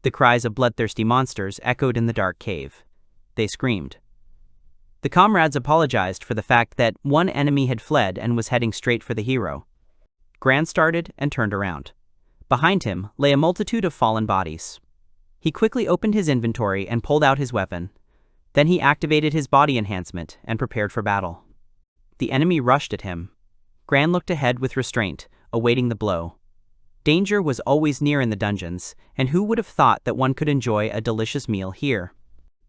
The cries of bloodthirsty monsters echoed in the dark cave. They screamed. The comrades apologized for the fact that one enemy had fled and was heading straight for the hero. Gran started and turned around. Behind him lay a multitude of fallen bodies. He quickly opened his inventory and pulled out his weapon. Then he activated his body enhancement and prepared for battle. The enemy rushed at him. Gran looked ahead with restraint, awaiting the blow. Danger was always near in the dungeons, and who would have thought that one could enjoy a delicious meal here?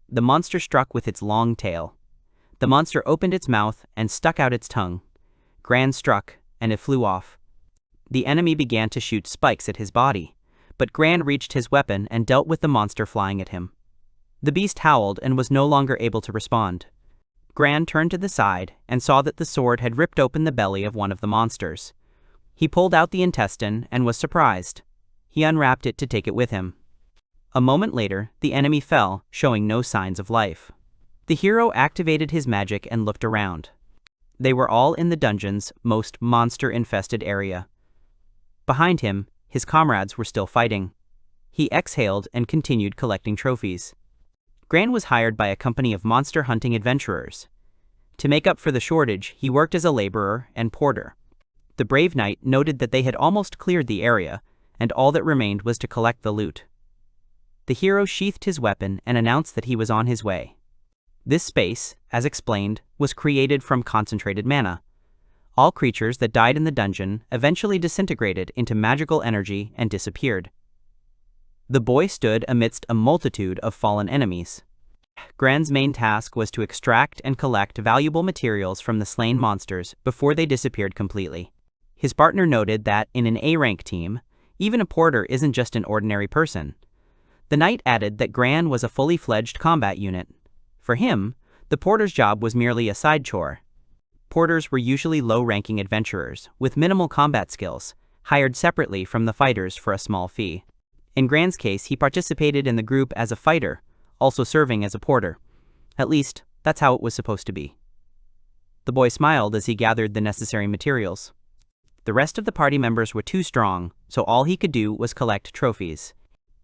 The monster struck with its long tail. The monster opened its mouth and stuck out its tongue. Gran struck, and it flew off. The enemy began to shoot spikes at his body, but Gran reached his weapon and dealt with the monster flying at him. The beast howled and was no longer able to respond. Gran turned to the side and saw that the sword had ripped open the belly of one of the monsters. He pulled out the intestine and was surprised. He unwrapped it to take it with him. A moment later, the enemy fell, showing no signs of life. The hero activated his magic and looked around. They were all in the dungeon's most monster-infested area. Behind him, his comrades were still fighting. He exhaled and continued collecting trophies. Gran was hired by a company of monster-hunting adventurers. To make up for the shortage, he worked as a laborer and porter. The brave knight noted that they had almost cleared the area, and all that remained was to collect the loot. The hero sheathed his weapon and announced that he was on his way. This space, as explained, was created from concentrated mana. All creatures that died in the dungeon eventually disintegrated into magical energy and disappeared. The boy stood amidst a multitude of fallen enemies. Gran's main task was to extract and collect valuable materials from the slain monsters before they disappeared completely. His partner noted that in an A-rank team, even a porter isn't just an ordinary person. The knight added that Gran was a fully fledged combat unit. For him, the porter's job was merely a side chore. Porters were usually low-ranking adventurers with minimal combat skills, hired separately from the fighters for a small fee. In Gran's case, he participated in the group as a fighter, also serving as a porter. At least, that's how it was supposed to be. The boy smiled as he gathered the necessary materials. The rest of the party members were too strong, so all he could do was collect trophies.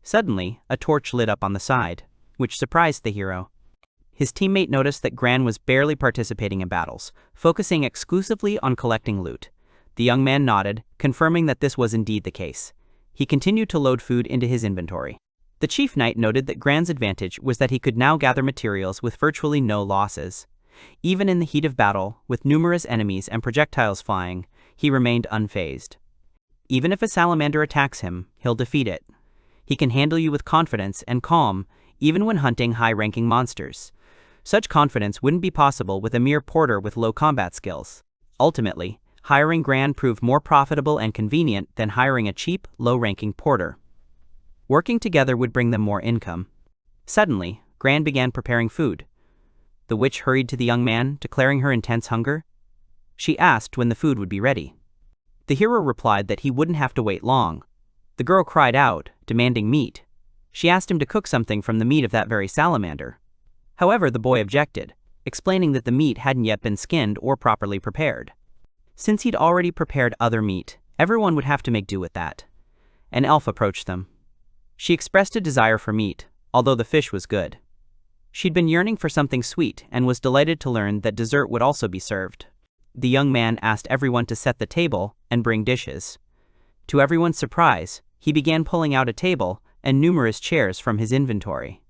Suddenly, a torch lit up on the side, which surprised the hero. His teammate noticed that Gran was barely participating in battles, focusing exclusively on collecting loot. The young man nodded, confirming that this was indeed the case. He continued to load food into his inventory. The chief knight noted that Gran's advantage was that he could now gather materials with virtually no losses. Even in the heat of battle, with numerous enemies and projectiles flying, he remained unfazed. Even if a salamander attacks him, he'll defeat it. He can handle you with confidence and calm, even when hunting high-ranking monsters. Such confidence wouldn't be possible with a mere porter with low combat skills. Ultimately, hiring Gran proved more profitable and convenient than hiring a cheap, low-ranking porter. Working together would bring them more income. Suddenly, Gran began preparing food. The witch hurried to the young man, declaring her intense hunger. She asked when the food would be ready. The hero replied that he wouldn't have to wait long. The girl cried out, demanding meat. She asked him to cook something from the meat of that very salamander. However, the boy objected, explaining that the meat hadn't yet been skinned or properly prepared. Since he'd already prepared other meat, everyone would have to make do with that. An elf approached them. She expressed a desire for meat, although the fish was good. She'd been yearning for something sweet and was delighted to learn that dessert would also be served. The young man asked everyone to set the table and bring dishes. To everyone's surprise, he began pulling out a table and numerous chairs from his inventory.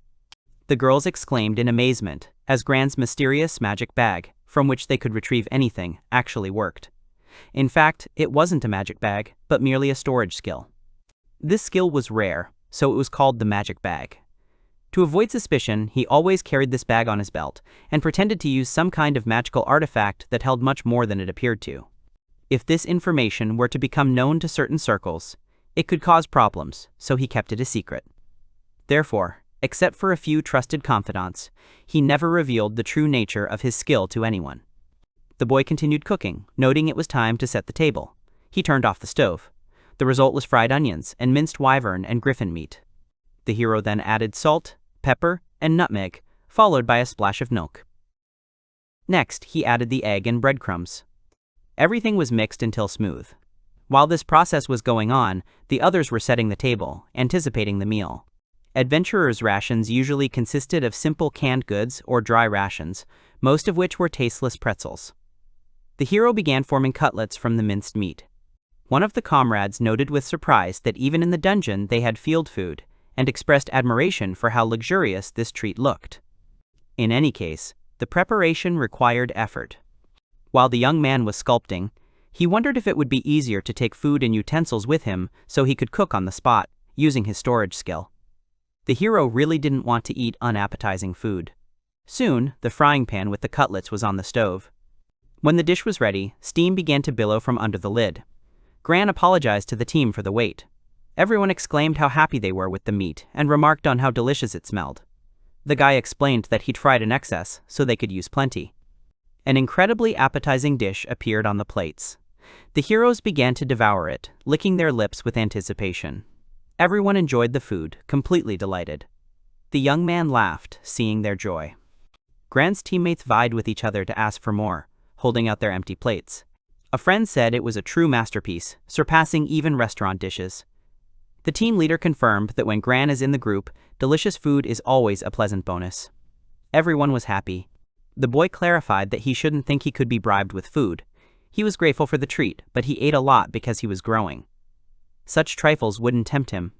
The girls exclaimed in amazement as Gran's mysterious magic bag, from which they could retrieve anything, actually worked. In fact, it wasn't a magic bag, but merely a storage skill. This skill was rare, so it was called the magic bag. To avoid suspicion, he always carried this bag on his belt and pretended to use some kind of magical artifact that held much more than it appeared to. If this information were to become known to certain circles, it could cause problems, so he kept it a secret. Therefore, except for a few trusted confidants, he never revealed the true nature of his skill to anyone. The boy continued cooking, noting it was time to set the table. He turned off the stove. The result was fried onions and minced wyvern and griffin meat. The hero then added salt, pepper, and nutmeg, followed by a splash of milk. Next, he added the egg and breadcrumbs. Everything was mixed until smooth. While this process was going on, the others were setting the table, anticipating the meal. Adventurers' rations usually consisted of simple canned goods or dry rations, most of which were tasteless pretzels. The hero began forming cutlets from the minced meat. One of the comrades noted with surprise that even in the dungeon they had field food, and expressed admiration for how luxurious this treat looked. In any case, the preparation required effort. While the young man was sculpting, he wondered if it would be easier to take food and utensils with him so he could cook on the spot, using his storage skill. The hero really didn't want to eat unappetizing food. Soon, the frying pan with the cutlets was on the stove. When the dish was ready, steam began to billow from under the lid. Gran apologized to the team for the wait. Everyone exclaimed how happy they were with the meat and remarked on how delicious it smelled. The guy explained that he'd fried in excess so they could use plenty. An incredibly appetizing dish appeared on the plates. The heroes began to devour it, licking their lips with anticipation. Everyone enjoyed the food, completely delighted. The young man laughed, seeing their joy. Gran's teammates vied with each other to ask for more, holding out their empty plates. A friend said it was a true masterpiece, surpassing even restaurant dishes. The team leader confirmed that when Gran is in the group, delicious food is always a pleasant bonus. Everyone was happy. The boy clarified that he shouldn't think he could be bribed with food. He was grateful for the treat, but he ate a lot because he was growing. Such trifles wouldn't tempt him.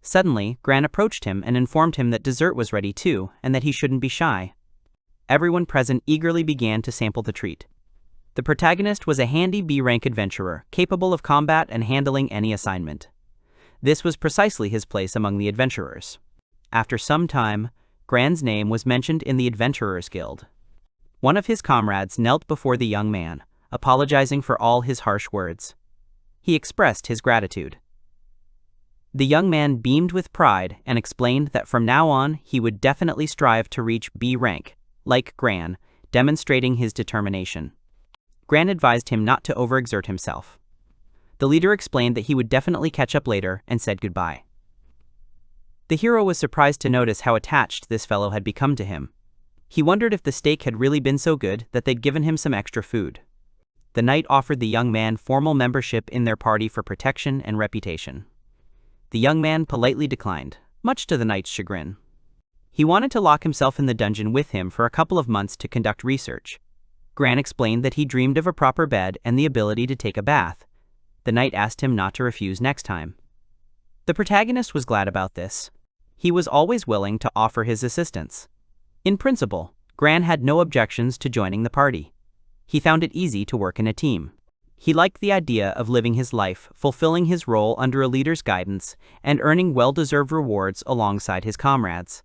Suddenly, Gran approached him and informed him that dessert was ready too, and that he shouldn't be shy. Everyone present eagerly began to sample the treat. The protagonist was a handy B-rank adventurer, capable of combat and handling any assignment. This was precisely his place among the adventurers. After some time, Gran's name was mentioned in the Adventurers Guild. One of his comrades knelt before the young man, apologizing for all his harsh words. He expressed his gratitude. The young man beamed with pride and explained that from now on he would definitely strive to reach B rank, like Gran, demonstrating his determination. Gran advised him not to overexert himself. The leader explained that he would definitely catch up later and said goodbye. The hero was surprised to notice how attached this fellow had become to him. He wondered if the steak had really been so good that they'd given him some extra food. The knight offered the young man formal membership in their party for protection and reputation. The young man politely declined, much to the knight's chagrin. He wanted to lock himself in the dungeon with him for a couple of months to conduct research. Gran explained that he dreamed of a proper bed and the ability to take a bath. The knight asked him not to refuse next time. The protagonist was glad about this. He was always willing to offer his assistance. In principle, Gran had no objections to joining the party. He found it easy to work in a team. He liked the idea of living his life, fulfilling his role under a leader's guidance, and earning well-deserved rewards alongside his comrades.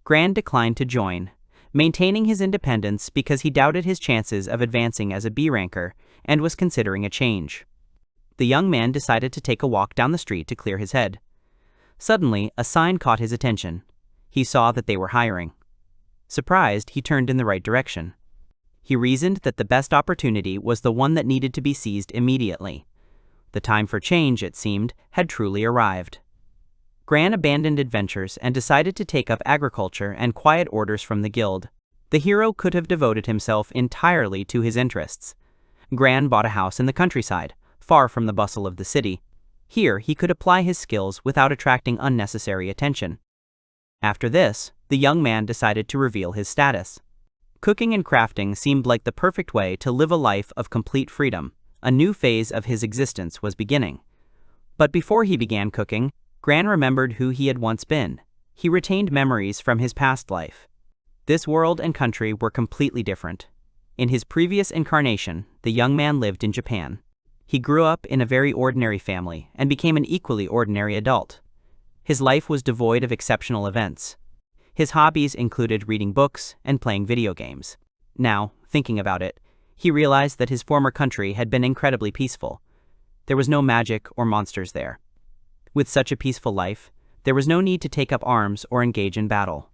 Gran declined to join, maintaining his independence because he doubted his chances of advancing as a B-ranker and was considering a change. The young man decided to take a walk down the street to clear his head. Suddenly, a sign caught his attention. He saw that they were hiring. Surprised, he turned in the right direction. He reasoned that the best opportunity was the one that needed to be seized immediately. The time for change, it seemed, had truly arrived. Gran abandoned adventures and decided to take up agriculture and quiet orders from the guild. The hero could have devoted himself entirely to his interests. Gran bought a house in the countryside, far from the bustle of the city. Here he could apply his skills without attracting unnecessary attention. After this, the young man decided to reveal his status. Cooking and crafting seemed like the perfect way to live a life of complete freedom. A new phase of his existence was beginning. But before he began cooking, Gran remembered who he had once been. He retained memories from his past life. This world and country were completely different. In his previous incarnation, the young man lived in Japan. He grew up in a very ordinary family and became an equally ordinary adult. His life was devoid of exceptional events. His hobbies included reading books and playing video games. Now, thinking about it, he realized that his former country had been incredibly peaceful. There was no magic or monsters there. With such a peaceful life, there was no need to take up arms or engage in battle.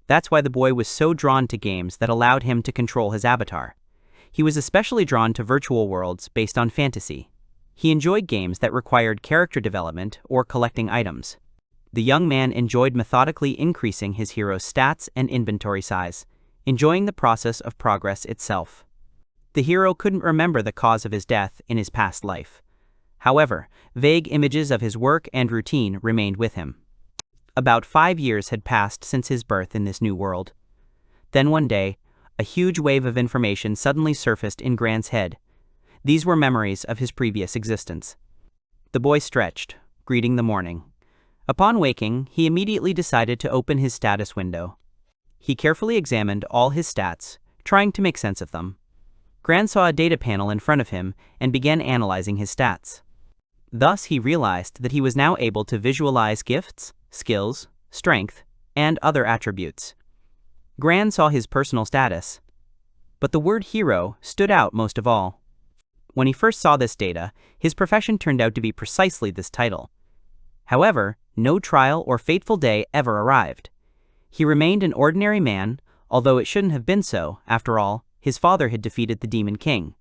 That's why the boy was so drawn to games that allowed him to control his avatar. He was especially drawn to virtual worlds based on fantasy. He enjoyed games that required character development or collecting items. The young man enjoyed methodically increasing his hero's stats and inventory size, enjoying the process of progress itself. The hero couldn't remember the cause of his death in his past life. However, vague images of his work and routine remained with him. About 5 years had passed since his birth in this new world. Then one day, a huge wave of information suddenly surfaced in Gran's head. These were memories of his previous existence. The boy stretched, greeting the morning. Upon waking, he immediately decided to open his status window. He carefully examined all his stats, trying to make sense of them. Gran saw a data panel in front of him and began analyzing his stats. Thus, he realized that he was now able to visualize gifts, skills, strength, and other attributes. Gran saw his personal status, but the word hero stood out most of all. When he first saw this data, his profession turned out to be precisely this title. However, no trial or fateful day ever arrived. He remained an ordinary man, although it shouldn't have been so. After all, his father had defeated the Demon King.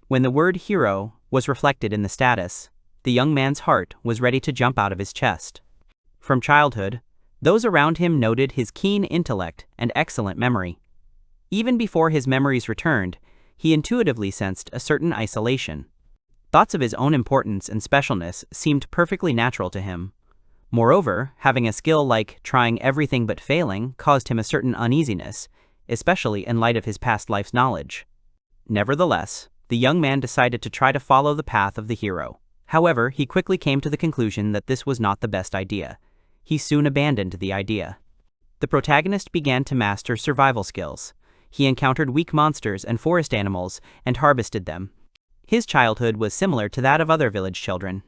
When the word hero was reflected in the status, the young man's heart was ready to jump out of his chest. From childhood, those around him noted his keen intellect and excellent memory. Even before his memories returned, he intuitively sensed a certain isolation. Thoughts of his own importance and specialness seemed perfectly natural to him. Moreover, having a skill like trying everything but failing caused him a certain uneasiness, especially in light of his past life's knowledge. Nevertheless, the young man decided to try to follow the path of the hero. However, he quickly came to the conclusion that this was not the best idea. He soon abandoned the idea. The protagonist began to master survival skills. He encountered weak monsters and forest animals and harvested them. His childhood was similar to that of other village children.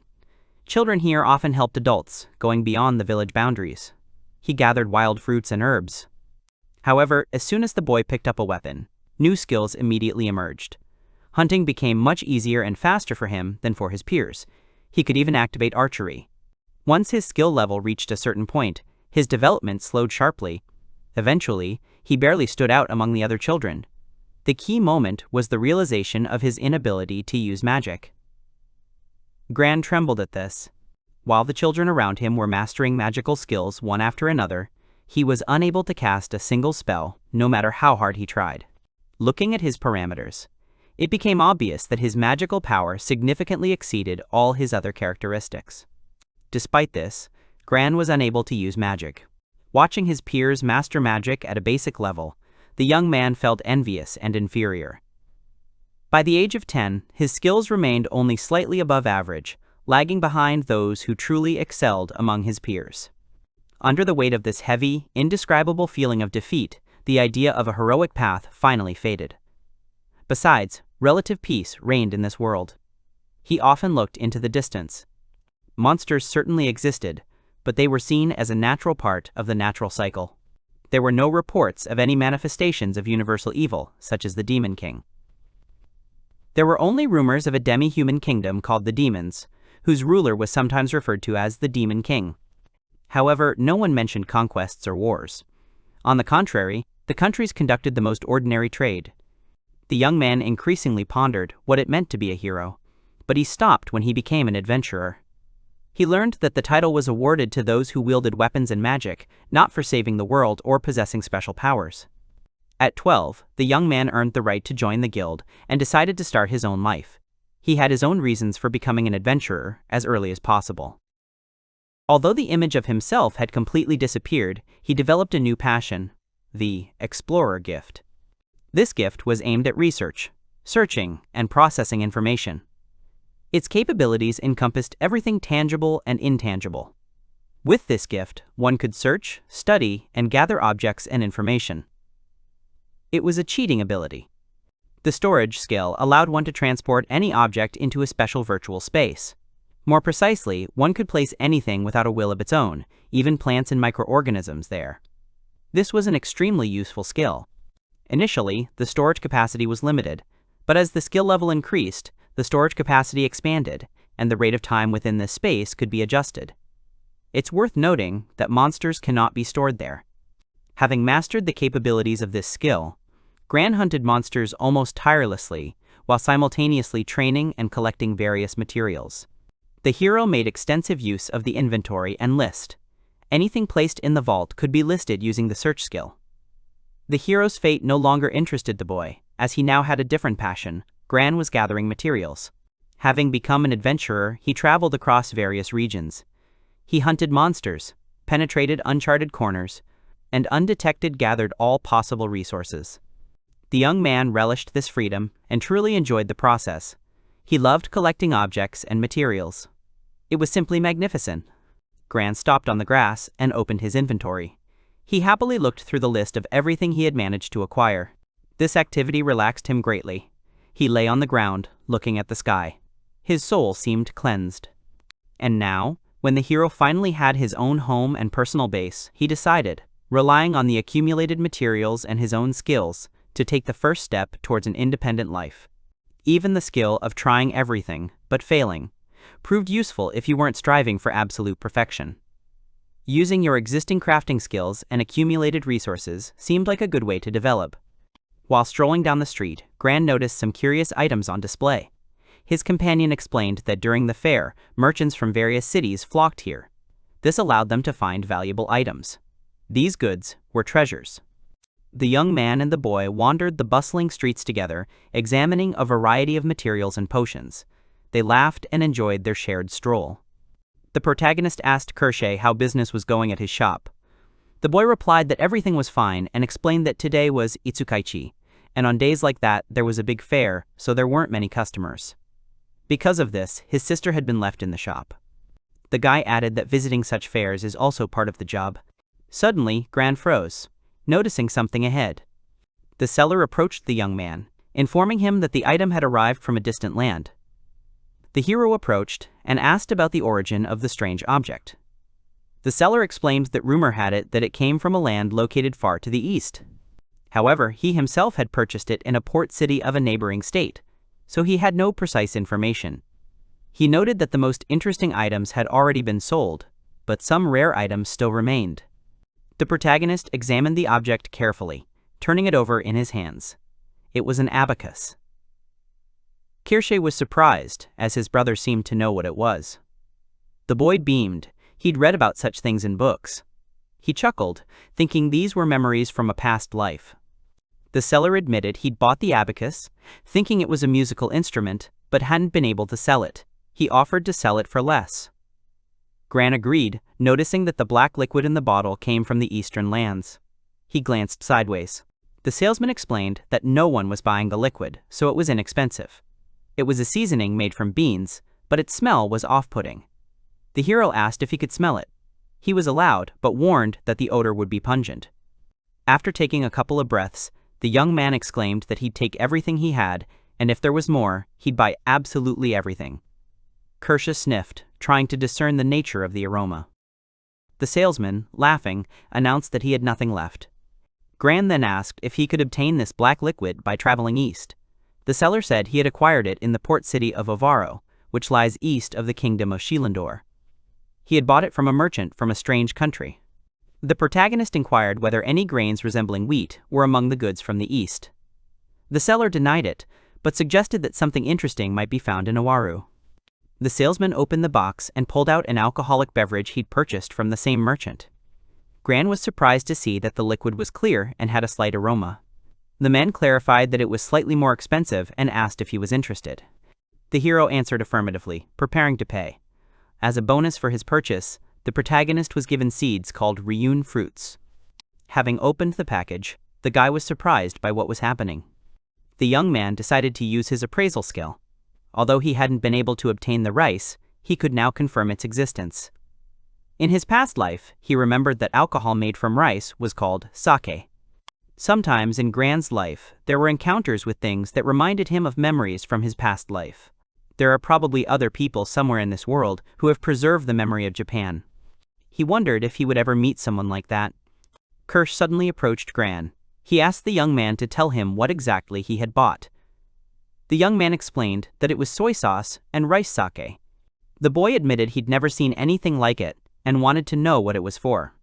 Children here often helped adults, going beyond the village boundaries. He gathered wild fruits and herbs. However, as soon as the boy picked up a weapon, new skills immediately emerged. Hunting became much easier and faster for him than for his peers. He could even activate archery. Once his skill level reached a certain point, his development slowed sharply. Eventually, he barely stood out among the other children. The key moment was the realization of his inability to use magic. Gran trembled at this. While the children around him were mastering magical skills one after another, he was unable to cast a single spell, no matter how hard he tried. Looking at his parameters, it became obvious that his magical power significantly exceeded all his other characteristics. Despite this, Gran was unable to use magic. Watching his peers master magic at a basic level, the young man felt envious and inferior. By the age of 10, his skills remained only slightly above average, lagging behind those who truly excelled among his peers. Under the weight of this heavy, indescribable feeling of defeat, the idea of a heroic path finally faded. Besides, relative peace reigned in this world. He often looked into the distance. Monsters certainly existed, but they were seen as a natural part of the natural cycle. There were no reports of any manifestations of universal evil, such as the Demon King. There were only rumors of a demi-human kingdom called the Demons, whose ruler was sometimes referred to as the Demon King. However, no one mentioned conquests or wars. On the contrary, the countries conducted the most ordinary trade. The young man increasingly pondered what it meant to be a hero, but he stopped when he became an adventurer. He learned that the title was awarded to those who wielded weapons and magic, not for saving the world or possessing special powers. At 12, the young man earned the right to join the guild and decided to start his own life. He had his own reasons for becoming an adventurer as early as possible. Although the image of himself had completely disappeared, he developed a new passion, the explorer gift. This gift was aimed at research, searching, and processing information. Its capabilities encompassed everything tangible and intangible. With this gift, one could search, study, and gather objects and information. It was a cheating ability. The storage skill allowed one to transport any object into a special virtual space. More precisely, one could place anything without a will of its own, even plants and microorganisms there. This was an extremely useful skill. Initially, the storage capacity was limited, but as the skill level increased, the storage capacity expanded, and the rate of time within this space could be adjusted. It's worth noting that monsters cannot be stored there. Having mastered the capabilities of this skill, Gran hunted monsters almost tirelessly, while simultaneously training and collecting various materials. The hero made extensive use of the inventory and list. Anything placed in the vault could be listed using the search skill. The hero's fate no longer interested the boy, as he now had a different passion. Gran was gathering materials. Having become an adventurer, he traveled across various regions. He hunted monsters, penetrated uncharted corners, and undetected gathered all possible resources. The young man relished this freedom and truly enjoyed the process. He loved collecting objects and materials. It was simply magnificent. Gran stopped on the grass and opened his inventory. He happily looked through the list of everything he had managed to acquire. This activity relaxed him greatly. He lay on the ground, looking at the sky. His soul seemed cleansed. And now, when the hero finally had his own home and personal base, he decided, relying on the accumulated materials and his own skills, to take the first step towards an independent life. Even the skill of trying everything, but failing, proved useful if you weren't striving for absolute perfection. Using your existing crafting skills and accumulated resources seemed like a good way to develop. While strolling down the street, Gran noticed some curious items on display. His companion explained that during the fair, merchants from various cities flocked here. This allowed them to find valuable items. These goods were treasures. The young man and the boy wandered the bustling streets together, examining a variety of materials and potions. They laughed and enjoyed their shared stroll. The protagonist asked Kershay how business was going at his shop. The boy replied that everything was fine and explained that today was Itsukaichi, and on days like that there was a big fair, so there weren't many customers. Because of this, his sister had been left in the shop. The guy added that visiting such fairs is also part of the job. Suddenly, Gran froze, noticing something ahead. The seller approached the young man, informing him that the item had arrived from a distant land. The hero approached and asked about the origin of the strange object. The seller explained that rumor had it that it came from a land located far to the east. However, he himself had purchased it in a port city of a neighboring state, so he had no precise information. He noted that the most interesting items had already been sold, but some rare items still remained. The protagonist examined the object carefully, turning it over in his hands. It was an abacus. Kershay was surprised, as his brother seemed to know what it was. The boy beamed. He'd read about such things in books. He chuckled, thinking these were memories from a past life. The seller admitted he'd bought the abacus, thinking it was a musical instrument, but hadn't been able to sell it. He offered to sell it for less. Gran agreed, noticing that the black liquid in the bottle came from the eastern lands. He glanced sideways. The salesman explained that no one was buying the liquid, so it was inexpensive. It was a seasoning made from beans, but its smell was off-putting. The hero asked if he could smell it. He was allowed, but warned that the odor would be pungent. After taking a couple of breaths, the young man exclaimed that he'd take everything he had, and if there was more, he'd buy absolutely everything. Kershay sniffed, trying to discern the nature of the aroma. The salesman, laughing, announced that he had nothing left. Gran then asked if he could obtain this black liquid by traveling east. The seller said he had acquired it in the port city of Ovaro, which lies east of the kingdom of Shilandor. He had bought it from a merchant from a strange country. The protagonist inquired whether any grains resembling wheat were among the goods from the east. The seller denied it, but suggested that something interesting might be found in Owaru. The salesman opened the box and pulled out an alcoholic beverage he'd purchased from the same merchant. Gran was surprised to see that the liquid was clear and had a slight aroma. The man clarified that it was slightly more expensive and asked if he was interested. The hero answered affirmatively, preparing to pay. As a bonus for his purchase, the protagonist was given seeds called Ryun fruits. Having opened the package, the guy was surprised by what was happening. The young man decided to use his appraisal skill. Although he hadn't been able to obtain the rice, he could now confirm its existence. In his past life, he remembered that alcohol made from rice was called sake. Sometimes in Gran's life, there were encounters with things that reminded him of memories from his past life. There are probably other people somewhere in this world who have preserved the memory of Japan. He wondered if he would ever meet someone like that. Kershay suddenly approached Gran. He asked the young man to tell him what exactly he had bought. The young man explained that it was soy sauce and rice sake. The boy admitted he'd never seen anything like it and wanted to know what it was for.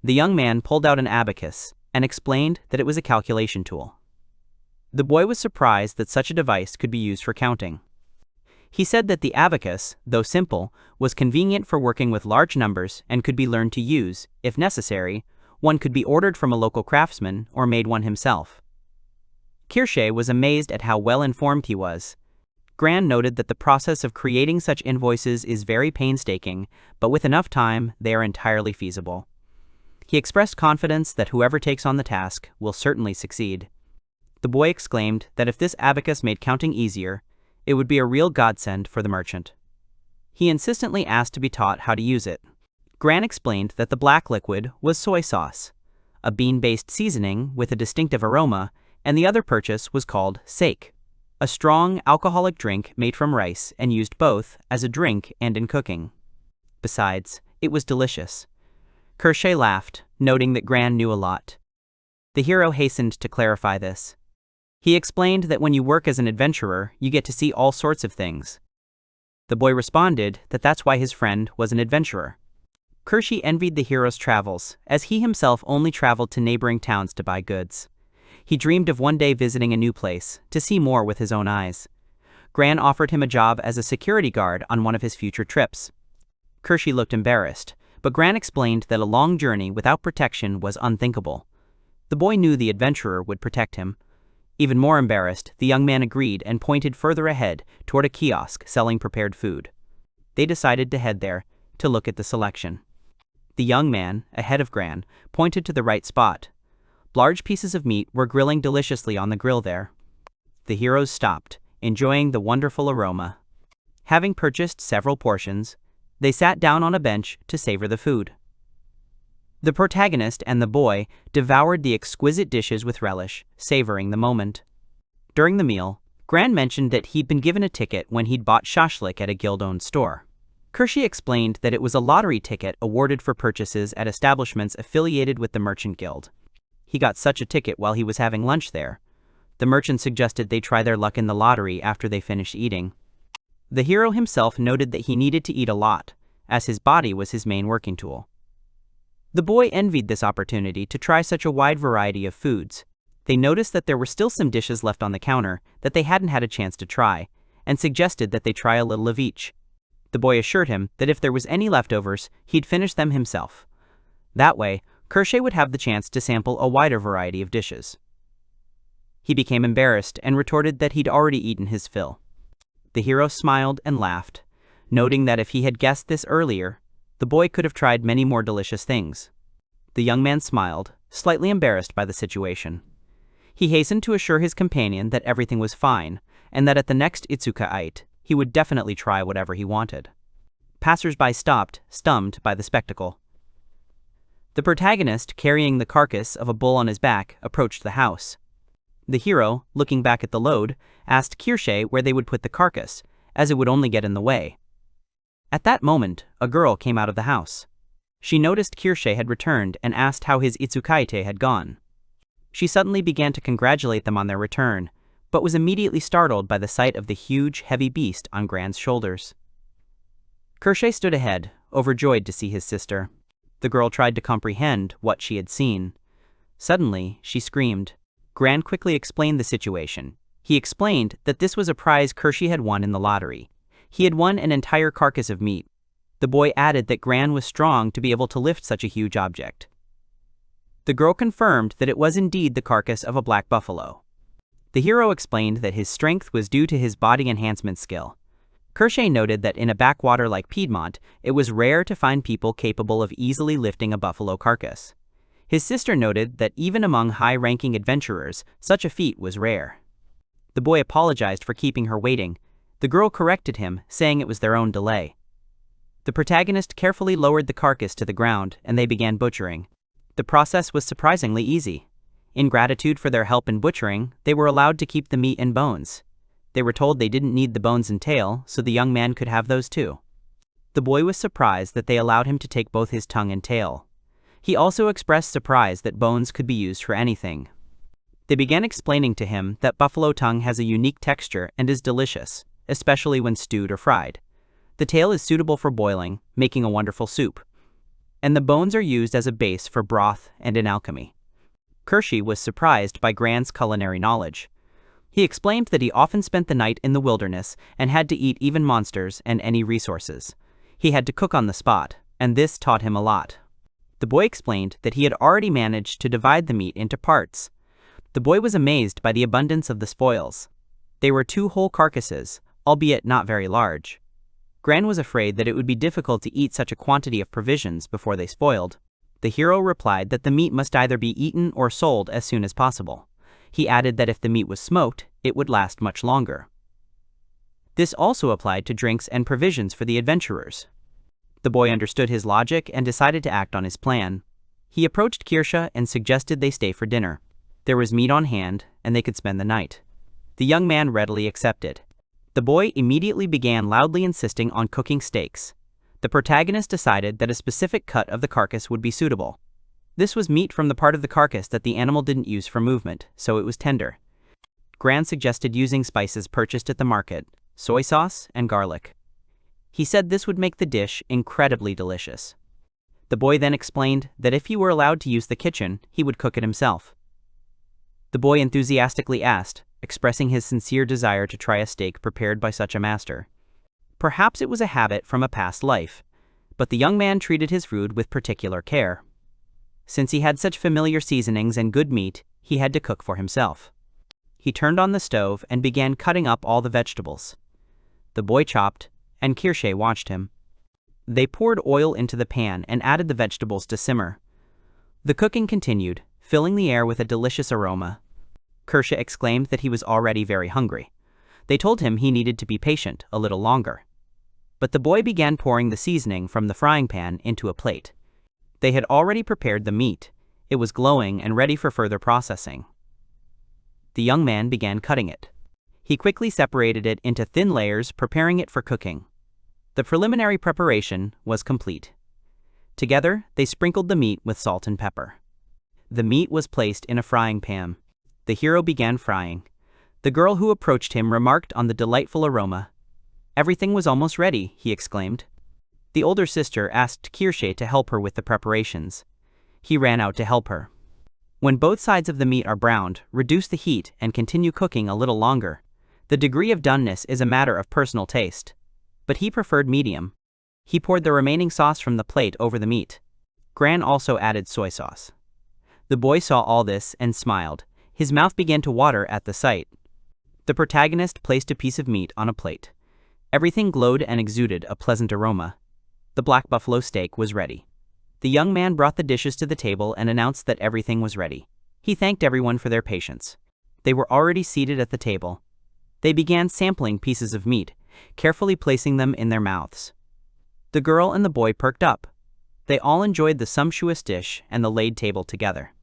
The young man pulled out an abacus and explained that it was a calculation tool. The boy was surprised that such a device could be used for counting. He said that the abacus, though simple, was convenient for working with large numbers and could be learned to use. If necessary, one could be ordered from a local craftsman or made one himself. Kershay was amazed at how well informed he was. Gran noted that the process of creating such invoices is very painstaking, but with enough time, they are entirely feasible. He expressed confidence that whoever takes on the task will certainly succeed. The boy exclaimed that if this abacus made counting easier, it would be a real godsend for the merchant. He insistently asked to be taught how to use it. Gran explained that the black liquid was soy sauce, a bean-based seasoning with a distinctive aroma, and the other purchase was called sake, a strong alcoholic drink made from rice and used both as a drink and in cooking. Besides, it was delicious. Kershay laughed, noting that Gran knew a lot. The hero hastened to clarify this. He explained that when you work as an adventurer, you get to see all sorts of things. The boy responded that that's why his friend was an adventurer. Kershay envied the hero's travels, as he himself only traveled to neighboring towns to buy goods. He dreamed of one day visiting a new place, to see more with his own eyes. Gran offered him a job as a security guard on one of his future trips. Kershay looked embarrassed, but Gran explained that a long journey without protection was unthinkable. The boy knew the adventurer would protect him. Even more embarrassed, the young man agreed and pointed further ahead toward a kiosk selling prepared food. They decided to head there to look at the selection. The young man, ahead of Gran, pointed to the right spot. Large pieces of meat were grilling deliciously on the grill there. The heroes stopped, enjoying the wonderful aroma. Having purchased several portions, they sat down on a bench to savor the food. The protagonist and the boy devoured the exquisite dishes with relish, savoring the moment. During the meal, Gran mentioned that he'd been given a ticket when he'd bought shashlik at a guild-owned store. Kershay explained that it was a lottery ticket awarded for purchases at establishments affiliated with the Merchant Guild. He got such a ticket while he was having lunch there. The merchant suggested they try their luck in the lottery after they finished eating. The hero himself noted that he needed to eat a lot, as his body was his main working tool. The boy envied this opportunity to try such a wide variety of foods. They noticed that there were still some dishes left on the counter that they hadn't had a chance to try, and suggested that they try a little of each. The boy assured him that if there was any leftovers, he'd finish them himself. That way, Kershay would have the chance to sample a wider variety of dishes. He became embarrassed and retorted that he'd already eaten his fill. The hero smiled and laughed, noting that if he had guessed this earlier, the boy could have tried many more delicious things. The young man smiled, slightly embarrassed by the situation. He hastened to assure his companion that everything was fine, and that at the next Itsuka-ite, he would definitely try whatever he wanted. Passers-by stopped, stunned by the spectacle. The protagonist, carrying the carcass of a bull on his back, approached the house. The hero, looking back at the load, asked Kershay where they would put the carcass, as it would only get in the way. At that moment, a girl came out of the house. She noticed Kershay had returned and asked how his Itsukaite had gone. She suddenly began to congratulate them on their return, but was immediately startled by the sight of the huge, heavy beast on Gran's shoulders. Kershay stood ahead, overjoyed to see his sister. The girl tried to comprehend what she had seen. Suddenly, she screamed. Gran quickly explained the situation. He explained that this was a prize Kershay had won in the lottery. He had won an entire carcass of meat. The boy added that Gran was strong to be able to lift such a huge object. The girl confirmed that it was indeed the carcass of a black buffalo. The hero explained that his strength was due to his body enhancement skill. Kershay noted that in a backwater like Piedmont, it was rare to find people capable of easily lifting a buffalo carcass. His sister noted that even among high-ranking adventurers, such a feat was rare. The boy apologized for keeping her waiting. The girl corrected him, saying it was their own delay. The protagonist carefully lowered the carcass to the ground, and they began butchering. The process was surprisingly easy. In gratitude for their help in butchering, they were allowed to keep the meat and bones. They were told they didn't need the bones and tail, so the young man could have those too. The boy was surprised that they allowed him to take both his tongue and tail. He also expressed surprise that bones could be used for anything. They began explaining to him that buffalo tongue has a unique texture and is delicious, especially when stewed or fried. The tail is suitable for boiling, making a wonderful soup. And the bones are used as a base for broth and in alchemy. Kershay was surprised by Gran's culinary knowledge. He explained that he often spent the night in the wilderness and had to eat even monsters and any resources. He had to cook on the spot, and this taught him a lot. The boy explained that he had already managed to divide the meat into parts. The boy was amazed by the abundance of the spoils. They were 2 whole carcasses, albeit not very large. Gran was afraid that it would be difficult to eat such a quantity of provisions before they spoiled. The hero replied that the meat must either be eaten or sold as soon as possible. He added that if the meat was smoked, it would last much longer. This also applied to drinks and provisions for the adventurers. The boy understood his logic and decided to act on his plan. He approached Kirsha and suggested they stay for dinner. There was meat on hand, and they could spend the night. The young man readily accepted. The boy immediately began loudly insisting on cooking steaks. The protagonist decided that a specific cut of the carcass would be suitable. This was meat from the part of the carcass that the animal didn't use for movement, so it was tender. Gran suggested using spices purchased at the market, soy sauce and garlic. He said this would make the dish incredibly delicious. The boy then explained that if he were allowed to use the kitchen, he would cook it himself. The boy enthusiastically asked, expressing his sincere desire to try a steak prepared by such a master. Perhaps it was a habit from a past life, but the young man treated his food with particular care. Since he had such familiar seasonings and good meat, he had to cook for himself. He turned on the stove and began cutting up all the vegetables. The boy chopped, and Kirsha watched him. They poured oil into the pan and added the vegetables to simmer. The cooking continued, filling the air with a delicious aroma. Kirsha exclaimed that he was already very hungry. They told him he needed to be patient a little longer. But the boy began pouring the seasoning from the frying pan into a plate. They had already prepared the meat. It was glowing and ready for further processing. The young man began cutting it. He quickly separated it into thin layers, preparing it for cooking. The preliminary preparation was complete. Together, they sprinkled the meat with salt and pepper. The meat was placed in a frying pan. The hero began frying. The girl who approached him remarked on the delightful aroma. "Everything was almost ready," he exclaimed. The older sister asked Kirsha to help her with the preparations. He ran out to help her. When both sides of the meat are browned, reduce the heat and continue cooking a little longer. The degree of doneness is a matter of personal taste. But he preferred medium. He poured the remaining sauce from the plate over the meat. Gran also added soy sauce. The boy saw all this and smiled. His mouth began to water at the sight. The protagonist placed a piece of meat on a plate. Everything glowed and exuded a pleasant aroma. The black buffalo steak was ready. The young man brought the dishes to the table and announced that everything was ready. He thanked everyone for their patience. They were already seated at the table. They began sampling pieces of meat, carefully placing them in their mouths. The girl and the boy perked up. They all enjoyed the sumptuous dish and the laid table together.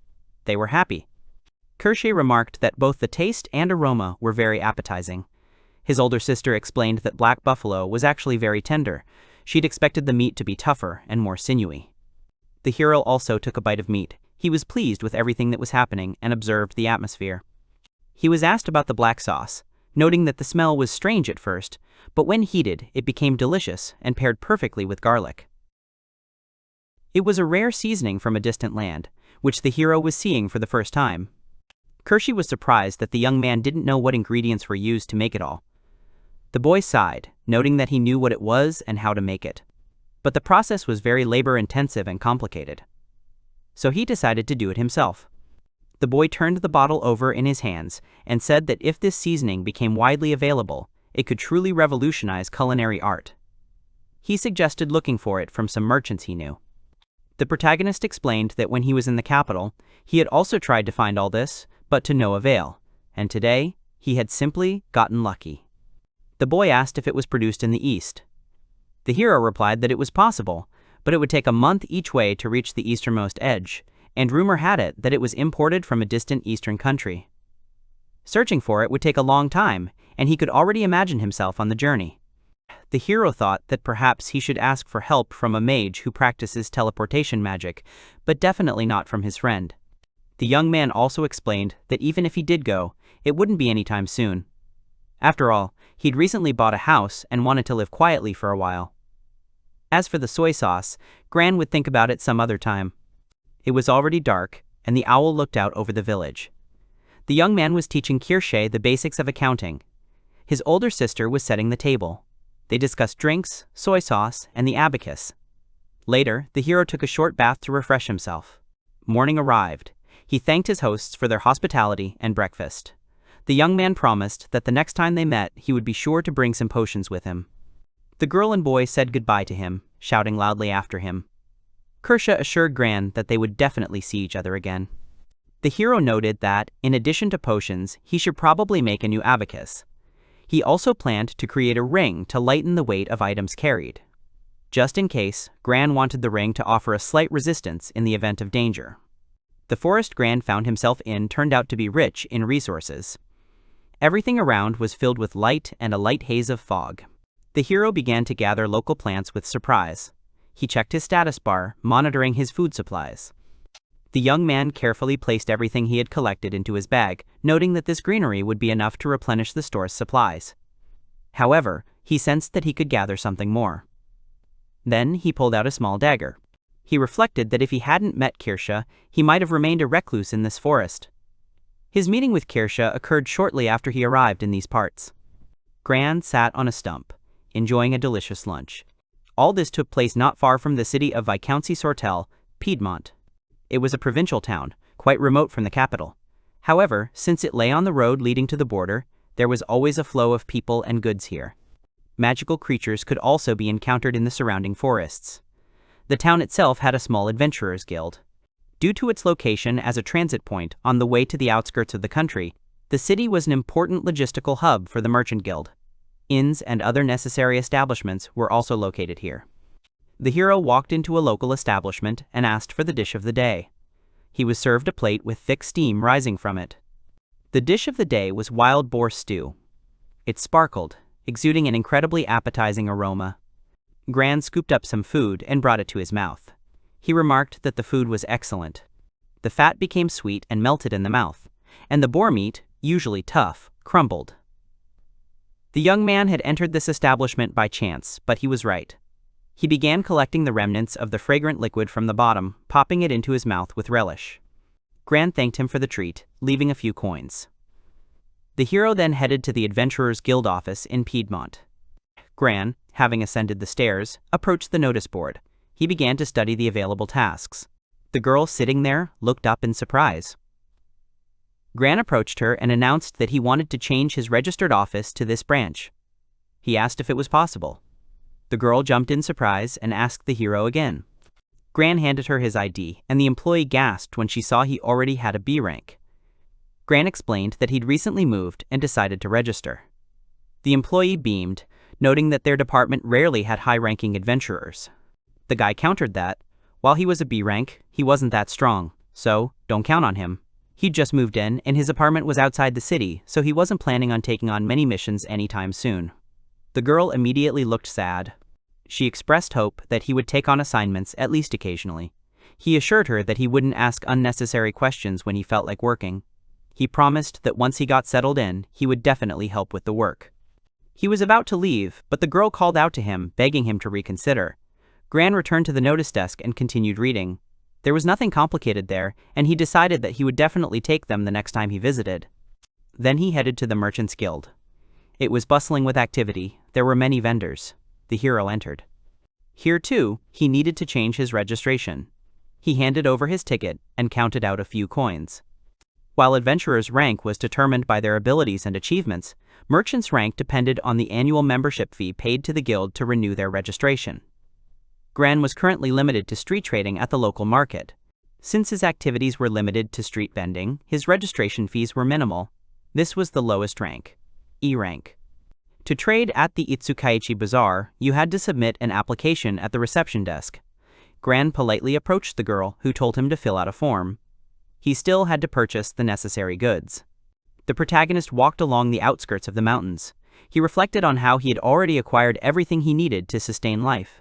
They were happy. Kirsha remarked that both the taste and aroma were very appetizing. His older sister explained that black buffalo was actually very tender. She'd expected the meat to be tougher and more sinewy. The hero also took a bite of meat. He was pleased with everything that was happening and observed the atmosphere. He was asked about the black sauce, noting that the smell was strange at first, but when heated, it became delicious and paired perfectly with garlic. It was a rare seasoning from a distant land, which the hero was seeing for the first time. Kirsha was surprised that the young man didn't know what ingredients were used to make it all. The boy sighed, noting that he knew what it was and how to make it. But the process was very labor-intensive and complicated. So he decided to do it himself. The boy turned the bottle over in his hands and said that if this seasoning became widely available, it could truly revolutionize culinary art. He suggested looking for it from some merchants he knew. The protagonist explained that when he was in the capital, he had also tried to find all this, but to no avail, and today, he had simply gotten lucky. The boy asked if it was produced in the East. The hero replied that it was possible, but it would take a month each way to reach the easternmost edge, and rumor had it that it was imported from a distant eastern country. Searching for it would take a long time, and he could already imagine himself on the journey. The hero thought that perhaps he should ask for help from a mage who practices teleportation magic, but definitely not from his friend. The young man also explained that even if he did go, it wouldn't be anytime soon. After all, he'd recently bought a house and wanted to live quietly for a while. As for the soy sauce, Gran would think about it some other time. It was already dark, and the owl looked out over the village. The young man was teaching Kirsha the basics of accounting. His older sister was setting the table. They discussed drinks, soy sauce, and the abacus. Later, the hero took a short bath to refresh himself. Morning arrived. He thanked his hosts for their hospitality and breakfast. The young man promised that the next time they met he would be sure to bring some potions with him. The girl and boy said goodbye to him, shouting loudly after him. Kirsha assured Gran that they would definitely see each other again. The hero noted that, in addition to potions, he should probably make a new abacus. He also planned to create a ring to lighten the weight of items carried. Just in case, Gran wanted the ring to offer a slight resistance in the event of danger. The forest Gran found himself in turned out to be rich in resources. Everything around was filled with light and a light haze of fog. The hero began to gather local plants with surprise. He checked his status bar, monitoring his food supplies. The young man carefully placed everything he had collected into his bag, noting that this greenery would be enough to replenish the store's supplies. However, he sensed that he could gather something more. Then he pulled out a small dagger. He reflected that if he hadn't met Kirsha, he might have remained a recluse in this forest. His meeting with Kirsha occurred shortly after he arrived in these parts. Gran sat on a stump, enjoying a delicious lunch. All this took place not far from the city of Visconti-Sortel, Piedmont. It was a provincial town, quite remote from the capital. However, since it lay on the road leading to the border, there was always a flow of people and goods here. Magical creatures could also be encountered in the surrounding forests. The town itself had a small adventurers' guild. Due to its location as a transit point on the way to the outskirts of the country, the city was an important logistical hub for the merchant guild. Inns and other necessary establishments were also located here. The hero walked into a local establishment and asked for the dish of the day. He was served a plate with thick steam rising from it. The dish of the day was wild boar stew. It sparkled, exuding an incredibly appetizing aroma. Gran scooped up some food and brought it to his mouth. He remarked that the food was excellent. The fat became sweet and melted in the mouth, and the boar meat, usually tough, crumbled. The young man had entered this establishment by chance, but he was right. He began collecting the remnants of the fragrant liquid from the bottom, popping it into his mouth with relish. Gran thanked him for the treat, leaving a few coins. The hero then headed to the Adventurers Guild office in Piedmont. Gran, having ascended the stairs, approached the notice board. He began to study the available tasks. The girl sitting there looked up in surprise. Gran approached her and announced that he wanted to change his registered office to this branch. He asked if it was possible. The girl jumped in surprise and asked the hero again. Gran handed her his ID, and the employee gasped when she saw he already had a B rank. Gran explained that he'd recently moved and decided to register. The employee beamed, noting that their department rarely had high-ranking adventurers. The guy countered that, while he was a B rank, he wasn't that strong, so don't count on him. He'd just moved in, and his apartment was outside the city, so he wasn't planning on taking on many missions anytime soon. The girl immediately looked sad. She expressed hope that he would take on assignments at least occasionally. He assured her that he wouldn't ask unnecessary questions when he felt like working. He promised that once he got settled in, he would definitely help with the work. He was about to leave, but the girl called out to him, begging him to reconsider. Gran returned to the notice desk and continued reading. There was nothing complicated there, and he decided that he would definitely take them the next time he visited. Then he headed to the Merchants Guild. It was bustling with activity. There were many vendors. The hero entered. Here, too, he needed to change his registration. He handed over his ticket and counted out a few coins. While adventurers' rank was determined by their abilities and achievements, merchants' rank depended on the annual membership fee paid to the guild to renew their registration. Gran was currently limited to street trading at the local market. Since his activities were limited to street vending, his registration fees were minimal. This was the lowest rank, E rank. To trade at the Itsukaichi Bazaar, you had to submit an application at the reception desk. Gran politely approached the girl, who told him to fill out a form. He still had to purchase the necessary goods. The protagonist walked along the outskirts of the mountains. He reflected on how he had already acquired everything he needed to sustain life.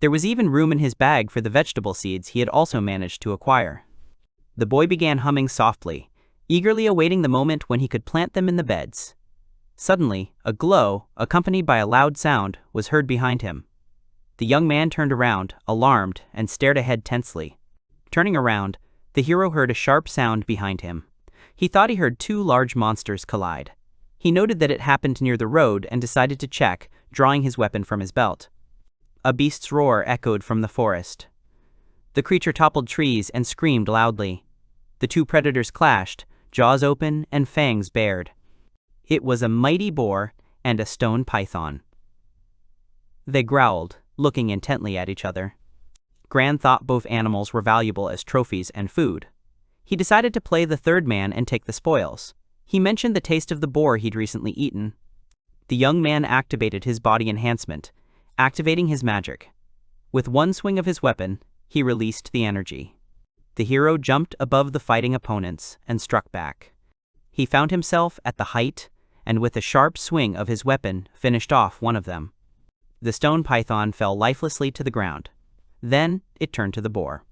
There was even room in his bag for the vegetable seeds he had also managed to acquire. The boy began humming softly, eagerly awaiting the moment when he could plant them in the beds. Suddenly, a glow, accompanied by a loud sound, was heard behind him. The young man turned around, alarmed, and stared ahead tensely. Turning around, the hero heard a sharp sound behind him. He thought he heard two large monsters collide. He noted that it happened near the road and decided to check, drawing his weapon from his belt. A beast's roar echoed from the forest. The creature toppled trees and screamed loudly. The two predators clashed, jaws open and fangs bared. It was a mighty boar and a stone python. They growled, looking intently at each other. Gran thought both animals were valuable as trophies and food. He decided to play the third man and take the spoils. He mentioned the taste of the boar he'd recently eaten. The young man activated his body enhancement, activating his magic. With one swing of his weapon, he released the energy. The hero jumped above the fighting opponents and struck back. He found himself at the height, and with a sharp swing of his weapon, finished off one of them. The stone python fell lifelessly to the ground. Then it turned to the boar.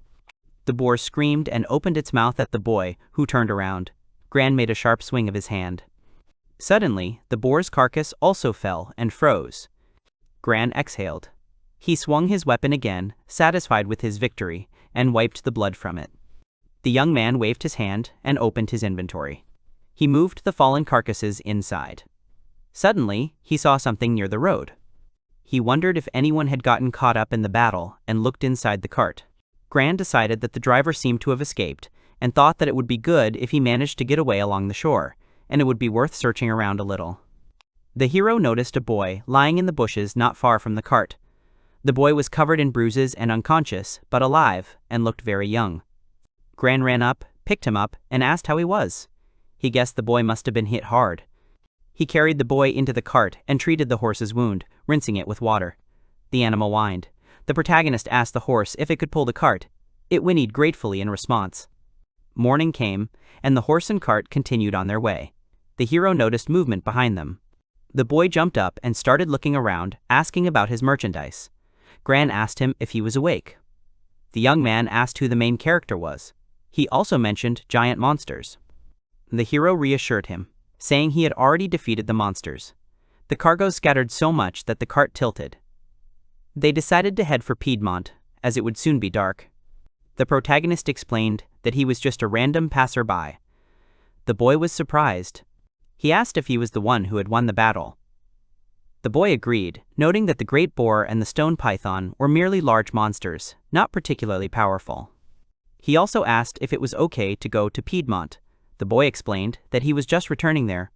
The boar screamed and opened its mouth at the boy, who turned around. Gran made a sharp swing of his hand. Suddenly, the boar's carcass also fell and froze. Gran exhaled. He swung his weapon again, satisfied with his victory, and wiped the blood from it. The young man waved his hand and opened his inventory. He moved the fallen carcasses inside. Suddenly, he saw something near the road. He wondered if anyone had gotten caught up in the battle and looked inside the cart. Gran decided that the driver seemed to have escaped and thought that it would be good if he managed to get away along the shore, and it would be worth searching around a little. The hero noticed a boy lying in the bushes not far from the cart. The boy was covered in bruises and unconscious, but alive, and looked very young. Gran ran up, picked him up, and asked how he was. He guessed the boy must have been hit hard. He carried the boy into the cart and treated the horse's wound, rinsing it with water. The animal whined. The protagonist asked the horse if it could pull the cart. It whinnied gratefully in response. Morning came, and the horse and cart continued on their way. The hero noticed movement behind them. The boy jumped up and started looking around, asking about his merchandise. Gran asked him if he was awake. The young man asked who the main character was. He also mentioned giant monsters. The hero reassured him, saying he had already defeated the monsters. The cargo scattered so much that the cart tilted. They decided to head for Piedmont, as it would soon be dark. The protagonist explained that he was just a random passerby. The boy was surprised. He asked if he was the one who had won the battle. The boy agreed, noting that the great boar and the stone python were merely large monsters, not particularly powerful. He also asked if it was okay to go to Piedmont. The boy explained that he was just returning there.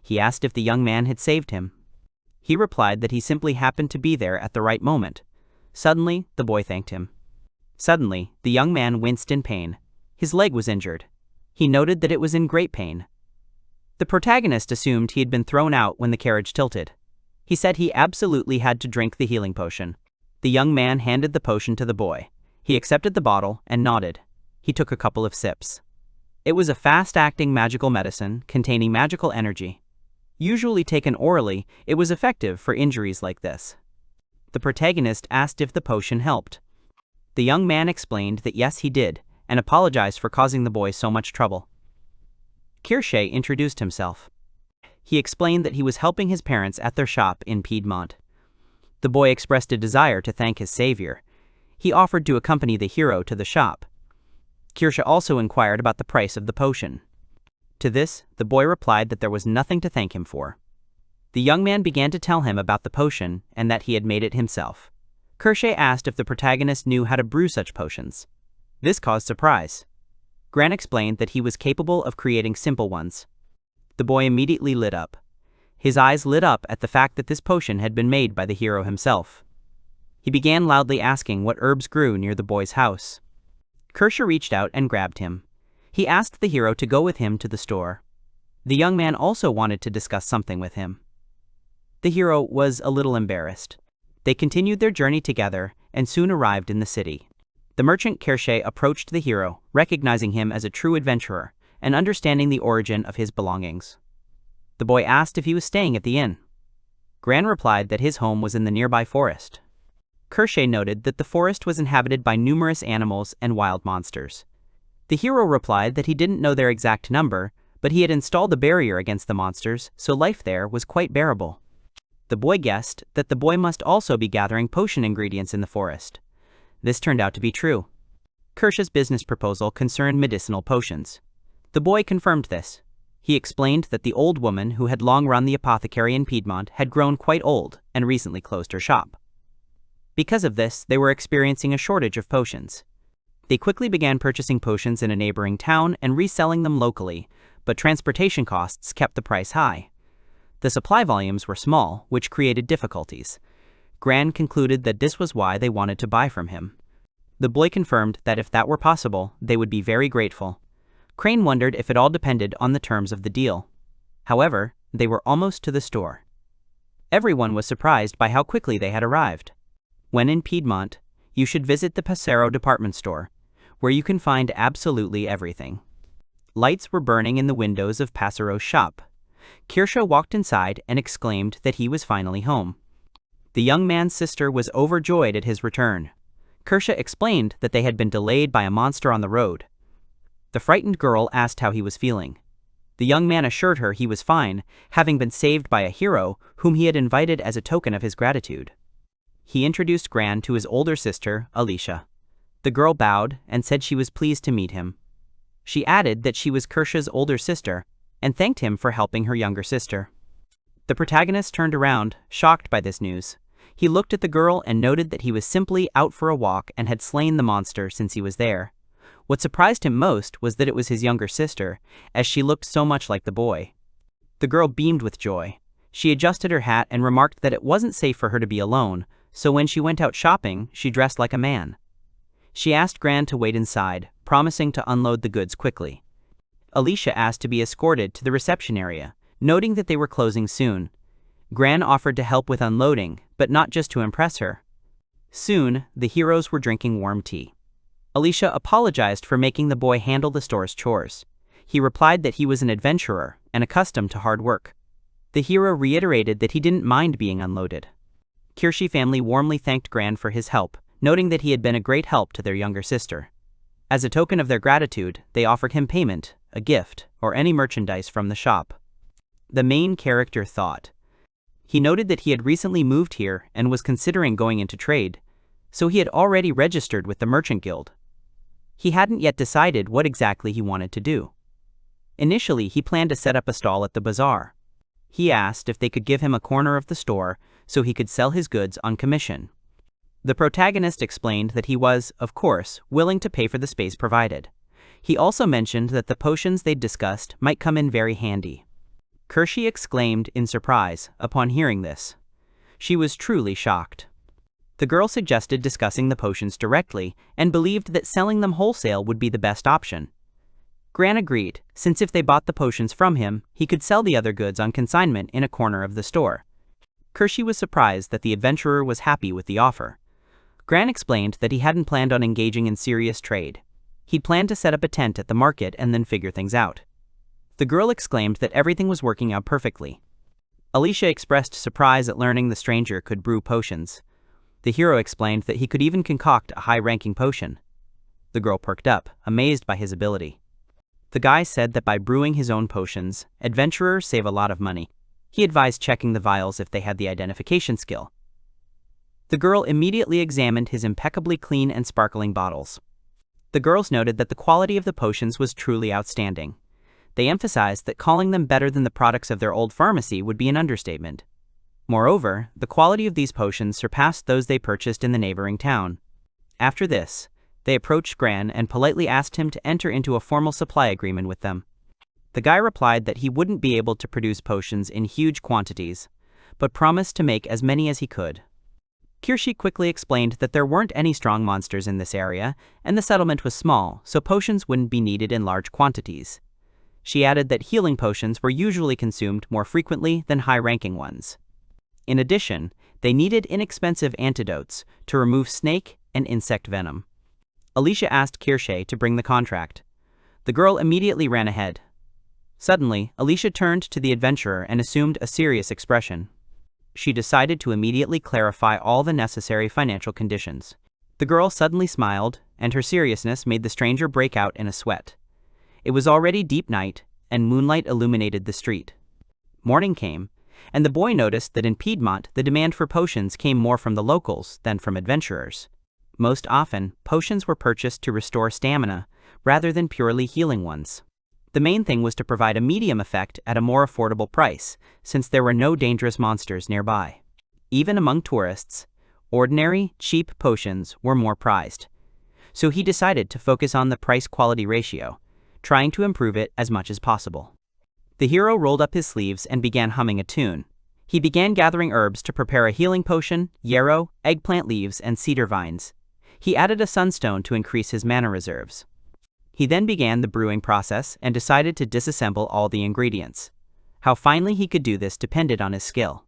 He asked if the young man had saved him. He replied that he simply happened to be there at the right moment. Suddenly, the boy thanked him. Suddenly, the young man winced in pain. His leg was injured. He noted that it was in great pain. The protagonist assumed he had been thrown out when the carriage tilted. He said he absolutely had to drink the healing potion. The young man handed the potion to the boy. He accepted the bottle and nodded. He took a couple of sips. It was a fast-acting magical medicine containing magical energy. Usually taken orally, it was effective for injuries like this. The protagonist asked if the potion helped. The young man explained that yes, he did, and apologized for causing the boy so much trouble. Kirsche introduced himself. He explained that he was helping his parents at their shop in Piedmont. The boy expressed a desire to thank his savior. He offered to accompany the hero to the shop. Kirsche also inquired about the price of the potion. To this, the boy replied that there was nothing to thank him for. The young man began to tell him about the potion and that he had made it himself. Kirsche asked if the protagonist knew how to brew such potions. This caused surprise. Gran explained that he was capable of creating simple ones. The boy immediately lit up. His eyes lit up at the fact that this potion had been made by the hero himself. He began loudly asking what herbs grew near the boy's house. Kirsche reached out and grabbed him. He asked the hero to go with him to the store. The young man also wanted to discuss something with him. The hero was a little embarrassed. They continued their journey together and soon arrived in the city. The merchant Kirsche approached the hero, recognizing him as a true adventurer and understanding the origin of his belongings. The boy asked if he was staying at the inn. Gran replied that his home was in the nearby forest. Kirsche noted that the forest was inhabited by numerous animals and wild monsters. The hero replied that he didn't know their exact number, but he had installed a barrier against the monsters, so life there was quite bearable. The boy guessed that the boy must also be gathering potion ingredients in the forest. This turned out to be true. Kirsche's business proposal concerned medicinal potions. The boy confirmed this. He explained that the old woman who had long run the apothecary in Piedmont had grown quite old and recently closed her shop. Because of this, they were experiencing a shortage of potions. They quickly began purchasing potions in a neighboring town and reselling them locally, but transportation costs kept the price high. The supply volumes were small, which created difficulties. Gran concluded that this was why they wanted to buy from him. The boy confirmed that if that were possible, they would be very grateful. Crane wondered if it all depended on the terms of the deal. However, they were almost to the store. Everyone was surprised by how quickly they had arrived. When in Piedmont, you should visit the Passero department store, where you can find absolutely everything. Lights were burning in the windows of Passero's shop. Kirsha walked inside and exclaimed that he was finally home. The young man's sister was overjoyed at his return. Kirsha explained that they had been delayed by a monster on the road. The frightened girl asked how he was feeling. The young man assured her he was fine, having been saved by a hero whom he had invited as a token of his gratitude. He introduced Gran to his older sister, Alicia. The girl bowed and said she was pleased to meet him. She added that she was Kirsha's older sister and thanked him for helping her younger sister. The protagonist turned around, shocked by this news. He looked at the girl and noted that he was simply out for a walk and had slain the monster since he was there. What surprised him most was that it was his younger sister, as she looked so much like the boy. The girl beamed with joy. She adjusted her hat and remarked that it wasn't safe for her to be alone, so when she went out shopping, she dressed like a man. She asked Gran to wait inside, promising to unload the goods quickly. Alicia asked to be escorted to the reception area, noting that they were closing soon. Gran offered to help with unloading, but not just to impress her. Soon, the heroes were drinking warm tea. Alicia apologized for making the boy handle the store's chores. He replied that he was an adventurer and accustomed to hard work. The hero reiterated that he didn't mind being unloaded. Kirshi family warmly thanked Gran for his help, noting that he had been a great help to their younger sister. As a token of their gratitude, they offered him payment, a gift, or any merchandise from the shop. The main character thought. He noted that he had recently moved here and was considering going into trade, so he had already registered with the Merchant Guild. He hadn't yet decided what exactly he wanted to do. Initially, he planned to set up a stall at the bazaar. He asked if they could give him a corner of the store so he could sell his goods on commission. The protagonist explained that he was, of course, willing to pay for the space provided. He also mentioned that the potions they'd discussed might come in very handy. Kirshi exclaimed in surprise upon hearing this. She was truly shocked. The girl suggested discussing the potions directly and believed that selling them wholesale would be the best option. Gran agreed, since if they bought the potions from him, he could sell the other goods on consignment in a corner of the store. Kirshi was surprised that the adventurer was happy with the offer. Gran explained that he hadn't planned on engaging in serious trade. He'd planned to set up a tent at the market and then figure things out. The girl exclaimed that everything was working out perfectly. Alicia expressed surprise at learning the stranger could brew potions. The hero explained that he could even concoct a high-ranking potion. The girl perked up, amazed by his ability. The guy said that by brewing his own potions, adventurers save a lot of money. He advised checking the vials if they had the identification skill. The girl immediately examined his impeccably clean and sparkling bottles. The girls noted that the quality of the potions was truly outstanding. They emphasized that calling them better than the products of their old pharmacy would be an understatement. Moreover, the quality of these potions surpassed those they purchased in the neighboring town. After this, they approached Gran and politely asked him to enter into a formal supply agreement with them. The guy replied that he wouldn't be able to produce potions in huge quantities, but promised to make as many as he could. Kirshi quickly explained that there weren't any strong monsters in this area, and the settlement was small, so potions wouldn't be needed in large quantities. She added that healing potions were usually consumed more frequently than high-ranking ones. In addition, they needed inexpensive antidotes to remove snake and insect venom. Alicia asked Kirshi to bring the contract. The girl immediately ran ahead. Suddenly, Alicia turned to the adventurer and assumed a serious expression. She decided to immediately clarify all the necessary financial conditions. The girl suddenly smiled, and her seriousness made the stranger break out in a sweat. It was already deep night, and moonlight illuminated the street. Morning came, and the boy noticed that in Piedmont the demand for potions came more from the locals than from adventurers. Most often, potions were purchased to restore stamina, rather than purely healing ones. The main thing was to provide a medium effect at a more affordable price, since there were no dangerous monsters nearby. Even among tourists, ordinary, cheap potions were more prized. So he decided to focus on the price-quality ratio, trying to improve it as much as possible. The hero rolled up his sleeves and began humming a tune. He began gathering herbs to prepare a healing potion, yarrow, eggplant leaves, and cedar vines. He added a sunstone to increase his mana reserves. He then began the brewing process and decided to disassemble all the ingredients. How finely he could do this depended on his skill.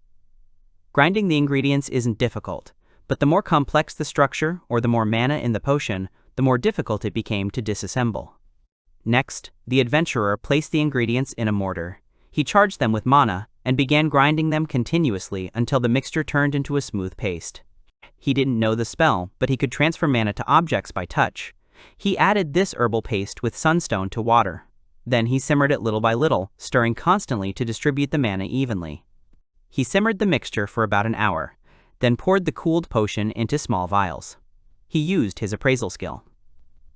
Grinding the ingredients isn't difficult, but the more complex the structure or the more mana in the potion, the more difficult it became to disassemble. Next, the adventurer placed the ingredients in a mortar. He charged them with mana and began grinding them continuously until the mixture turned into a smooth paste. He didn't know the spell, but he could transfer mana to objects by touch. He added this herbal paste with sunstone to water. Then he simmered it little by little, stirring constantly to distribute the mana evenly. He simmered the mixture for about an hour, then poured the cooled potion into small vials. He used his appraisal skill.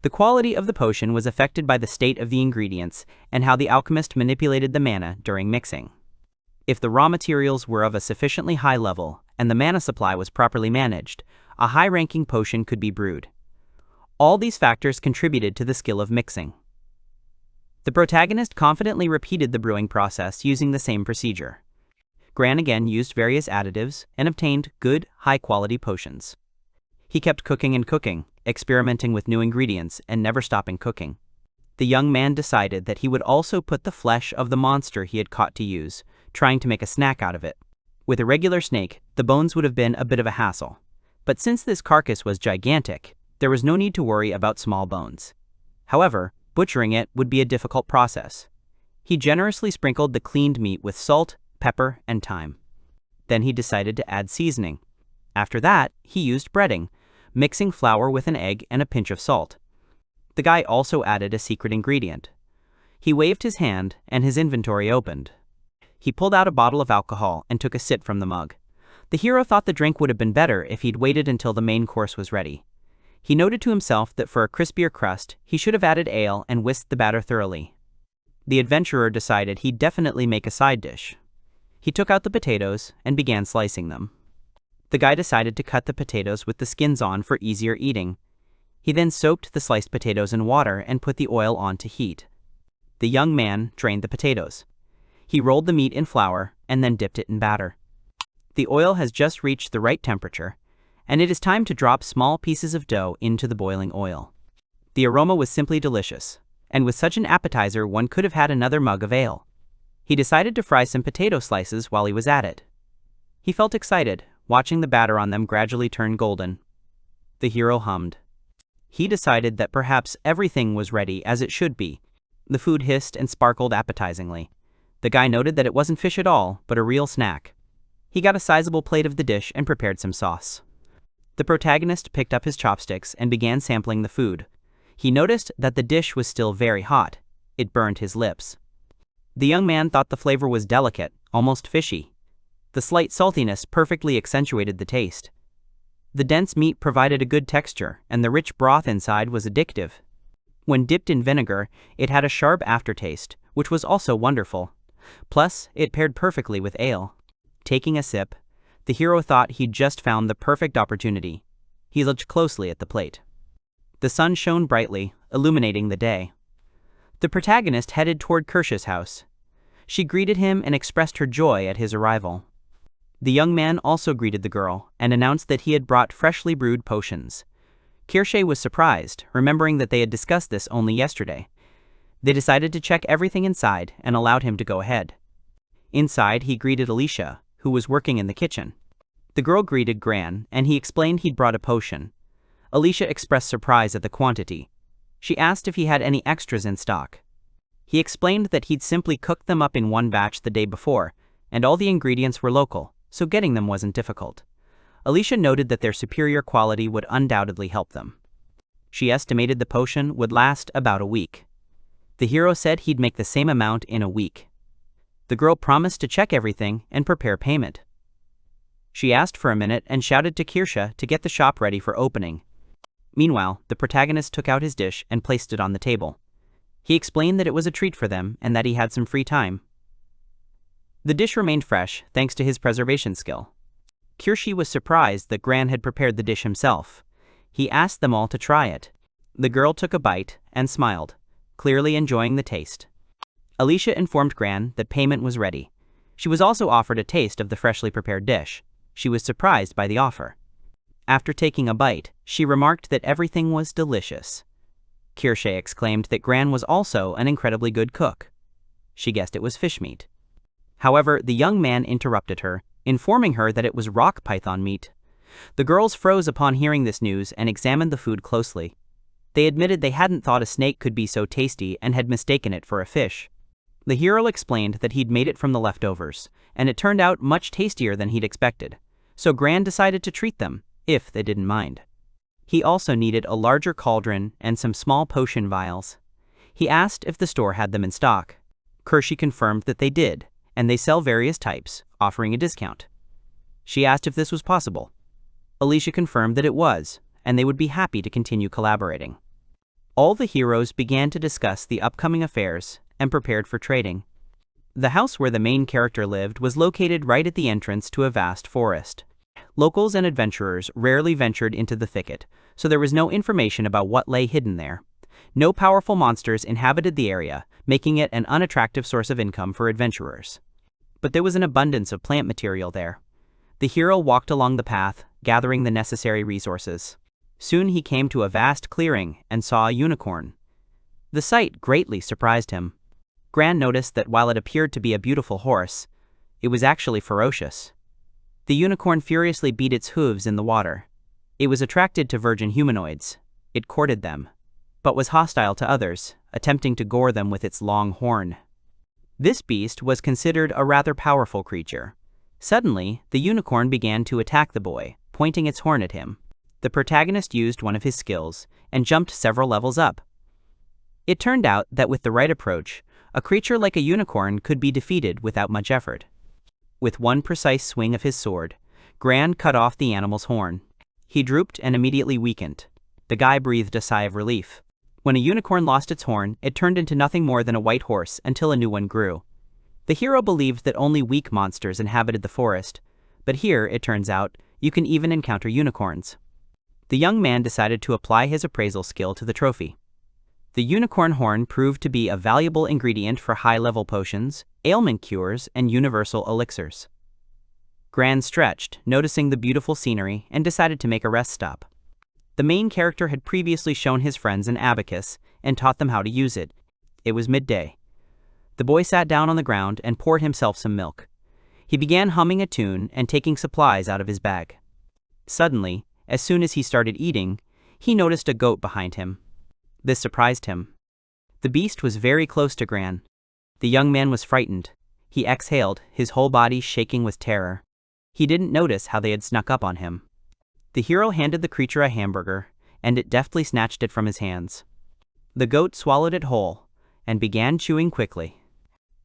The quality of the potion was affected by the state of the ingredients and how the alchemist manipulated the mana during mixing. If the raw materials were of a sufficiently high level and the mana supply was properly managed, a high-ranking potion could be brewed. All these factors contributed to the skill of mixing. The protagonist confidently repeated the brewing process using the same procedure. Gran again used various additives and obtained good, high-quality potions. He kept cooking and cooking, experimenting with new ingredients and never stopping cooking. The young man decided that he would also put the flesh of the monster he had caught to use, trying to make a snack out of it. With a regular snake, the bones would have been a bit of a hassle. But since this carcass was gigantic, there was no need to worry about small bones. However, butchering it would be a difficult process. He generously sprinkled the cleaned meat with salt, pepper, and thyme. Then he decided to add seasoning. After that, he used breading, mixing flour with an egg and a pinch of salt. The guy also added a secret ingredient. He waved his hand and his inventory opened. He pulled out a bottle of alcohol and took a sip from the mug. The hero thought the drink would have been better if he'd waited until the main course was ready. He noted to himself that for a crispier crust, he should have added ale and whisked the batter thoroughly. The adventurer decided he'd definitely make a side dish. He took out the potatoes and began slicing them. The guy decided to cut the potatoes with the skins on for easier eating. He then soaked the sliced potatoes in water and put the oil on to heat. The young man drained the potatoes. He rolled the meat in flour and then dipped it in batter. The oil has just reached the right temperature, and it is time to drop small pieces of dough into the boiling oil. The aroma was simply delicious, and with such an appetizer one could have had another mug of ale. He decided to fry some potato slices while he was at it. He felt excited, watching the batter on them gradually turn golden. The hero hummed. He decided that perhaps everything was ready as it should be. The food hissed and sparkled appetizingly. The guy noted that it wasn't fish at all, but a real snack. He got a sizable plate of the dish and prepared some sauce. The protagonist picked up his chopsticks and began sampling the food. He noticed that the dish was still very hot. It burned his lips. The young man thought the flavor was delicate, almost fishy. The slight saltiness perfectly accentuated the taste. The dense meat provided a good texture, and the rich broth inside was addictive. When dipped in vinegar, it had a sharp aftertaste, which was also wonderful. Plus, it paired perfectly with ale. Taking a sip, the hero thought he'd just found the perfect opportunity. He looked closely at the plate. The sun shone brightly, illuminating the day. The protagonist headed toward Kirsch's house. She greeted him and expressed her joy at his arrival. The young man also greeted the girl and announced that he had brought freshly brewed potions. Kirsche was surprised, remembering that they had discussed this only yesterday. They decided to check everything inside and allowed him to go ahead. Inside, he greeted Alicia, who was working in the kitchen. The girl greeted Gran, and he explained he'd brought a potion. Alicia expressed surprise at the quantity. She asked if he had any extras in stock. He explained that he'd simply cooked them up in one batch the day before, and all the ingredients were local, so getting them wasn't difficult. Alicia noted that their superior quality would undoubtedly help them. She estimated the potion would last about a week. The hero said he'd make the same amount in a week. The girl promised to check everything and prepare payment. She asked for a minute and shouted to Kirsche to get the shop ready for opening. Meanwhile, the protagonist took out his dish and placed it on the table. He explained that it was a treat for them and that he had some free time. The dish remained fresh thanks to his preservation skill. Kirsche was surprised that Gran had prepared the dish himself. He asked them all to try it. The girl took a bite and smiled, clearly enjoying the taste. Alicia informed Gran that payment was ready. She was also offered a taste of the freshly prepared dish. She was surprised by the offer. After taking a bite, she remarked that everything was delicious. Kirsche exclaimed that Gran was also an incredibly good cook. She guessed it was fish meat. However, the young man interrupted her, informing her that it was rock python meat. The girls froze upon hearing this news and examined the food closely. They admitted they hadn't thought a snake could be so tasty and had mistaken it for a fish. The hero explained that he'd made it from the leftovers, and it turned out much tastier than he'd expected, so Gran decided to treat them, if they didn't mind. He also needed a larger cauldron and some small potion vials. He asked if the store had them in stock. Kirsche confirmed that they did, and they sell various types, offering a discount. She asked if this was possible. Alicia confirmed that it was, and they would be happy to continue collaborating. All the heroes began to discuss the upcoming affairs and prepared for trading. The house where the main character lived was located right at the entrance to a vast forest. Locals and adventurers rarely ventured into the thicket, so there was no information about what lay hidden there. No powerful monsters inhabited the area, making it an unattractive source of income for adventurers. But there was an abundance of plant material there. The hero walked along the path, gathering the necessary resources. Soon he came to a vast clearing and saw a unicorn. The sight greatly surprised him. Gran noticed that while it appeared to be a beautiful horse, it was actually ferocious. The unicorn furiously beat its hooves in the water. It was attracted to virgin humanoids. It courted them, but was hostile to others, attempting to gore them with its long horn. This beast was considered a rather powerful creature. Suddenly, the unicorn began to attack the boy, pointing its horn at him. The protagonist used one of his skills and jumped several levels up. It turned out that with the right approach, a creature like a unicorn could be defeated without much effort. With one precise swing of his sword, Gran cut off the animal's horn. He drooped and immediately weakened. The guy breathed a sigh of relief. When a unicorn lost its horn, it turned into nothing more than a white horse until a new one grew. The hero believed that only weak monsters inhabited the forest, but here, it turns out, you can even encounter unicorns. The young man decided to apply his appraisal skill to the trophy. The unicorn horn proved to be a valuable ingredient for high-level potions, ailment cures, and universal elixirs. Gran stretched, noticing the beautiful scenery, and decided to make a rest stop. The main character had previously shown his friends an abacus and taught them how to use it. It was midday. The boy sat down on the ground and poured himself some milk. He began humming a tune and taking supplies out of his bag. Suddenly, as soon as he started eating, he noticed a goat behind him. This surprised him. The beast was very close to Gran. The young man was frightened. He exhaled, his whole body shaking with terror. He didn't notice how they had snuck up on him. The hero handed the creature a hamburger, and it deftly snatched it from his hands. The goat swallowed it whole, and began chewing quickly.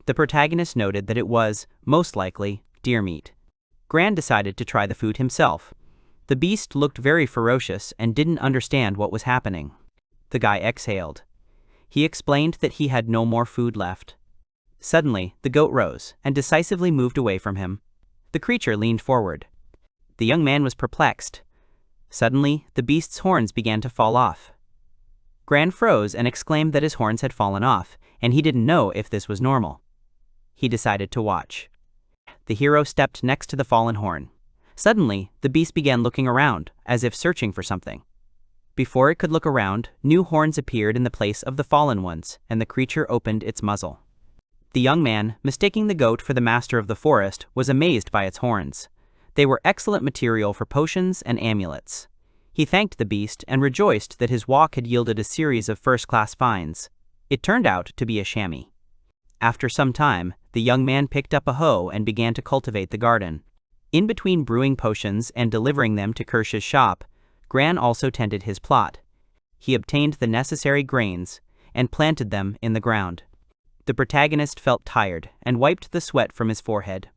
The protagonist noted that it was, most likely, deer meat. Gran decided to try the food himself. The beast looked very ferocious and didn't understand what was happening. The guy exhaled. He explained that he had no more food left. Suddenly, the goat rose and decisively moved away from him. The creature leaned forward. The young man was perplexed. Suddenly, the beast's horns began to fall off. Gran froze and exclaimed that his horns had fallen off, and he didn't know if this was normal. He decided to watch. The hero stepped next to the fallen horn. Suddenly, the beast began looking around, as if searching for something. Before it could look around, new horns appeared in the place of the fallen ones, and the creature opened its muzzle. The young man, mistaking the goat for the master of the forest, was amazed by its horns. They were excellent material for potions and amulets. He thanked the beast and rejoiced that his walk had yielded a series of first-class finds. It turned out to be a chamois. After some time, the young man picked up a hoe and began to cultivate the garden. In between brewing potions and delivering them to Kirsch's shop, Gran also tended his plot. He obtained the necessary grains and planted them in the ground. The protagonist felt tired and wiped the sweat from his forehead.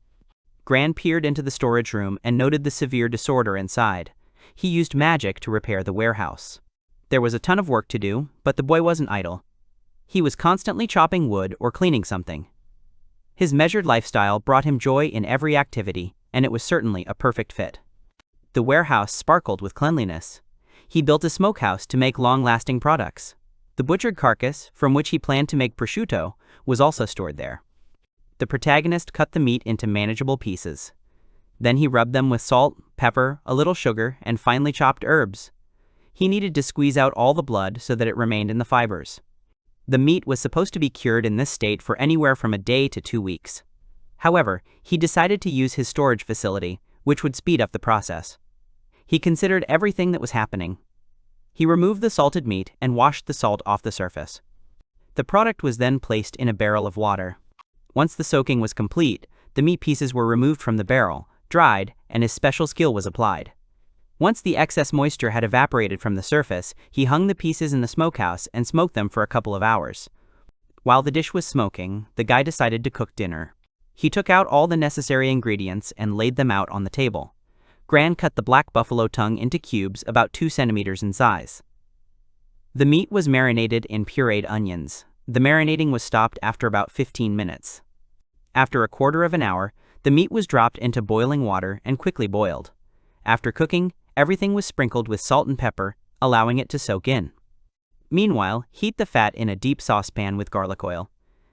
Gran peered into the storage room and noted the severe disorder inside. He used magic to repair the warehouse. There was a ton of work to do, but the boy wasn't idle. He was constantly chopping wood or cleaning something. His measured lifestyle brought him joy in every activity, and it was certainly a perfect fit. The warehouse sparkled with cleanliness. He built a smokehouse to make long-lasting products. The butchered carcass, from which he planned to make prosciutto, was also stored there. The protagonist cut the meat into manageable pieces. Then he rubbed them with salt, pepper, a little sugar, and finely chopped herbs. He needed to squeeze out all the blood so that it remained in the fibers. The meat was supposed to be cured in this state for anywhere from a day to 2 weeks. However, he decided to use his storage facility, which would speed up the process. He considered everything that was happening. He removed the salted meat and washed the salt off the surface. The product was then placed in a barrel of water. Once the soaking was complete, the meat pieces were removed from the barrel, dried, and his special skill was applied. Once the excess moisture had evaporated from the surface, he hung the pieces in the smokehouse and smoked them for a couple of hours. While the dish was smoking, the guy decided to cook dinner. He took out all the necessary ingredients and laid them out on the table. Gran cut the black buffalo tongue into cubes about 2 centimeters in size. The meat was marinated in pureed onions. The marinating was stopped after about 15 minutes. After a quarter of an hour, the meat was dropped into boiling water and quickly boiled. After cooking, everything was sprinkled with salt and pepper, allowing it to soak in. Meanwhile, heat the fat in a deep saucepan with garlic oil.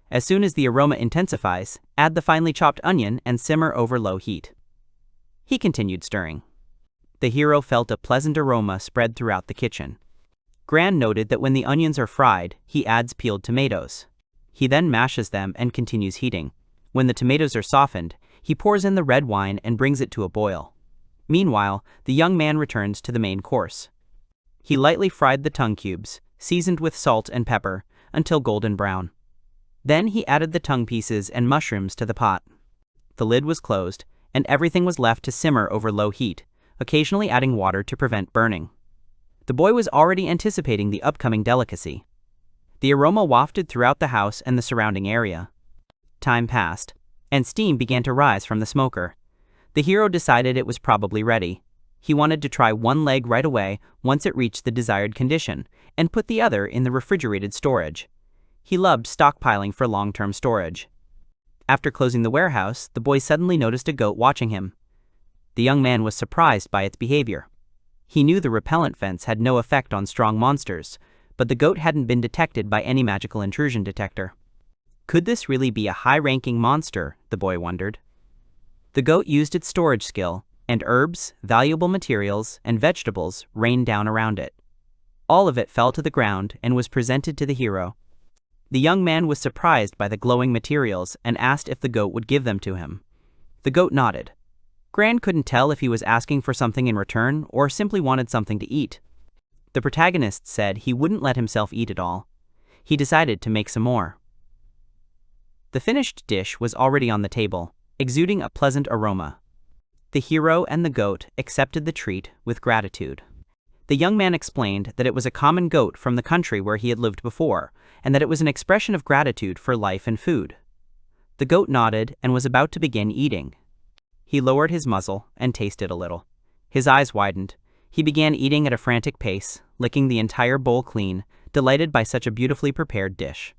As soon as the aroma intensifies, add the finely chopped onion and simmer over low heat. He continued stirring. The hero felt a pleasant aroma spread throughout the kitchen. Gran noted that when the onions are fried, he adds peeled tomatoes. He then mashes them and continues heating. When the tomatoes are softened, he pours in the red wine and brings it to a boil. Meanwhile, the young man returns to the main course. He lightly fried the tongue cubes, seasoned with salt and pepper, until golden brown. Then he added the tongue pieces and mushrooms to the pot. The lid was closed, and everything was left to simmer over low heat, occasionally adding water to prevent burning. The boy was already anticipating the upcoming delicacy. The aroma wafted throughout the house and the surrounding area. Time passed, and steam began to rise from the smoker. The hero decided it was probably ready. He wanted to try one leg right away once it reached the desired condition, and put the other in the refrigerated storage. He loved stockpiling for long-term storage. After closing the warehouse, the boy suddenly noticed a goat watching him. The young man was surprised by its behavior. He knew the repellent fence had no effect on strong monsters, but the goat hadn't been detected by any magical intrusion detector. Could this really be a high-ranking monster, the boy wondered. The goat used its storage skill, and herbs, valuable materials, and vegetables rained down around it. All of it fell to the ground and was presented to the hero. The young man was surprised by the glowing materials and asked if the goat would give them to him. The goat nodded. Gran couldn't tell if he was asking for something in return or simply wanted something to eat. The protagonist said he wouldn't let himself eat it all. He decided to make some more. The finished dish was already on the table, exuding a pleasant aroma. The hero and the goat accepted the treat with gratitude. The young man explained that it was a common goat from the country where he had lived before, and that it was an expression of gratitude for life and food. The goat nodded and was about to begin eating. He lowered his muzzle and tasted a little. His eyes widened. He began eating at a frantic pace, licking the entire bowl clean, delighted by such a beautifully prepared dish.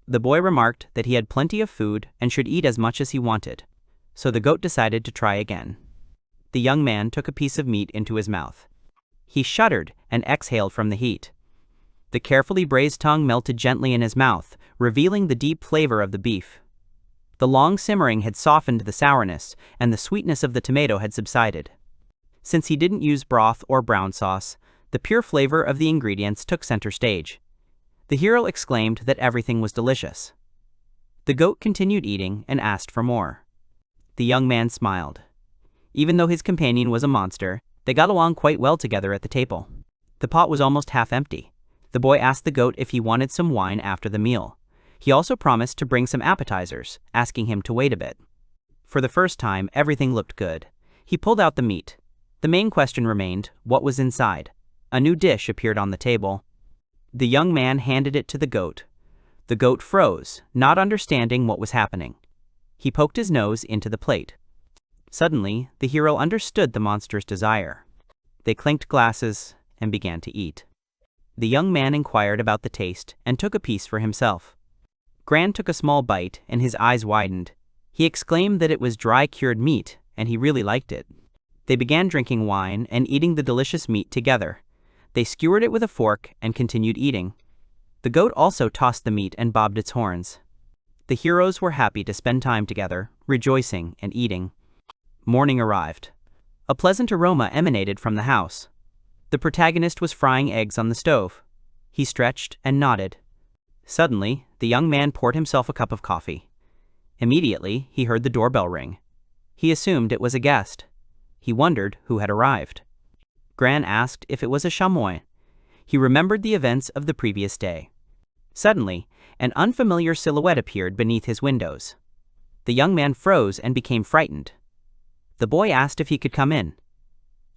The boy remarked that he had plenty of food and should eat as much as he wanted, so the goat decided to try again. The young man took a piece of meat into his mouth. He shuddered and exhaled from the heat. The carefully braised tongue melted gently in his mouth, revealing the deep flavor of the beef. The long simmering had softened the sourness, and the sweetness of the tomato had subsided. Since he didn't use broth or brown sauce, the pure flavor of the ingredients took center stage. The hero exclaimed that everything was delicious. The goat continued eating and asked for more. The young man smiled. Even though his companion was a monster, they got along quite well together at the table. The pot was almost half empty. The boy asked the goat if he wanted some wine after the meal. He also promised to bring some appetizers, asking him to wait a bit. For the first time, everything looked good. He pulled out the meat. The main question remained, what was inside? A new dish appeared on the table. The young man handed it to the goat. The goat froze, not understanding what was happening. He poked his nose into the plate. Suddenly, the hero understood the monster's desire. They clinked glasses and began to eat. The young man inquired about the taste and took a piece for himself. Gran took a small bite and his eyes widened. He exclaimed that it was dry cured meat and he really liked it. They began drinking wine and eating the delicious meat together. They skewered it with a fork and continued eating. The goat also tossed the meat and bobbed its horns. The heroes were happy to spend time together, rejoicing and eating. Morning arrived. A pleasant aroma emanated from the house. The protagonist was frying eggs on the stove. He stretched and nodded. Suddenly, the young man poured himself a cup of coffee. Immediately, he heard the doorbell ring. He assumed it was a guest. He wondered who had arrived. Gran asked if it was a chamois. He remembered the events of the previous day. Suddenly, an unfamiliar silhouette appeared beneath his windows. The young man froze and became frightened. The boy asked if he could come in.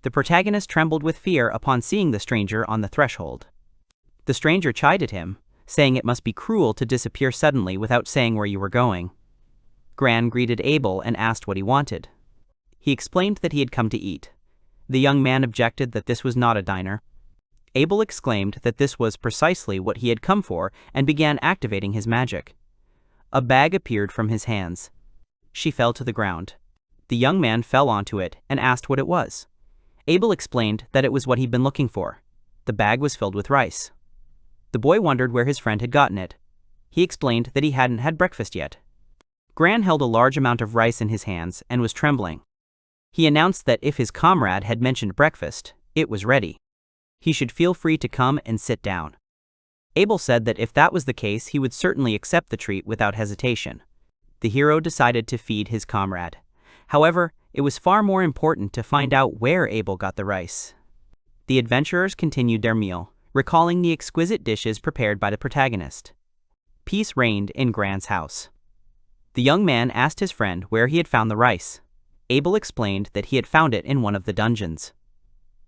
The protagonist trembled with fear upon seeing the stranger on the threshold. The stranger chided him, saying it must be cruel to disappear suddenly without saying where you were going. Gran greeted Abel and asked what he wanted. He explained that he had come to eat. The young man objected that this was not a diner. Abel exclaimed that this was precisely what he had come for and began activating his magic. A bag appeared from his hands. She fell to the ground. The young man fell onto it and asked what it was. Abel explained that it was what he'd been looking for. The bag was filled with rice. The boy wondered where his friend had gotten it. He explained that he hadn't had breakfast yet. Gran held a large amount of rice in his hands and was trembling. He announced that if his comrade had mentioned breakfast, it was ready. He should feel free to come and sit down. Abel said that if that was the case, he would certainly accept the treat without hesitation. The hero decided to feed his comrade. However, it was far more important to find out where Abel got the rice. The adventurers continued their meal, recalling the exquisite dishes prepared by the protagonist. Peace reigned in Gran's house. The young man asked his friend where he had found the rice. Abel explained that he had found it in one of the dungeons.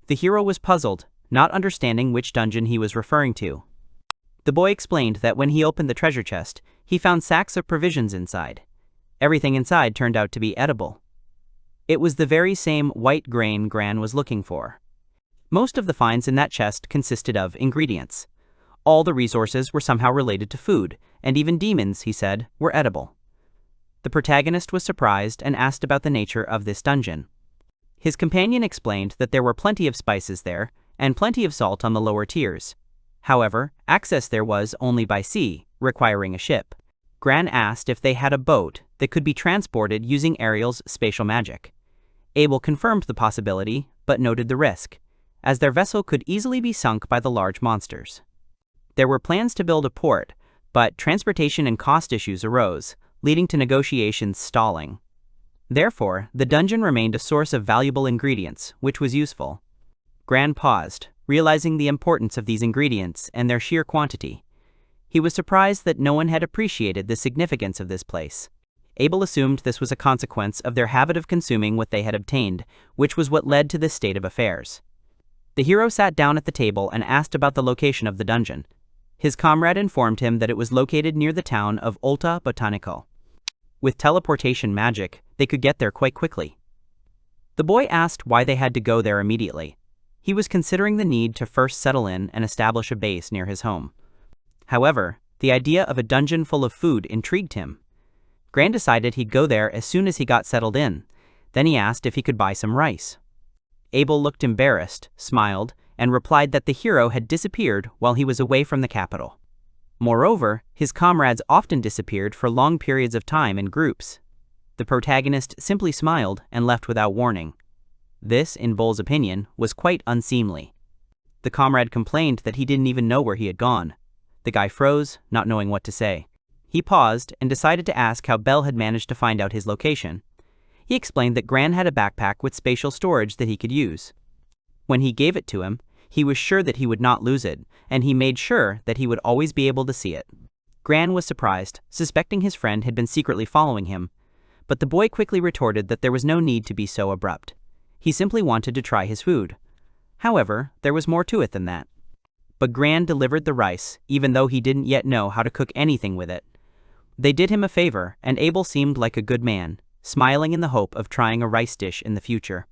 The hero was puzzled, not understanding which dungeon he was referring to. The boy explained that when he opened the treasure chest, he found sacks of provisions inside. Everything inside turned out to be edible. It was the very same white grain Gran was looking for. Most of the finds in that chest consisted of ingredients. All the resources were somehow related to food, and even demons, he said, were edible. The protagonist was surprised and asked about the nature of this dungeon. His companion explained that there were plenty of spices there, and plenty of salt on the lower tiers. However, access there was only by sea, requiring a ship. Gran asked if they had a boat that could be transported using Ariel's spatial magic. Abel confirmed the possibility, but noted the risk, as their vessel could easily be sunk by the large monsters. There were plans to build a port, but transportation and cost issues arose, leading to negotiations stalling. Therefore, the dungeon remained a source of valuable ingredients, which was useful. Gran paused, realizing the importance of these ingredients and their sheer quantity. He was surprised that no one had appreciated the significance of this place. Abel assumed this was a consequence of their habit of consuming what they had obtained, which was what led to this state of affairs. The hero sat down at the table and asked about the location of the dungeon. His comrade informed him that it was located near the town of Alta Botanical. With teleportation magic, they could get there quite quickly. The boy asked why they had to go there immediately. He was considering the need to first settle in and establish a base near his home. However, the idea of a dungeon full of food intrigued him. Gran decided he'd go there as soon as he got settled in. Then he asked if he could buy some rice. Abel looked embarrassed, smiled, and replied that the hero had disappeared while he was away from the capital. Moreover, his comrades often disappeared for long periods of time in groups. The protagonist simply smiled and left without warning. This, in Bull's opinion, was quite unseemly. The comrade complained that he didn't even know where he had gone. The guy froze, not knowing what to say. He paused and decided to ask how Bell had managed to find out his location. He explained that Gran had a backpack with spatial storage that he could use. When he gave it to him, he was sure that he would not lose it, and he made sure that he would always be able to see it. Gran was surprised, suspecting his friend had been secretly following him, but the boy quickly retorted that there was no need to be so abrupt. He simply wanted to try his food. However, there was more to it than that. But Gran delivered the rice, even though he didn't yet know how to cook anything with it. They did him a favor, and Abel seemed like a good man, smiling in the hope of trying a rice dish in the future.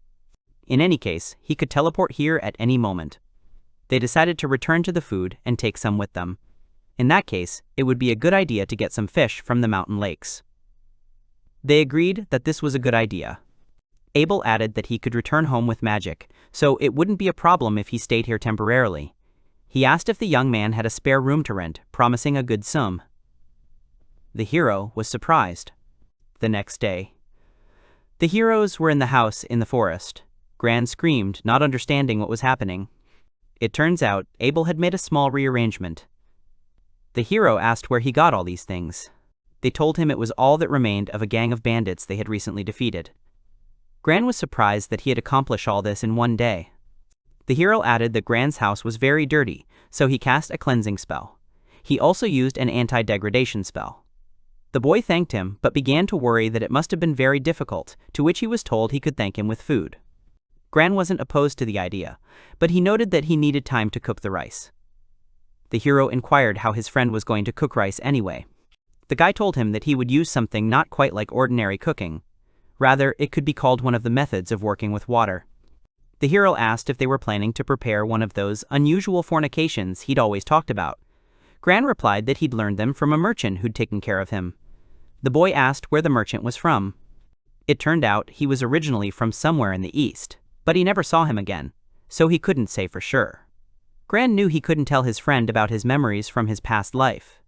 In any case, he could teleport here at any moment. They decided to return to the food and take some with them. In that case, it would be a good idea to get some fish from the mountain lakes. They agreed that this was a good idea. Abel added that he could return home with magic, so it wouldn't be a problem if he stayed here temporarily. He asked if the young man had a spare room to rent, promising a good sum. The hero was surprised. The next day, the heroes were in the house in the forest. Gran screamed, not understanding what was happening. It turns out Abel had made a small rearrangement. The hero asked where he got all these things. They told him it was all that remained of a gang of bandits they had recently defeated. Gran was surprised that he had accomplished all this in one day. The hero added that Gran's house was very dirty, so he cast a cleansing spell. He also used an anti-degradation spell. The boy thanked him, but began to worry that it must have been very difficult, to which he was told he could thank him with food. Gran wasn't opposed to the idea, but he noted that he needed time to cook the rice. The hero inquired how his friend was going to cook rice anyway. The guy told him that he would use something not quite like ordinary cooking. Rather, it could be called one of the methods of working with water. The hero asked if they were planning to prepare one of those unusual fornications he'd always talked about. Gran replied that he'd learned them from a merchant who'd taken care of him. The boy asked where the merchant was from. It turned out he was originally from somewhere in the east, but he never saw him again, so he couldn't say for sure. Gran knew he couldn't tell his friend about his memories from his past life.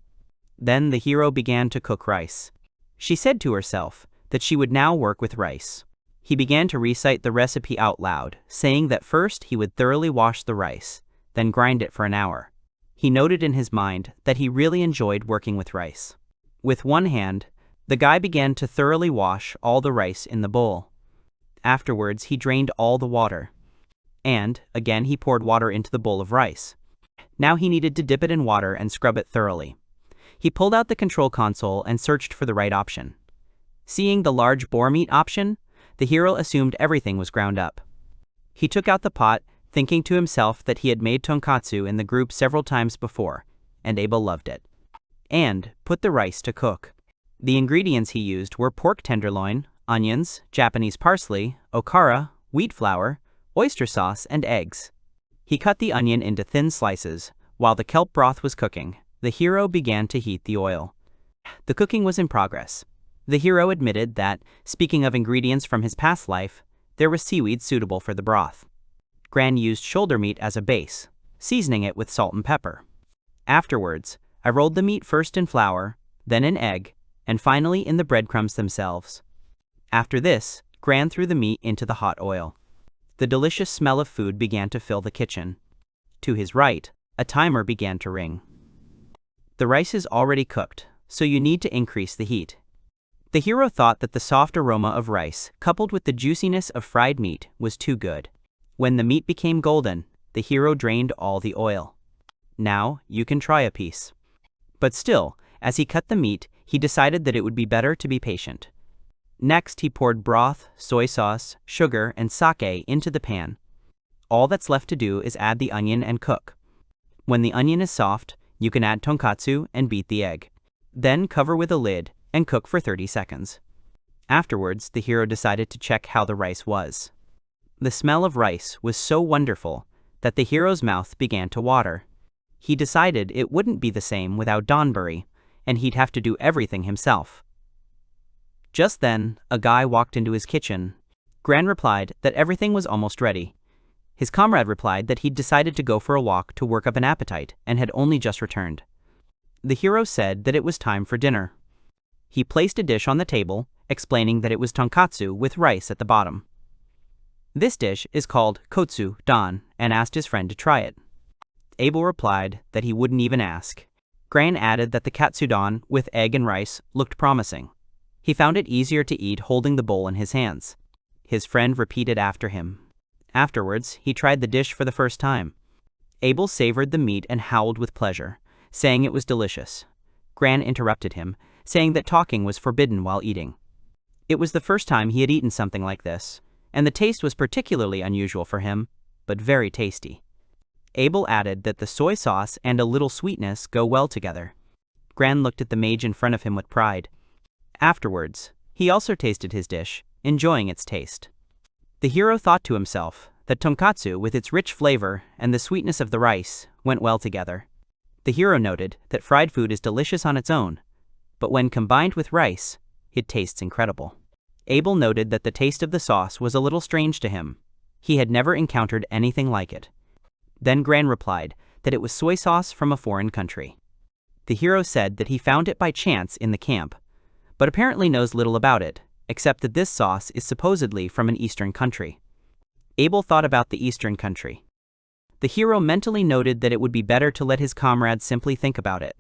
Then the hero began to cook rice. She said to herself that she would now work with rice. He began to recite the recipe out loud, saying that first he would thoroughly wash the rice, then grind it for an hour. He noted in his mind that he really enjoyed working with rice. With one hand, the guy began to thoroughly wash all the rice in the bowl. Afterwards, he drained all the water. And, again, he poured water into the bowl of rice. Now he needed to dip it in water and scrub it thoroughly. He pulled out the control console and searched for the right option. Seeing the large boar meat option, the hero assumed everything was ground up. He took out the pot, thinking to himself that he had made tonkatsu in the group several times before, and Abel loved it. And put the rice to cook. The ingredients he used were pork tenderloin, onions, Japanese parsley, okara, wheat flour, oyster sauce, and eggs. He cut the onion into thin slices. While the kelp broth was cooking, the hero began to heat the oil. The cooking was in progress. The hero admitted that, speaking of ingredients from his past life, there was seaweed suitable for the broth. Gran used shoulder meat as a base, seasoning it with salt and pepper. Afterwards, I rolled the meat first in flour, then in egg, and finally in the breadcrumbs themselves. After this, Gran threw the meat into the hot oil. The delicious smell of food began to fill the kitchen. To his right, a timer began to ring. The rice is already cooked, so you need to increase the heat. The hero thought that the soft aroma of rice, coupled with the juiciness of fried meat, was too good. When the meat became golden, the hero drained all the oil. Now, you can try a piece. But still, as he cut the meat, he decided that it would be better to be patient. Next, he poured broth, soy sauce, sugar, and sake into the pan. All that's left to do is add the onion and cook. When the onion is soft, you can add tonkatsu and beat the egg. Then cover with a lid and cook for 30 seconds. Afterwards, the hero decided to check how the rice was. The smell of rice was so wonderful that the hero's mouth began to water. He decided it wouldn't be the same without Donburi, and he'd have to do everything himself. Just then, a guy walked into his kitchen. Gran replied that everything was almost ready. His comrade replied that he'd decided to go for a walk to work up an appetite and had only just returned. The hero said that it was time for dinner. He placed a dish on the table, explaining that it was tonkatsu with rice at the bottom. This dish is called kotsu dan, and asked his friend to try it. Abel replied that he wouldn't even ask. Gran added that the katsudon with egg and rice looked promising. He found it easier to eat holding the bowl in his hands. His friend repeated after him. Afterwards, he tried the dish for the first time. Abel savored the meat and howled with pleasure, saying it was delicious. Gran interrupted him, saying that talking was forbidden while eating. It was the first time he had eaten something like this, and the taste was particularly unusual for him, but very tasty. Abel added that the soy sauce and a little sweetness go well together. Gran looked at the mage in front of him with pride. Afterwards, he also tasted his dish, enjoying its taste. The hero thought to himself that tonkatsu, with its rich flavor and the sweetness of the rice, went well together. The hero noted that fried food is delicious on its own, but when combined with rice, it tastes incredible. Abel noted that the taste of the sauce was a little strange to him. He had never encountered anything like it. Then Gran replied that it was soy sauce from a foreign country. The hero said that he found it by chance in the camp, but apparently knows little about it, except that this sauce is supposedly from an Eastern country. Abel thought about the Eastern country. The hero mentally noted that it would be better to let his comrade simply think about it.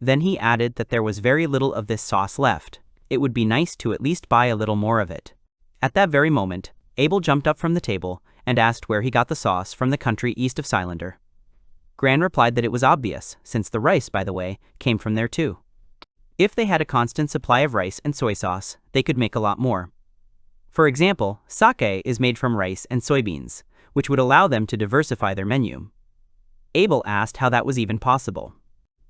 Then he added that there was very little of this sauce left. It would be nice to at least buy a little more of it. At that very moment, Abel jumped up from the table and asked where he got the sauce from the country east of Cylinder. Gran replied that it was obvious, since the rice, by the way, came from there too. If they had a constant supply of rice and soy sauce, they could make a lot more. For example, sake is made from rice and soybeans, which would allow them to diversify their menu. Abel asked how that was even possible.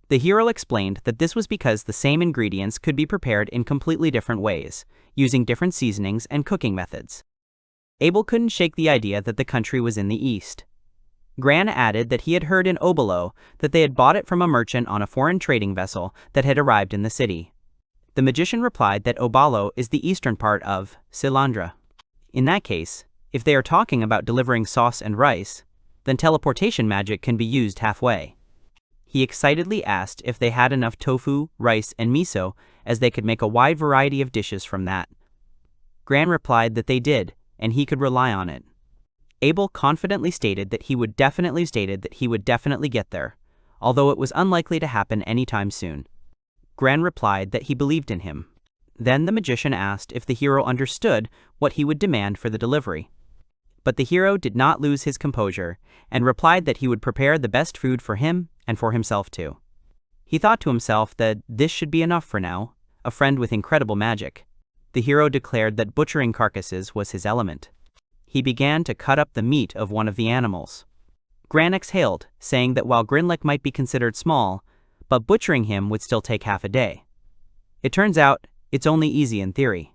The hero explained that this was because the same ingredients could be prepared in completely different ways, using different seasonings and cooking methods. Abel couldn't shake the idea that the country was in the east. Gran added that he had heard in Obolo that they had bought it from a merchant on a foreign trading vessel that had arrived in the city. The magician replied that Obalo is the eastern part of Cylinder. In that case, if they are talking about delivering sauce and rice, then teleportation magic can be used halfway. He excitedly asked if they had enough tofu, rice, and miso, as they could make a wide variety of dishes from that. Gran replied that they did, and he could rely on it. Abel confidently stated that he would definitely get there, although it was unlikely to happen anytime soon. Gran replied that he believed in him. Then the magician asked if the hero understood what he would demand for the delivery. But the hero did not lose his composure, and replied that he would prepare the best food for him and for himself too. He thought to himself that this should be enough for now, a friend with incredible magic. The hero declared that butchering carcasses was his element. He began to cut up the meat of one of the animals. Gran exhaled, saying that while Grinlick might be considered small, but butchering him would still take half a day. It turns out, it's only easy in theory.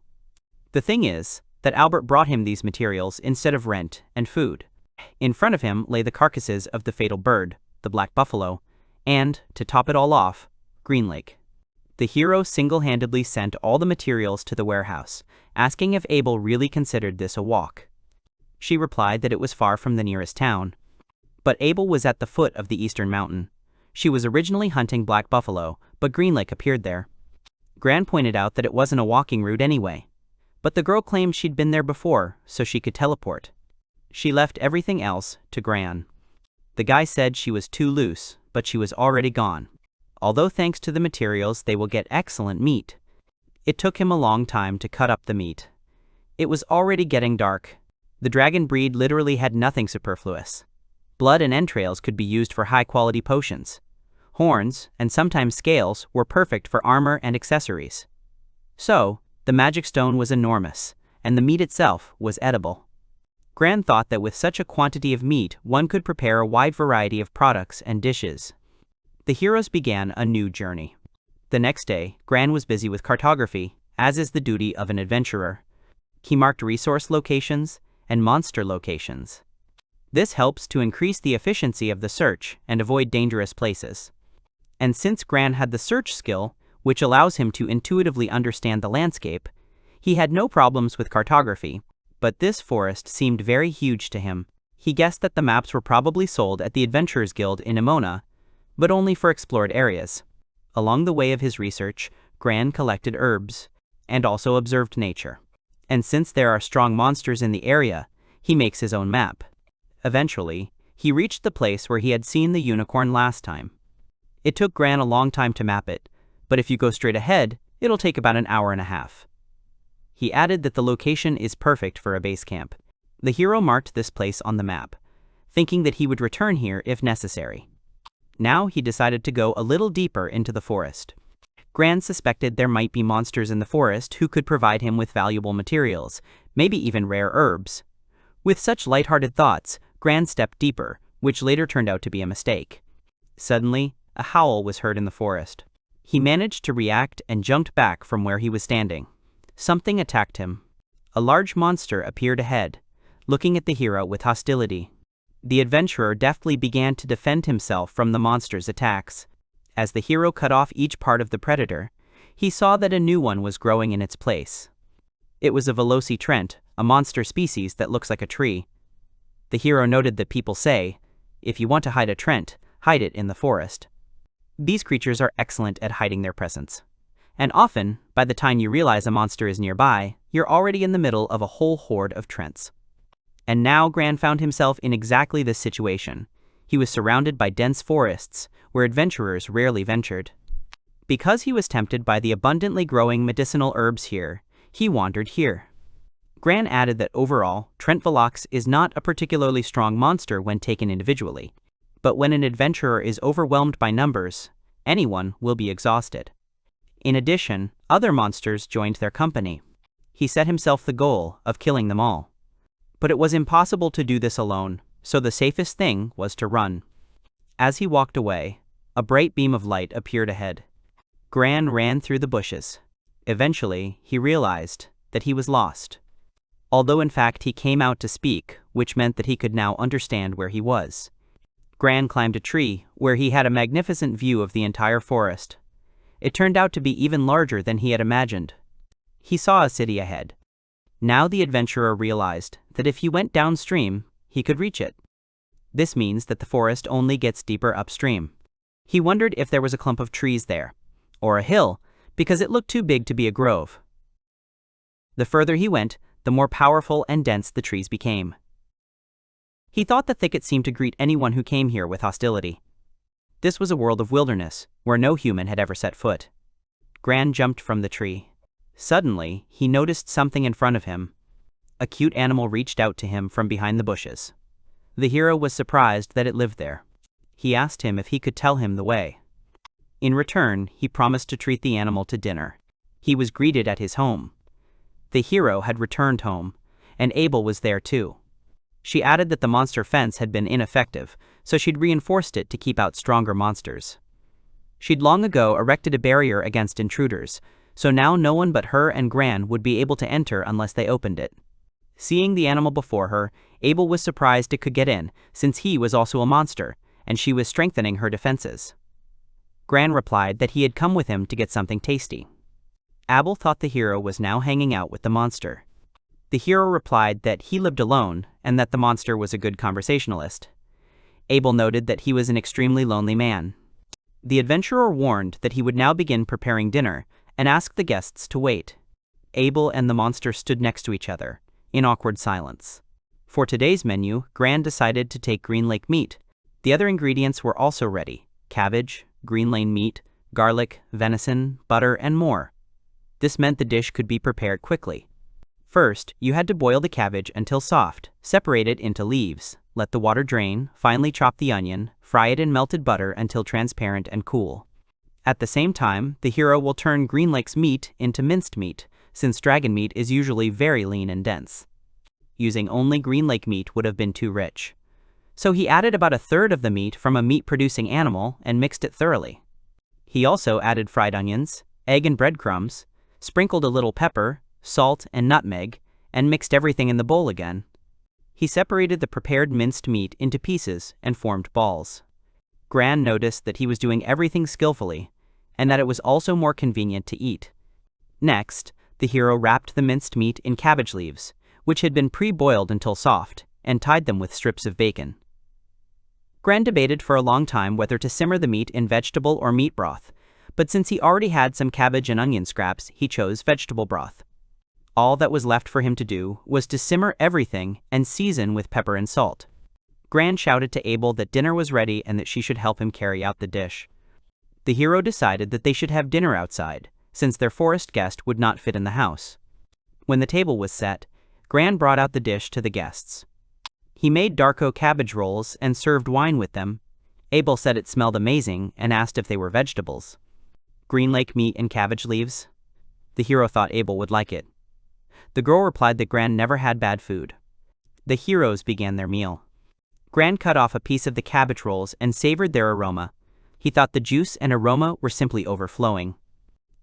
The thing is, that Albert brought him these materials instead of rent and food. In front of him lay the carcasses of the fatal bird, the black buffalo, and, to top it all off, Greenlake. The hero single-handedly sent all the materials to the warehouse, asking if Abel really considered this a walk. She replied that it was far from the nearest town. But Abel was at the foot of the eastern mountain. She was originally hunting black buffalo, but Greenlake appeared there. Gran pointed out that it wasn't a walking route anyway. But the girl claimed she'd been there before, so she could teleport. She left everything else to Gran. The guy said she was too loose, but she was already gone. Although thanks to the materials they will get excellent meat. It took him a long time to cut up the meat. It was already getting dark. The dragon breed literally had nothing superfluous. Blood and entrails could be used for high-quality potions. Horns, and sometimes scales, were perfect for armor and accessories. So, the magic stone was enormous, and the meat itself was edible. Gran thought that with such a quantity of meat one could prepare a wide variety of products and dishes. The heroes began a new journey. The next day, Gran was busy with cartography, as is the duty of an adventurer. He marked resource locations and monster locations. This helps to increase the efficiency of the search and avoid dangerous places. And since Gran had the search skill, which allows him to intuitively understand the landscape, he had no problems with cartography, but this forest seemed very huge to him. He guessed that the maps were probably sold at the Adventurers Guild in Emona, but only for explored areas. Along the way of his research, Gran collected herbs, and also observed nature. And since there are strong monsters in the area, he makes his own map. Eventually, he reached the place where he had seen the unicorn last time. It took Gran a long time to map it, but if you go straight ahead, it'll take about an hour and a half. He added that the location is perfect for a base camp. The hero marked this place on the map, thinking that he would return here if necessary. Now he decided to go a little deeper into the forest. Gran suspected there might be monsters in the forest who could provide him with valuable materials, maybe even rare herbs. With such lighthearted thoughts, Gran stepped deeper, which later turned out to be a mistake. Suddenly, a howl was heard in the forest. He managed to react and jumped back from where he was standing. Something attacked him. A large monster appeared ahead, looking at the hero with hostility. The adventurer deftly began to defend himself from the monster's attacks. As the hero cut off each part of the predator, he saw that a new one was growing in its place. It was a velocitrent, a monster species that looks like a tree. The hero noted that people say, "If you want to hide a trent, hide it in the forest. These creatures are excellent at hiding their presence. And often, by the time you realize a monster is nearby, you're already in the middle of a whole horde of trents. And now Gran found himself in exactly this situation. He was surrounded by dense forests, where adventurers rarely ventured. Because he was tempted by the abundantly growing medicinal herbs here, he wandered here. Gran added that overall, Trent Velox is not a particularly strong monster when taken individually, but when an adventurer is overwhelmed by numbers, anyone will be exhausted. In addition, other monsters joined their company. He set himself the goal of killing them all. But it was impossible to do this alone, so the safest thing was to run. As he walked away, a bright beam of light appeared ahead. Gran ran through the bushes. Eventually, he realized that he was lost. Although in fact he came out to speak, which meant that he could now understand where he was. Gran climbed a tree, where he had a magnificent view of the entire forest. It turned out to be even larger than he had imagined. He saw a city ahead. Now the adventurer realized that if he went downstream, he could reach it. This means that the forest only gets deeper upstream. He wondered if there was a clump of trees there, or a hill, because it looked too big to be a grove. The further he went, the more powerful and dense the trees became. He thought the thicket seemed to greet anyone who came here with hostility. This was a world of wilderness, where no human had ever set foot. Gran jumped from the tree. Suddenly, he noticed something in front of him. A cute animal reached out to him from behind the bushes. The hero was surprised that it lived there. He asked him if he could tell him the way. In return, he promised to treat the animal to dinner. He was greeted at his home. The hero had returned home, and Abel was there too. She added that the monster fence had been ineffective, so she'd reinforced it to keep out stronger monsters. She'd long ago erected a barrier against intruders, so now no one but her and Gran would be able to enter unless they opened it. Seeing the animal before her, Abel was surprised it could get in, since he was also a monster, and she was strengthening her defenses. Gran replied that he had come with him to get something tasty. Abel thought the hero was now hanging out with the monster. The hero replied that he lived alone and that the monster was a good conversationalist. Abel noted that he was an extremely lonely man. The adventurer warned that he would now begin preparing dinner and asked the guests to wait. Abel and the monster stood next to each other, in awkward silence. For today's menu, Gran decided to take green lake meat. The other ingredients were also ready: cabbage, green lane meat, garlic, venison, butter, and more. This meant the dish could be prepared quickly. First, you had to boil the cabbage until soft, separate it into leaves, let the water drain, finally chop the onion, fry it in melted butter until transparent and cool. At the same time, the hero will turn Green Lake's meat into minced meat, since dragon meat is usually very lean and dense. Using only Green Lake meat would have been too rich. So he added about a third of the meat from a meat-producing animal and mixed it thoroughly. He also added fried onions, egg and breadcrumbs, sprinkled a little pepper, salt, and nutmeg, and mixed everything in the bowl again. He separated the prepared minced meat into pieces and formed balls. Gran noticed that he was doing everything skillfully, and that it was also more convenient to eat. Next, the hero wrapped the minced meat in cabbage leaves, which had been pre-boiled until soft, and tied them with strips of bacon. Gran debated for a long time whether to simmer the meat in vegetable or meat broth, but since he already had some cabbage and onion scraps, he chose vegetable broth. All that was left for him to do was to simmer everything and season with pepper and salt. Gran shouted to Abel that dinner was ready and that she should help him carry out the dish. The hero decided that they should have dinner outside, since their forest guest would not fit in the house. When the table was set, Gran brought out the dish to the guests. He made Darko cabbage rolls and served wine with them. Abel said it smelled amazing and asked if they were vegetables. Green Lake meat and cabbage leaves? The hero thought Abel would like it. The girl replied that Gran never had bad food. The heroes began their meal. Gran cut off a piece of the cabbage rolls and savored their aroma. He thought the juice and aroma were simply overflowing.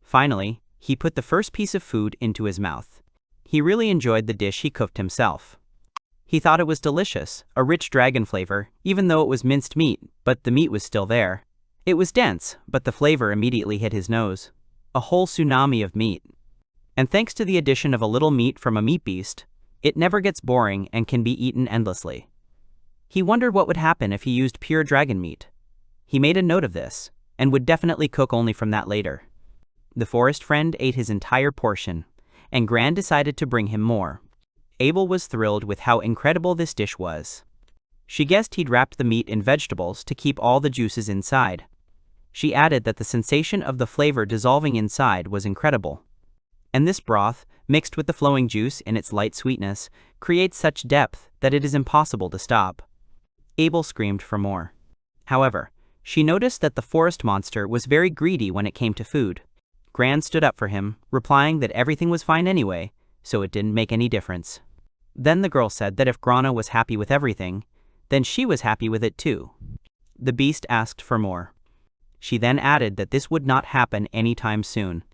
Finally, he put the first piece of food into his mouth. He really enjoyed the dish he cooked himself. He thought it was delicious, a rich dragon flavor, even though it was minced meat, but the meat was still there. It was dense, but the flavor immediately hit his nose. A whole tsunami of meat. And thanks to the addition of a little meat from a meat beast, it never gets boring and can be eaten endlessly. He wondered what would happen if he used pure dragon meat. He made a note of this, and would definitely cook only from that later. The forest friend ate his entire portion, and Gran decided to bring him more. Abel was thrilled with how incredible this dish was. She guessed he'd wrapped the meat in vegetables to keep all the juices inside. She added that the sensation of the flavor dissolving inside was incredible. And this broth, mixed with the flowing juice in its light sweetness, creates such depth that it is impossible to stop. Abel screamed for more. However, she noticed that the forest monster was very greedy when it came to food. Gran stood up for him, replying that everything was fine anyway, so it didn't make any difference. Then the girl said that if Grana was happy with everything, then she was happy with it too. The beast asked for more. She then added that this would not happen anytime soon.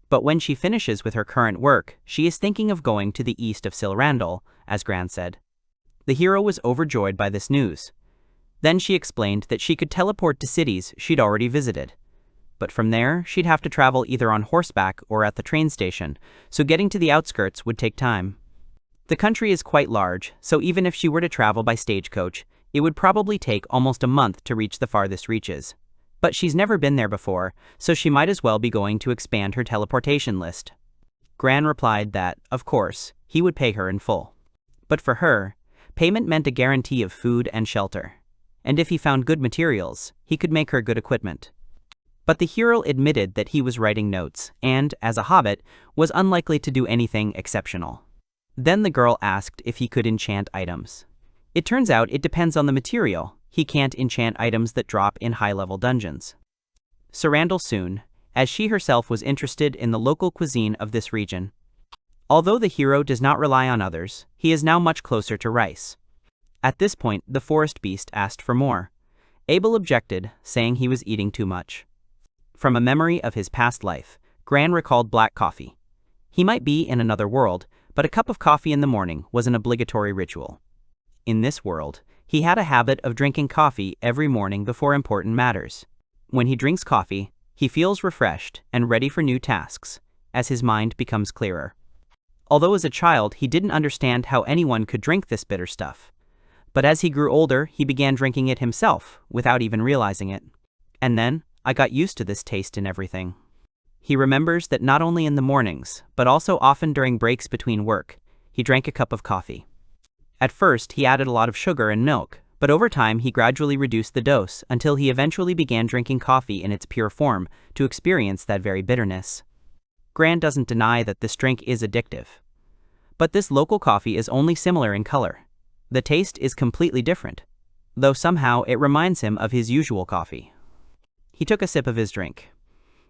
But when she finishes with her current work, she is thinking of going to the east of Silrandal, as Gran said. The hero was overjoyed by this news. Then she explained that she could teleport to cities she'd already visited. But from there, she'd have to travel either on horseback or at the train station, so getting to the outskirts would take time. The country is quite large, so even if she were to travel by stagecoach, it would probably take almost a month to reach the farthest reaches. But she's never been there before, so she might as well be going to expand her teleportation list. Gran replied that, of course, he would pay her in full. But for her, payment meant a guarantee of food and shelter. And if he found good materials, he could make her good equipment. But the hero admitted that he was writing notes and, as a hobbit, was unlikely to do anything exceptional. Then the girl asked if he could enchant items. It turns out it depends on the material. He can't enchant items that drop in high-level dungeons. Surrandal soon, as she herself was interested in the local cuisine of this region. Although the hero does not rely on others, he is now much closer to rice. At this point, the forest beast asked for more. Abel objected, saying he was eating too much. From a memory of his past life, Gran recalled black coffee. He might be in another world, but a cup of coffee in the morning was an obligatory ritual. In this world, he had a habit of drinking coffee every morning before important matters. When he drinks coffee, he feels refreshed and ready for new tasks, as his mind becomes clearer. Although as a child he didn't understand how anyone could drink this bitter stuff. But as he grew older, he began drinking it himself, without even realizing it. And then, I got used to this taste in everything. He remembers that not only in the mornings, but also often during breaks between work, he drank a cup of coffee. At first, he added a lot of sugar and milk, but over time he gradually reduced the dose until he eventually began drinking coffee in its pure form to experience that very bitterness. Gran doesn't deny that this drink is addictive. But this local coffee is only similar in color. The taste is completely different, though somehow it reminds him of his usual coffee. He took a sip of his drink.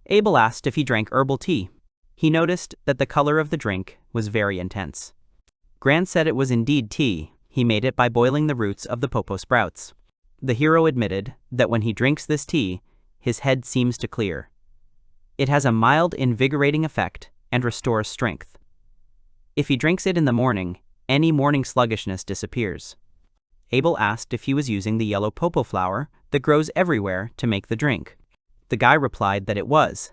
Abel asked if he drank herbal tea. He noticed that the color of the drink was very intense. Gran said it was indeed tea. He made it by boiling the roots of the popo sprouts. The hero admitted that when he drinks this tea, his head seems to clear. It has a mild, invigorating effect and restores strength. If he drinks it in the morning, any morning sluggishness disappears. Abel asked if he was using the yellow popo flower that grows everywhere to make the drink. The guy replied that it was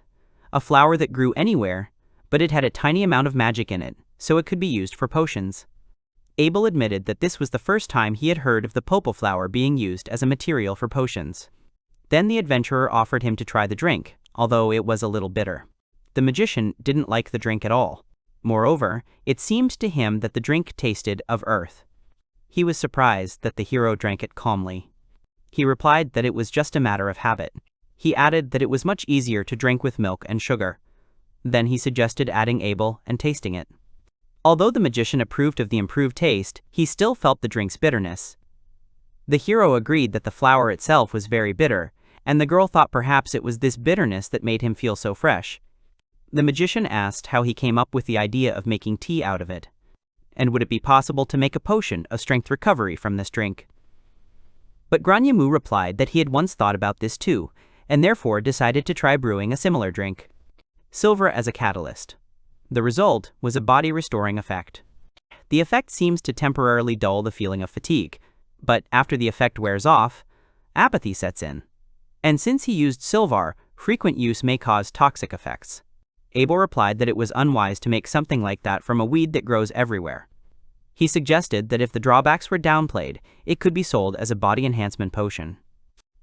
a flower that grew anywhere, but it had a tiny amount of magic in it, so it could be used for potions. Abel admitted that this was the first time he had heard of the popo flower being used as a material for potions. Then the adventurer offered him to try the drink, although it was a little bitter. The magician didn't like the drink at all. Moreover, it seemed to him that the drink tasted of earth. He was surprised that the hero drank it calmly. He replied that it was just a matter of habit. He added that it was much easier to drink with milk and sugar. Then he suggested adding Abel and tasting it. Although the magician approved of the improved taste, he still felt the drink's bitterness. The hero agreed that the flower itself was very bitter, and the girl thought perhaps it was this bitterness that made him feel so fresh. The magician asked how he came up with the idea of making tea out of it. And would it be possible to make a potion of strength recovery from this drink? But Granyamu replied that he had once thought about this too, and therefore decided to try brewing a similar drink. Silver as a catalyst. The result was a body-restoring effect. The effect seems to temporarily dull the feeling of fatigue, but after the effect wears off, apathy sets in. And since he used silver, frequent use may cause toxic effects. Abel replied that it was unwise to make something like that from a weed that grows everywhere. He suggested that if the drawbacks were downplayed, it could be sold as a body enhancement potion.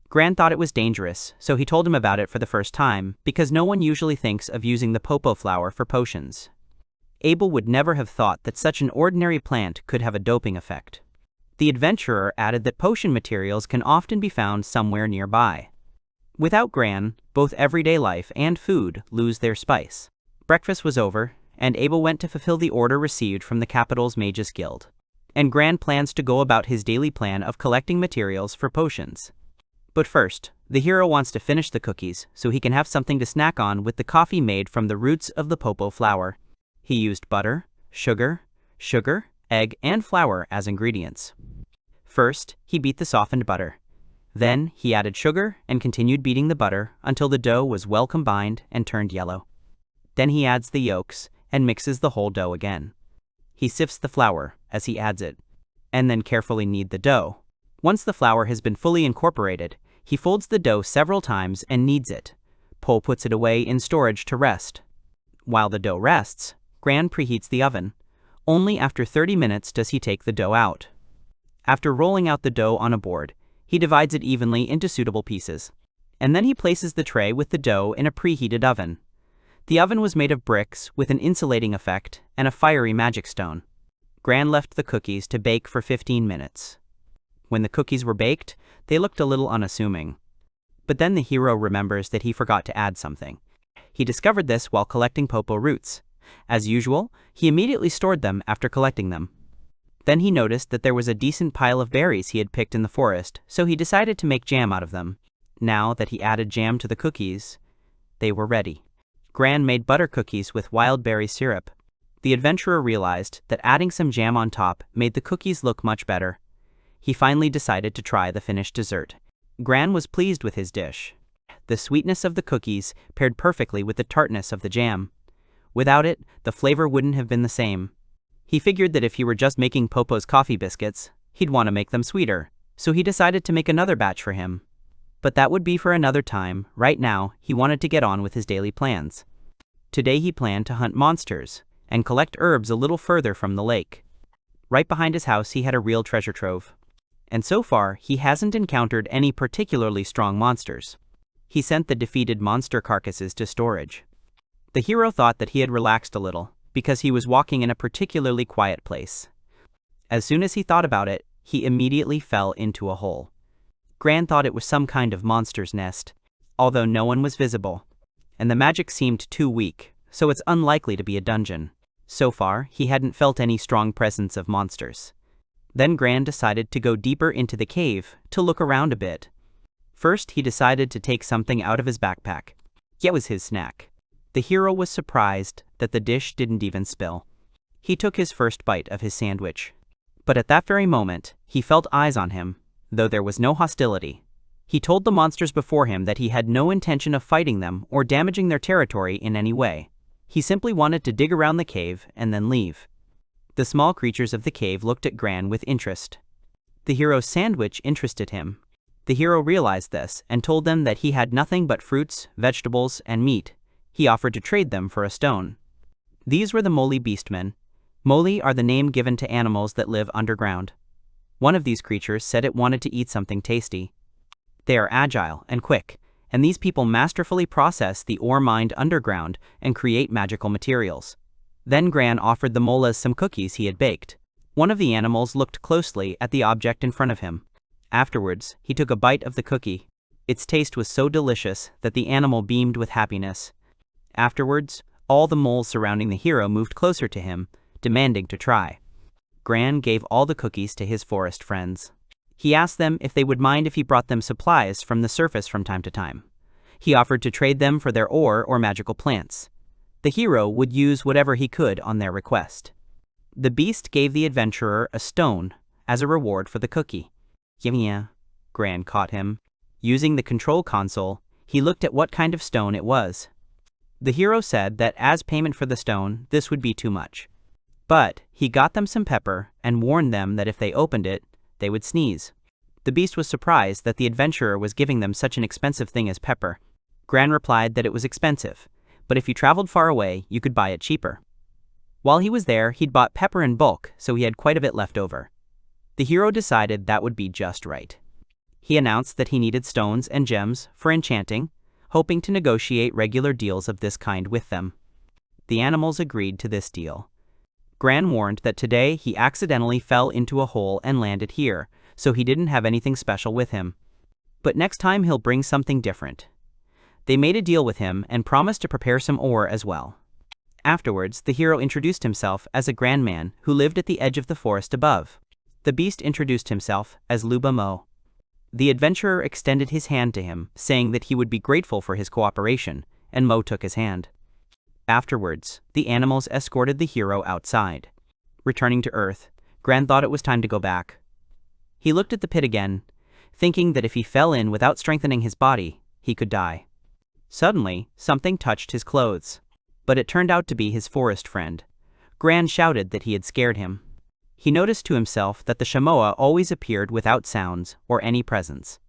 Gran thought it was dangerous, so he told him about it for the first time, because no one usually thinks of using the popo flower for potions. Abel would never have thought that such an ordinary plant could have a doping effect. The adventurer added that potion materials can often be found somewhere nearby. Without Gran, both everyday life and food lose their spice. Breakfast was over, and Abel went to fulfill the order received from the capital's Magus Guild. And Gran plans to go about his daily plan of collecting materials for potions. But first, the hero wants to finish the cookies so he can have something to snack on with the coffee made from the roots of the popo flower. He used butter, sugar, egg, and flour as ingredients. First, he beat the softened butter. Then, he added sugar and continued beating the butter until the dough was well combined and turned yellow. Then he adds the yolks and mixes the whole dough again. He sifts the flour as he adds it, and then carefully knead the dough. Once the flour has been fully incorporated, he folds the dough several times and kneads it. Po puts it away in storage to rest. While the dough rests, Gran preheats the oven. Only after 30 minutes does he take the dough out. After rolling out the dough on a board, he divides it evenly into suitable pieces. And then he places the tray with the dough in a preheated oven. The oven was made of bricks with an insulating effect and a fiery magic stone. Gran left the cookies to bake for 15 minutes. When the cookies were baked, they looked a little unassuming. But then the hero remembers that he forgot to add something. He discovered this while collecting popo roots. As usual, he immediately stored them after collecting them. Then he noticed that there was a decent pile of berries he had picked in the forest, so he decided to make jam out of them. Now that he added jam to the cookies, they were ready. Gran made butter cookies with wild berry syrup. The adventurer realized that adding some jam on top made the cookies look much better. He finally decided to try the finished dessert. Gran was pleased with his dish. The sweetness of the cookies paired perfectly with the tartness of the jam. Without it, the flavor wouldn't have been the same. He figured that if he were just making Popo's coffee biscuits, he'd want to make them sweeter, so he decided to make another batch for him. But that would be for another time. Right now, he wanted to get on with his daily plans. Today he planned to hunt monsters and collect herbs a little further from the lake. Right behind his house he had a real treasure trove. And so far, he hasn't encountered any particularly strong monsters. He sent the defeated monster carcasses to storage. The hero thought that he had relaxed a little, because he was walking in a particularly quiet place. As soon as he thought about it, he immediately fell into a hole. Gran thought it was some kind of monster's nest, although no one was visible, and the magic seemed too weak, so it's unlikely to be a dungeon. So far, he hadn't felt any strong presence of monsters. Then Gran decided to go deeper into the cave to look around a bit. First, he decided to take something out of his backpack. It was his snack. The hero was surprised that the dish didn't even spill. He took his first bite of his sandwich. But at that very moment, he felt eyes on him, though there was no hostility. He told the monsters before him that he had no intention of fighting them or damaging their territory in any way. He simply wanted to dig around the cave and then leave. The small creatures of the cave looked at Gran with interest. The hero's sandwich interested him. The hero realized this and told them that he had nothing but fruits, vegetables, and meat. He offered to trade them for a stone. These were the Moly beastmen. Moly are the name given to animals that live underground. One of these creatures said it wanted to eat something tasty. They are agile and quick, and these people masterfully process the ore mined underground and create magical materials. Then Gran offered the molas some cookies he had baked. One of the animals looked closely at the object in front of him. Afterwards, he took a bite of the cookie. Its taste was so delicious that the animal beamed with happiness. Afterwards, all the moles surrounding the hero moved closer to him, demanding to try. Gran gave all the cookies to his forest friends. He asked them if they would mind if he brought them supplies from the surface from time to time. He offered to trade them for their ore or magical plants. The hero would use whatever he could on their request. The beast gave the adventurer a stone as a reward for the cookie. Yeah, Gran caught him. Using the control console, he looked at what kind of stone it was. The hero said that as payment for the stone, this would be too much. But he got them some pepper and warned them that if they opened it, they would sneeze. The beast was surprised that the adventurer was giving them such an expensive thing as pepper. Gran replied that it was expensive, but if you traveled far away, you could buy it cheaper. While he was there, he'd bought pepper in bulk, so he had quite a bit left over. The hero decided that would be just right. He announced that he needed stones and gems for enchanting, hoping to negotiate regular deals of this kind with them. The animals agreed to this deal. Gran warned that today he accidentally fell into a hole and landed here, so he didn't have anything special with him. But next time he'll bring something different. They made a deal with him and promised to prepare some ore as well. Afterwards, the hero introduced himself as a grand man who lived at the edge of the forest above. The beast introduced himself as Luba Mo. The adventurer extended his hand to him, saying that he would be grateful for his cooperation, and Mo took his hand. Afterwards, the animals escorted the hero outside. Returning to Earth, Gran thought it was time to go back. He looked at the pit again, thinking that if he fell in without strengthening his body, he could die. Suddenly, something touched his clothes. But it turned out to be his forest friend. Gran shouted that he had scared him. He noticed to himself that the chamois always appeared without sounds or any presence.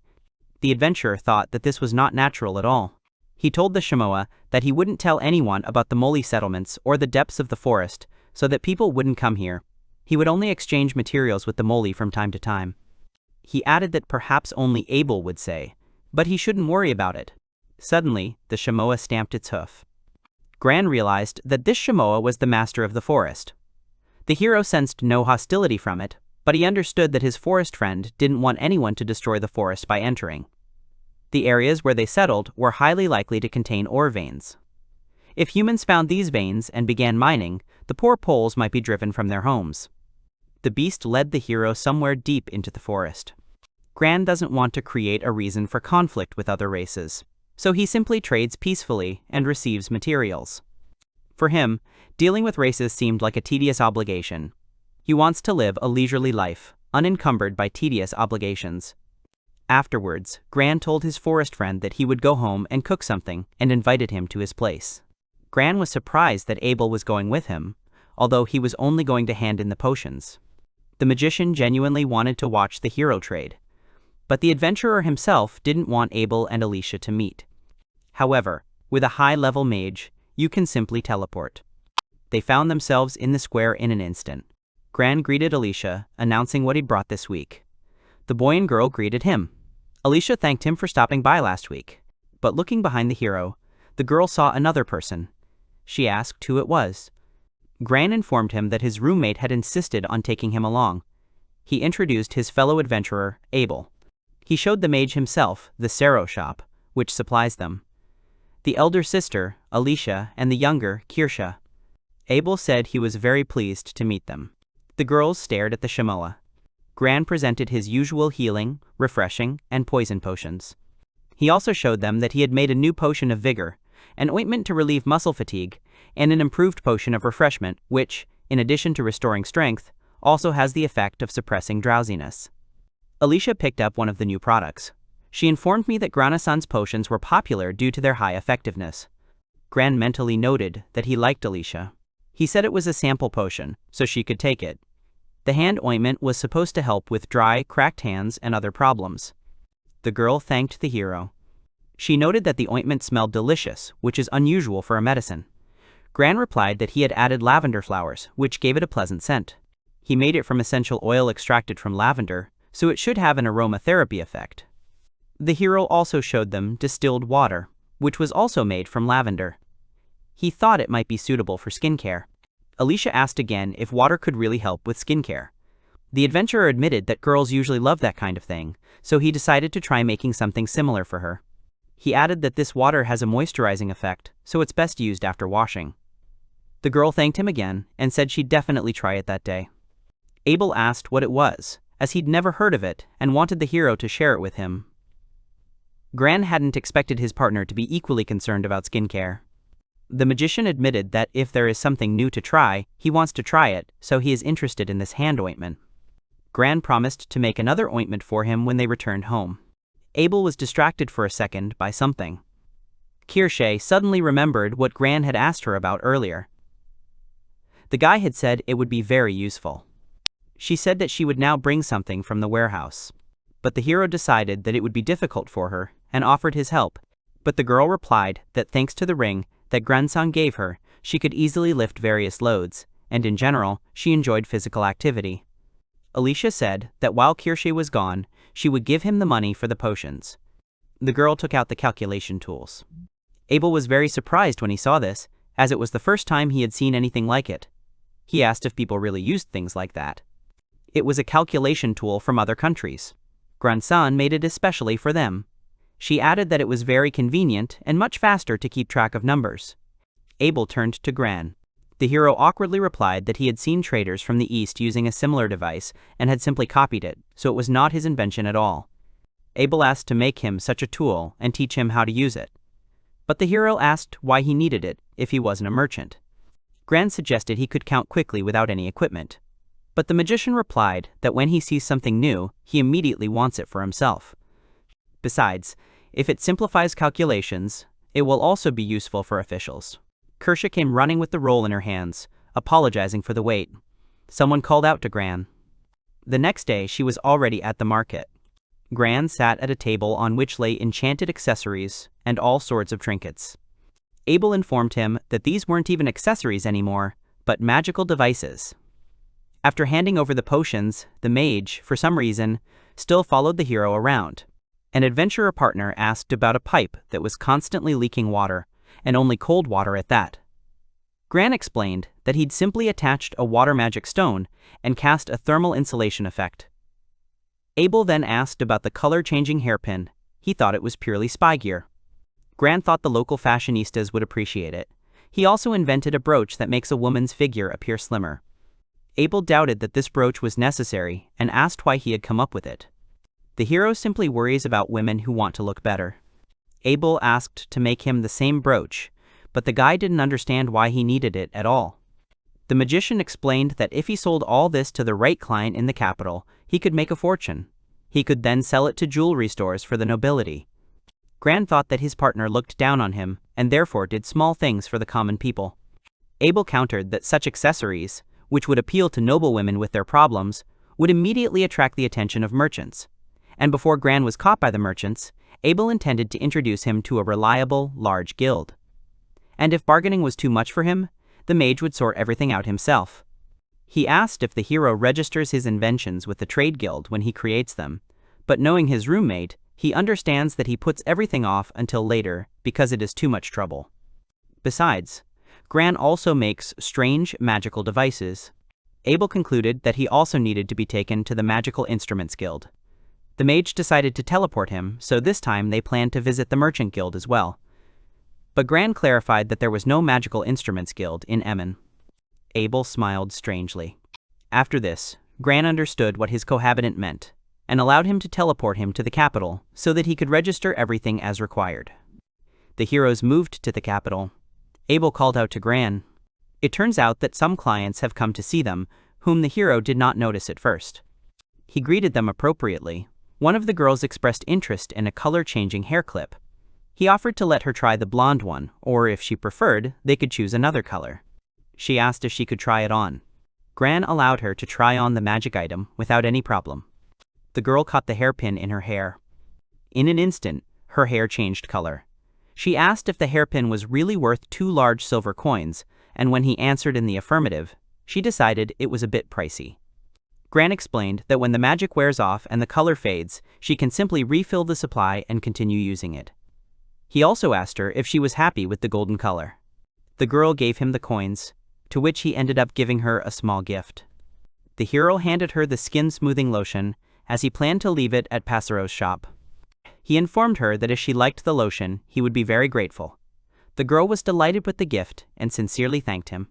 The adventurer thought that this was not natural at all. He told the chamois that he wouldn't tell anyone about the Moly settlements or the depths of the forest, so that people wouldn't come here. He would only exchange materials with the Moly from time to time. He added that perhaps only Abel would say, but he shouldn't worry about it. Suddenly, the chamois stamped its hoof. Gran realized that this chamois was the master of the forest. The hero sensed no hostility from it, but he understood that his forest friend didn't want anyone to destroy the forest by entering. The areas where they settled were highly likely to contain ore veins. If humans found these veins and began mining, the poor Poles might be driven from their homes. The beast led the hero somewhere deep into the forest. Gran doesn't want to create a reason for conflict with other races, so he simply trades peacefully and receives materials. For him, dealing with races seemed like a tedious obligation. He wants to live a leisurely life, unencumbered by tedious obligations. Afterwards, Gran told his forest friend that he would go home and cook something and invited him to his place. Gran was surprised that Abel was going with him, although he was only going to hand in the potions. The magician genuinely wanted to watch the hero trade, but the adventurer himself didn't want Abel and Alicia to meet. However, with a high-level mage, you can simply teleport. They found themselves in the square in an instant. Gran greeted Alicia, announcing what he'd brought this week. The boy and girl greeted him. Alicia thanked him for stopping by last week, but looking behind the hero, the girl saw another person. She asked who it was. Gran informed him that his roommate had insisted on taking him along. He introduced his fellow adventurer, Abel. He showed the mage himself the Sero shop, which supplies them. The elder sister, Alicia, and the younger, Kirsha. Abel said he was very pleased to meet them. The girls stared at the chamois. Gran presented his usual healing, refreshing, and poison potions. He also showed them that he had made a new potion of vigor, an ointment to relieve muscle fatigue, and an improved potion of refreshment, which, in addition to restoring strength, also has the effect of suppressing drowsiness. Alicia picked up one of the new products. She informed me that Grana-san's potions were popular due to their high effectiveness. Gran mentally noted that he liked Alicia. He said it was a sample potion, so she could take it. The hand ointment was supposed to help with dry, cracked hands and other problems. The girl thanked the hero. She noted that the ointment smelled delicious, which is unusual for a medicine. Gran replied that he had added lavender flowers, which gave it a pleasant scent. He made it from essential oil extracted from lavender, so it should have an aromatherapy effect. The hero also showed them distilled water, which was also made from lavender. He thought it might be suitable for skincare. Alicia asked again if water could really help with skincare. The adventurer admitted that girls usually love that kind of thing, so he decided to try making something similar for her. He added that this water has a moisturizing effect, so it's best used after washing. The girl thanked him again and said she'd definitely try it that day. Abel asked what it was, as he'd never heard of it and wanted the hero to share it with him. Gran hadn't expected his partner to be equally concerned about skincare. The magician admitted that if there is something new to try, he wants to try it, so he is interested in this hand ointment. Gran promised to make another ointment for him when they returned home. Abel was distracted for a second by something. Kirsha suddenly remembered what Gran had asked her about earlier. The guy had said it would be very useful. She said that she would now bring something from the warehouse. But the hero decided that it would be difficult for her and offered his help. But the girl replied that thanks to the ring that Gran-san gave her, she could easily lift various loads, and in general, she enjoyed physical activity. Alicia said that while Kirsha was gone, she would give him the money for the potions. The girl took out the calculation tools. Abel was very surprised when he saw this, as it was the first time he had seen anything like it. He asked if people really used things like that. It was a calculation tool from other countries. Gran made it especially for them. She added that it was very convenient and much faster to keep track of numbers. Abel turned to Gran. The hero awkwardly replied that he had seen traders from the East using a similar device and had simply copied it, so it was not his invention at all. Abel asked to make him such a tool and teach him how to use it. But the hero asked why he needed it if he wasn't a merchant. Gran suggested he could count quickly without any equipment. But the magician replied that when he sees something new, he immediately wants it for himself. Besides, if it simplifies calculations, it will also be useful for officials. Kirsha came running with the roll in her hands, apologizing for the wait. Someone called out to Gran. The next day, she was already at the market. Gran sat at a table on which lay enchanted accessories and all sorts of trinkets. Abel informed him that these weren't even accessories anymore, but magical devices. After handing over the potions, the mage, for some reason, still followed the hero around. An adventurer partner asked about a pipe that was constantly leaking water, and only cold water at that. Gran explained that he'd simply attached a water magic stone and cast a thermal insulation effect. Abel then asked about the color-changing hairpin. He thought it was purely spy gear. Gran thought the local fashionistas would appreciate it. He also invented a brooch that makes a woman's figure appear slimmer. Abel doubted that this brooch was necessary and asked why he had come up with it. The hero simply worries about women who want to look better. Abel asked to make him the same brooch, but the guy didn't understand why he needed it at all. The magician explained that if he sold all this to the right client in the capital, he could make a fortune. He could then sell it to jewelry stores for the nobility. Gran thought that his partner looked down on him and therefore did small things for the common people. Abel countered that such accessories, which would appeal to noble women with their problems, would immediately attract the attention of merchants. And before Gran was caught by the merchants, Abel intended to introduce him to a reliable, large guild. And if bargaining was too much for him, the mage would sort everything out himself. He asked if the hero registers his inventions with the trade guild when he creates them, but knowing his roommate, he understands that he puts everything off until later because it is too much trouble. Besides, Gran also makes strange magical devices. Abel concluded that he also needed to be taken to the Magical Instruments Guild. The mage decided to teleport him, so this time they planned to visit the Merchant Guild as well. But Gran clarified that there was no Magical Instruments Guild in Emmen. Abel smiled strangely. After this, Gran understood what his cohabitant meant, and allowed him to teleport him to the capital so that he could register everything as required. The heroes moved to the capital. Abel called out to Gran. It turns out that some clients have come to see them, whom the hero did not notice at first. He greeted them appropriately. One of the girls expressed interest in a color-changing hair clip. He offered to let her try the blonde one, or if she preferred, they could choose another color. She asked if she could try it on. Gran allowed her to try on the magic item without any problem. The girl caught the hairpin in her hair. In an instant, her hair changed color. She asked if the hairpin was really worth 2 large silver coins, and when he answered in the affirmative, she decided it was a bit pricey. Gran explained that when the magic wears off and the color fades, she can simply refill the supply and continue using it. He also asked her if she was happy with the golden color. The girl gave him the coins, to which he ended up giving her a small gift. The hero handed her the skin-smoothing lotion, as he planned to leave it at Passero's shop. He informed her that if she liked the lotion, he would be very grateful. The girl was delighted with the gift and sincerely thanked him.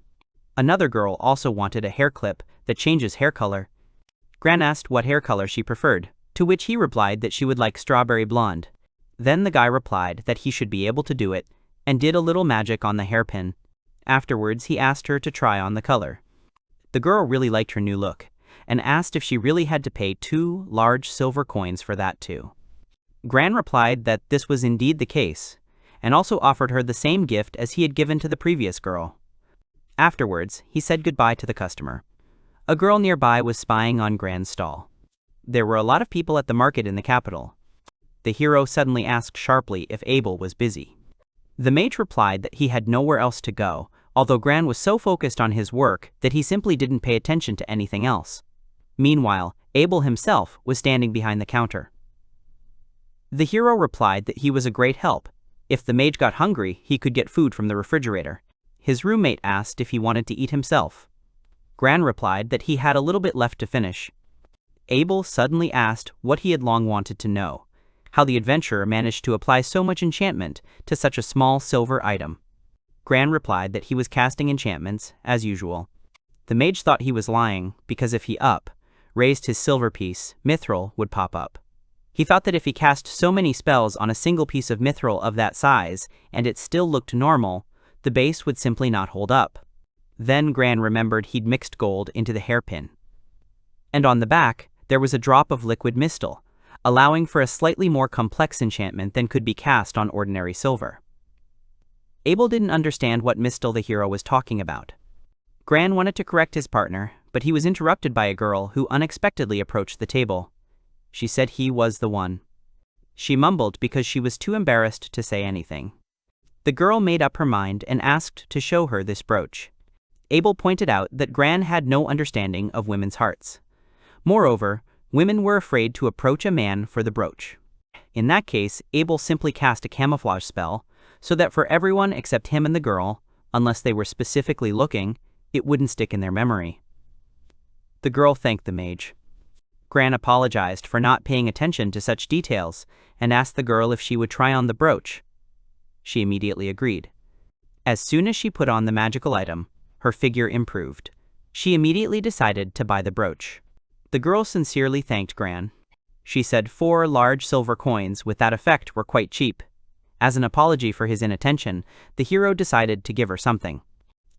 Another girl also wanted a hair clip that changes hair color. Gran asked what hair color she preferred, to which he replied that she would like strawberry blonde. Then the guy replied that he should be able to do it, and did a little magic on the hairpin. Afterwards, he asked her to try on the color. The girl really liked her new look, and asked if she really had to pay 2 large silver coins for that too. Gran replied that this was indeed the case, and also offered her the same gift as he had given to the previous girl. Afterwards, he said goodbye to the customer. A girl nearby was spying on Gran's stall. There were a lot of people at the market in the capital. The hero suddenly asked sharply if Abel was busy. The mage replied that he had nowhere else to go, although Gran was so focused on his work that he simply didn't pay attention to anything else. Meanwhile, Abel himself was standing behind the counter. The hero replied that he was a great help. If the mage got hungry, he could get food from the refrigerator. His roommate asked if he wanted to eat himself. Gran replied that he had a little bit left to finish. Abel suddenly asked what he had long wanted to know, how the adventurer managed to apply so much enchantment to such a small silver item. Gran replied that he was casting enchantments, as usual. The mage thought he was lying, because if he raised his silver piece, mithril would pop up. He thought that if he cast so many spells on a single piece of mithril of that size, and it still looked normal, the base would simply not hold up. Then Gran remembered he'd mixed gold into the hairpin. And on the back, there was a drop of liquid mistle, allowing for a slightly more complex enchantment than could be cast on ordinary silver. Abel didn't understand what mistle the hero was talking about. Gran wanted to correct his partner, but he was interrupted by a girl who unexpectedly approached the table. She said he was the one. She mumbled because she was too embarrassed to say anything. The girl made up her mind and asked to show her this brooch. Abel pointed out that Gran had no understanding of women's hearts. Moreover, women were afraid to approach a man for the brooch. In that case, Abel simply cast a camouflage spell, so that for everyone except him and the girl, unless they were specifically looking, it wouldn't stick in their memory. The girl thanked the mage. Gran apologized for not paying attention to such details and asked the girl if she would try on the brooch. She immediately agreed. As soon as she put on the magical item, her figure improved. She immediately decided to buy the brooch. The girl sincerely thanked Gran. She said 4 large silver coins with that effect were quite cheap. As an apology for his inattention, the hero decided to give her something.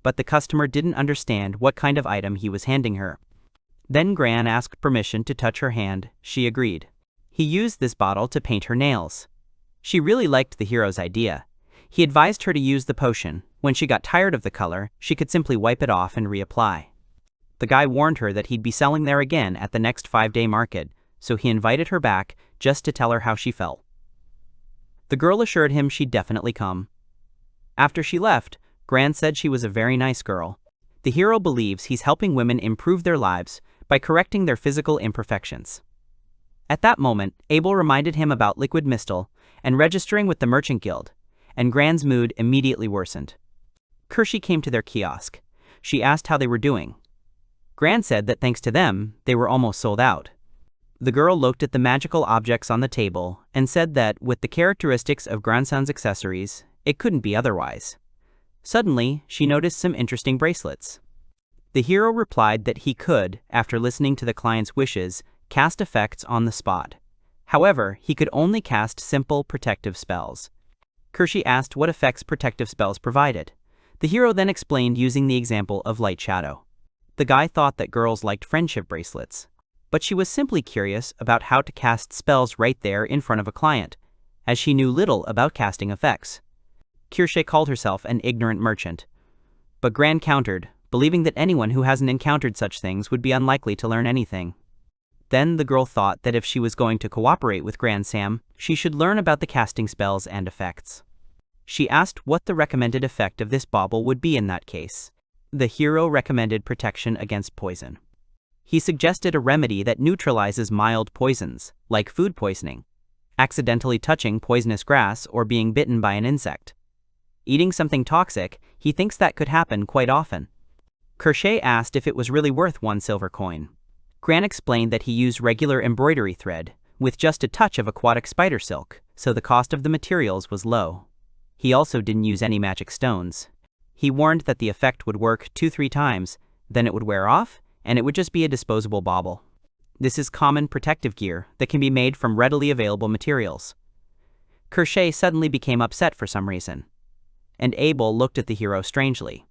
But the customer didn't understand what kind of item he was handing her. Then Gran asked permission to touch her hand. She agreed. He used this bottle to paint her nails. She really liked the hero's idea. He advised her to use the potion. When she got tired of the color, she could simply wipe it off and reapply. The guy warned her that he'd be selling there again at the next 5-day market, so he invited her back just to tell her how she felt. The girl assured him she'd definitely come. After she left, Gran said she was a very nice girl. The hero believes he's helping women improve their lives by correcting their physical imperfections. At that moment, Abel reminded him about liquid mistle and registering with the merchant guild, and Gran's mood immediately worsened. Kershi came to their kiosk. She asked how they were doing. Gran said that thanks to them, they were almost sold out. The girl looked at the magical objects on the table and said that, with the characteristics of Gransan's accessories, it couldn't be otherwise. Suddenly, she noticed some interesting bracelets. The hero replied that he could, after listening to the client's wishes, cast effects on the spot. However, he could only cast simple protective spells. Kershi asked what effects protective spells provided. The hero then explained using the example of light shadow. The guy thought that girls liked friendship bracelets, but she was simply curious about how to cast spells right there in front of a client, as she knew little about casting effects. Kershi called herself an ignorant merchant. But Gran countered, believing that anyone who hasn't encountered such things would be unlikely to learn anything. Then the girl thought that if she was going to cooperate with Gran Sam, she should learn about the casting spells and effects. She asked what the recommended effect of this bauble would be in that case. The hero recommended protection against poison. He suggested a remedy that neutralizes mild poisons, like food poisoning, accidentally touching poisonous grass, or being bitten by an insect. Eating something toxic, he thinks that could happen quite often. Kershi asked if it was really worth 1 silver coin. Gran explained that he used regular embroidery thread, with just a touch of aquatic spider silk, so the cost of the materials was low. He also didn't use any magic stones. He warned that the effect would work 2-3 times, then it would wear off, and it would just be a disposable bauble. This is common protective gear that can be made from readily available materials. Kershi suddenly became upset for some reason, and Abel looked at the hero strangely.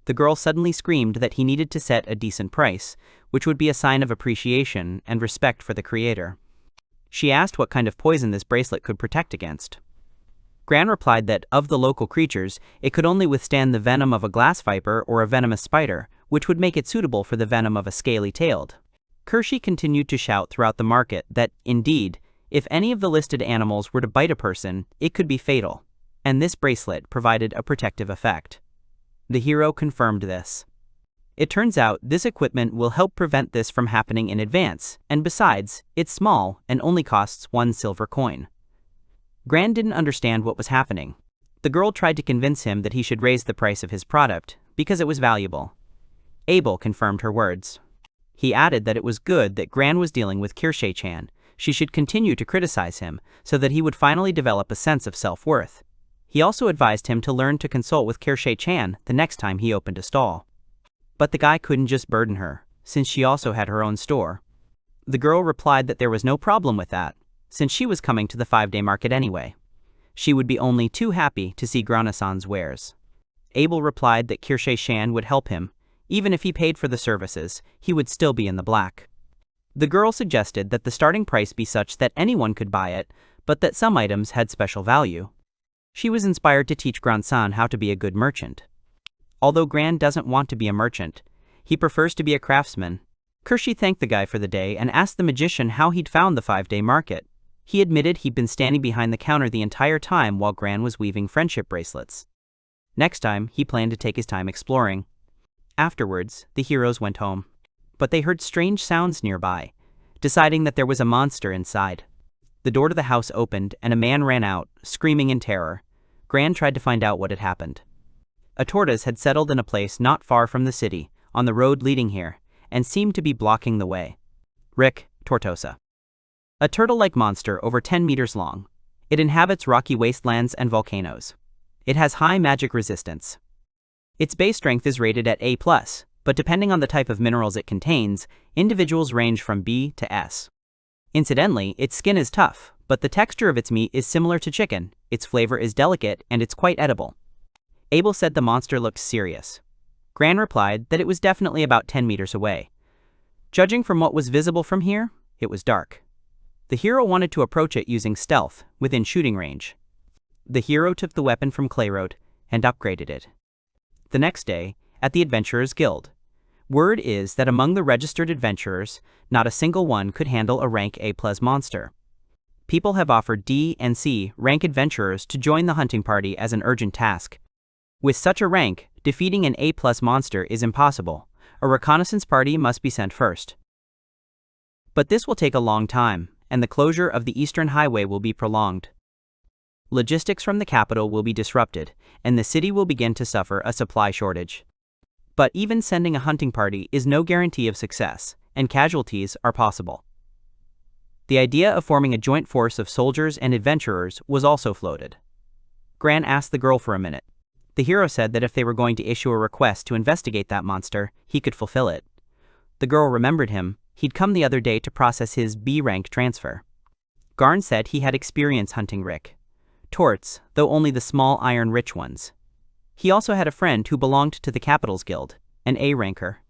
The girl suddenly screamed that he needed to set a decent price, which would be a sign of appreciation and respect for the creator. She asked what kind of poison this bracelet could protect against. Gran replied that, of the local creatures, it could only withstand the venom of a glass viper or a venomous spider, which would make it suitable for the venom of a scaly-tailed. Kershi continued to shout throughout the market that, indeed, if any of the listed animals were to bite a person, it could be fatal, and this bracelet provided a protective effect. The hero confirmed this. It turns out this equipment will help prevent this from happening in advance, and besides, it's small and only costs 1 silver coin. Gran didn't understand what was happening. The girl tried to convince him that he should raise the price of his product, because it was valuable. Abel confirmed her words. He added that it was good that Gran was dealing with Kirsche-chan. She should continue to criticize him, so that he would finally develop a sense of self-worth. He also advised him to learn to consult with Kirsche-chan the next time he opened a stall. But the guy couldn't just burden her, since she also had her own store. The girl replied that there was no problem with that, since she was coming to the 5-day market anyway. She would be only too happy to see Gran-san's wares. Abel replied that Kirsche-chan would help him. Even if he paid for the services, he would still be in the black. The girl suggested that the starting price be such that anyone could buy it, but that some items had special value. She was inspired to teach Gran-san how to be a good merchant. Although Gran doesn't want to be a merchant, he prefers to be a craftsman. Kirsche thanked the guy for the day and asked the magician how he'd found the 5-day market. He admitted he'd been standing behind the counter the entire time while Gran was weaving friendship bracelets. Next time, he planned to take his time exploring. Afterwards, the heroes went home. But they heard strange sounds nearby, deciding that there was a monster inside. The door to the house opened and a man ran out, screaming in terror. Gran tried to find out what had happened. A tortoise had settled in a place not far from the city, on the road leading here, and seemed to be blocking the way. Rick, tortoise. A turtle-like monster over 10 meters long. It inhabits rocky wastelands and volcanoes. It has high magic resistance. Its base strength is rated at A+, but depending on the type of minerals it contains, individuals range from B to S. Incidentally, its skin is tough, but the texture of its meat is similar to chicken, its flavor is delicate, and it's quite edible. Abel said the monster looked serious. Gran replied that it was definitely about 10 meters away. Judging from what was visible from here, it was dark. The hero wanted to approach it using stealth, within shooting range. The hero took the weapon from Clayroad and upgraded it. The next day, at the Adventurers Guild, word is that among the registered adventurers, not a single one could handle a rank A+ monster. People have offered D and C rank adventurers to join the hunting party as an urgent task. With such a rank, defeating an A+ monster is impossible. A reconnaissance party must be sent first. But this will take a long time, and the closure of the Eastern Highway will be prolonged. Logistics from the capital will be disrupted, and the city will begin to suffer a supply shortage. But even sending a hunting party is no guarantee of success, and casualties are possible. The idea of forming a joint force of soldiers and adventurers was also floated. Gran asked the girl for a minute. The hero said that if they were going to issue a request to investigate that monster, he could fulfill it. The girl remembered him. He'd come the other day to process his B-rank transfer. Gran said he had experience hunting Rick. Torts, though only the small iron-rich ones. He also had a friend who belonged to the Capitals Guild, an A-ranker.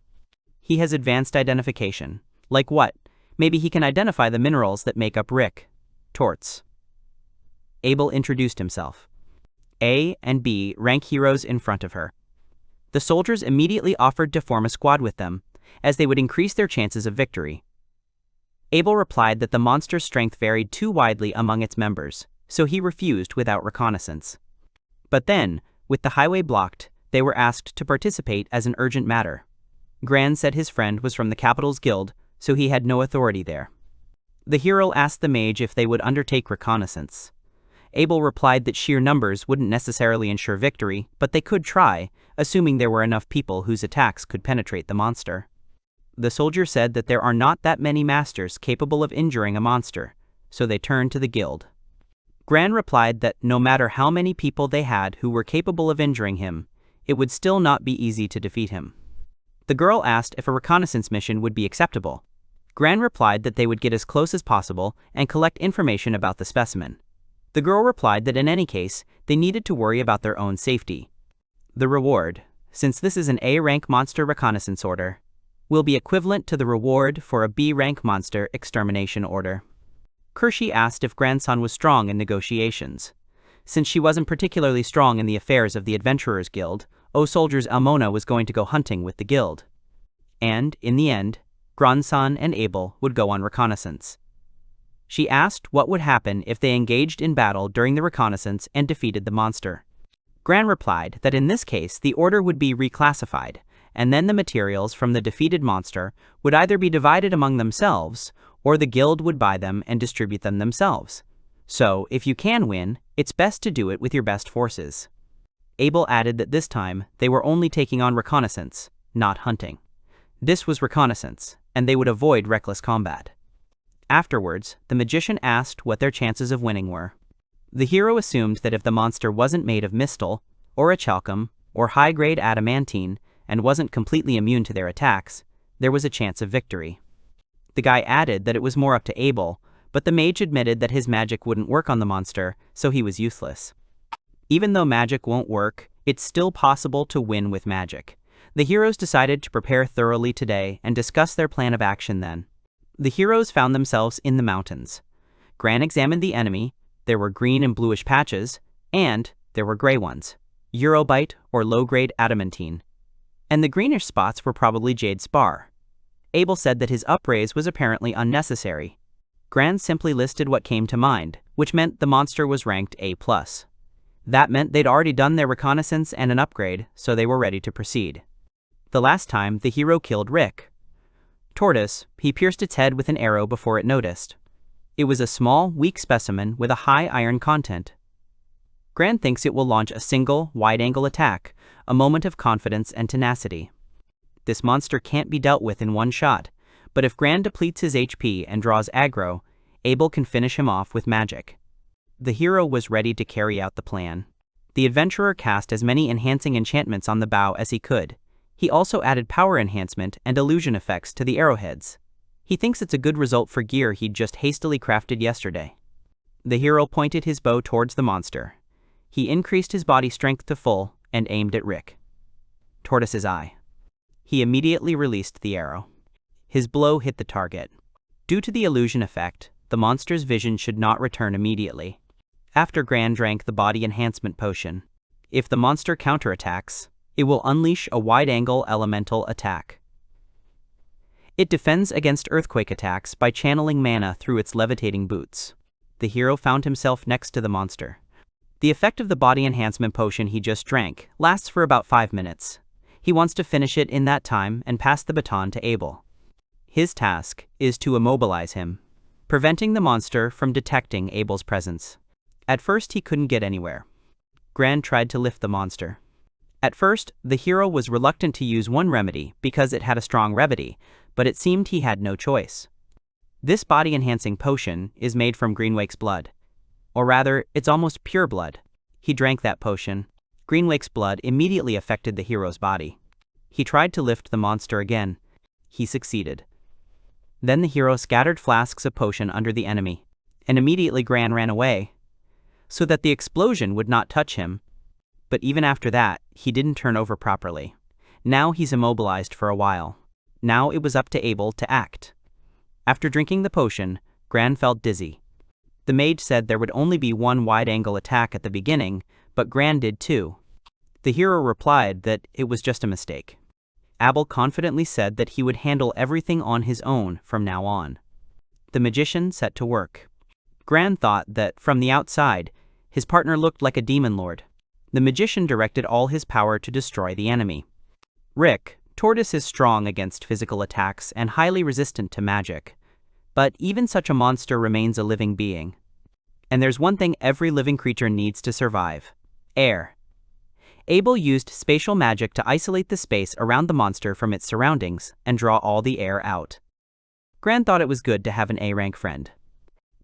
He has advanced identification. Like what? Maybe he can identify the minerals that make up Rick. Torts. Abel introduced himself. A and B rank heroes in front of her. The soldiers immediately offered to form a squad with them, as they would increase their chances of victory. Abel replied that the monster's strength varied too widely among its members, so he refused without reconnaissance. But then, with the highway blocked, they were asked to participate as an urgent matter. Gran said his friend was from the Capitals Guild, so he had no authority there. The hero asked the mage if they would undertake reconnaissance. Abel replied that sheer numbers wouldn't necessarily ensure victory, but they could try, assuming there were enough people whose attacks could penetrate the monster. The soldier said that there are not that many masters capable of injuring a monster, so they turned to the guild. Gran replied that no matter how many people they had who were capable of injuring him, it would still not be easy to defeat him. The girl asked if a reconnaissance mission would be acceptable. Gran replied that they would get as close as possible and collect information about the specimen. The girl replied that in any case, they needed to worry about their own safety. The reward, since this is an A-rank monster reconnaissance order, will be equivalent to the reward for a B-rank monster extermination order. Kirsche asked if Grandson was strong in negotiations. Since she wasn't particularly strong in the affairs of the Adventurers Guild, Soldier's Almona was going to go hunting with the guild. And, in the end, Grandson and Abel would go on reconnaissance. She asked what would happen if they engaged in battle during the reconnaissance and defeated the monster. Gran replied that in this case the order would be reclassified, and then the materials from the defeated monster would either be divided among themselves, or the guild would buy them and distribute them themselves. So, if you can win, it's best to do it with your best forces. Abel added that this time, they were only taking on reconnaissance, not hunting. This was reconnaissance, and they would avoid reckless combat. Afterwards, the magician asked what their chances of winning were. The hero assumed that if the monster wasn't made of mistle, or a chalcum, or high-grade adamantine, and wasn't completely immune to their attacks, there was a chance of victory. The guy added that it was more up to Abel, but the mage admitted that his magic wouldn't work on the monster, so he was useless. Even though magic won't work, it's still possible to win with magic. The heroes decided to prepare thoroughly today and discuss their plan of action then. The heroes found themselves in the mountains. Gran examined the enemy. There were green and bluish patches, and there were gray ones, eurobite or low-grade adamantine. And the greenish spots were probably jade spar. Abel said that his upraise was apparently unnecessary. Gran simply listed what came to mind, which meant the monster was ranked A+. That meant they'd already done their reconnaissance and an upgrade, so they were ready to proceed. The last time, the hero killed Rick. Tortoise, he pierced its head with an arrow before it noticed. It was a small, weak specimen with a high iron content. Gran thinks it will launch a single, wide-angle attack, a moment of confidence and tenacity. This monster can't be dealt with in one shot, but if Gran depletes his HP and draws aggro, Abel can finish him off with magic. The hero was ready to carry out the plan. The adventurer cast as many enhancing enchantments on the bow as he could. He also added power enhancement and illusion effects to the arrowheads. He thinks it's a good result for gear he'd just hastily crafted yesterday. The hero pointed his bow towards the monster. He increased his body strength to full and aimed at Rick. Tortoise's eye. He immediately released the arrow. His blow hit the target. Due to the illusion effect, the monster's vision should not return immediately. After Gran drank the body enhancement potion, if the monster counterattacks, it will unleash a wide-angle elemental attack. It defends against earthquake attacks by channeling mana through its levitating boots. The hero found himself next to the monster. The effect of the body enhancement potion he just drank lasts for about 5 minutes. He wants to finish it in that time and pass the baton to Abel. His task is to immobilize him, preventing the monster from detecting Abel's presence. At first he couldn't get anywhere. Gran tried to lift the monster. At first, the hero was reluctant to use one remedy because it had a strong remedy, but it seemed he had no choice. This body-enhancing potion is made from Greenwake's blood. Or rather, it's almost pure blood. He drank that potion. Greenwake's blood immediately affected the hero's body. He tried to lift the monster again. He succeeded. Then the hero scattered flasks of potion under the enemy, and immediately Gran ran away, so that the explosion would not touch him. But even after that, he didn't turn over properly. Now he's immobilized for a while. Now it was up to Abel to act. After drinking the potion, Gran felt dizzy. The mage said there would only be one wide-angle attack at the beginning, but Gran did too. The hero replied that it was just a mistake. Abel confidently said that he would handle everything on his own from now on. The magician set to work. Gran thought that, from the outside, his partner looked like a demon lord. The magician directed all his power to destroy the enemy. Rick, Tortoise is strong against physical attacks and highly resistant to magic. But even such a monster remains a living being. And there's one thing every living creature needs to survive: air. Abel used spatial magic to isolate the space around the monster from its surroundings and draw all the air out. Gran thought it was good to have an A-rank friend.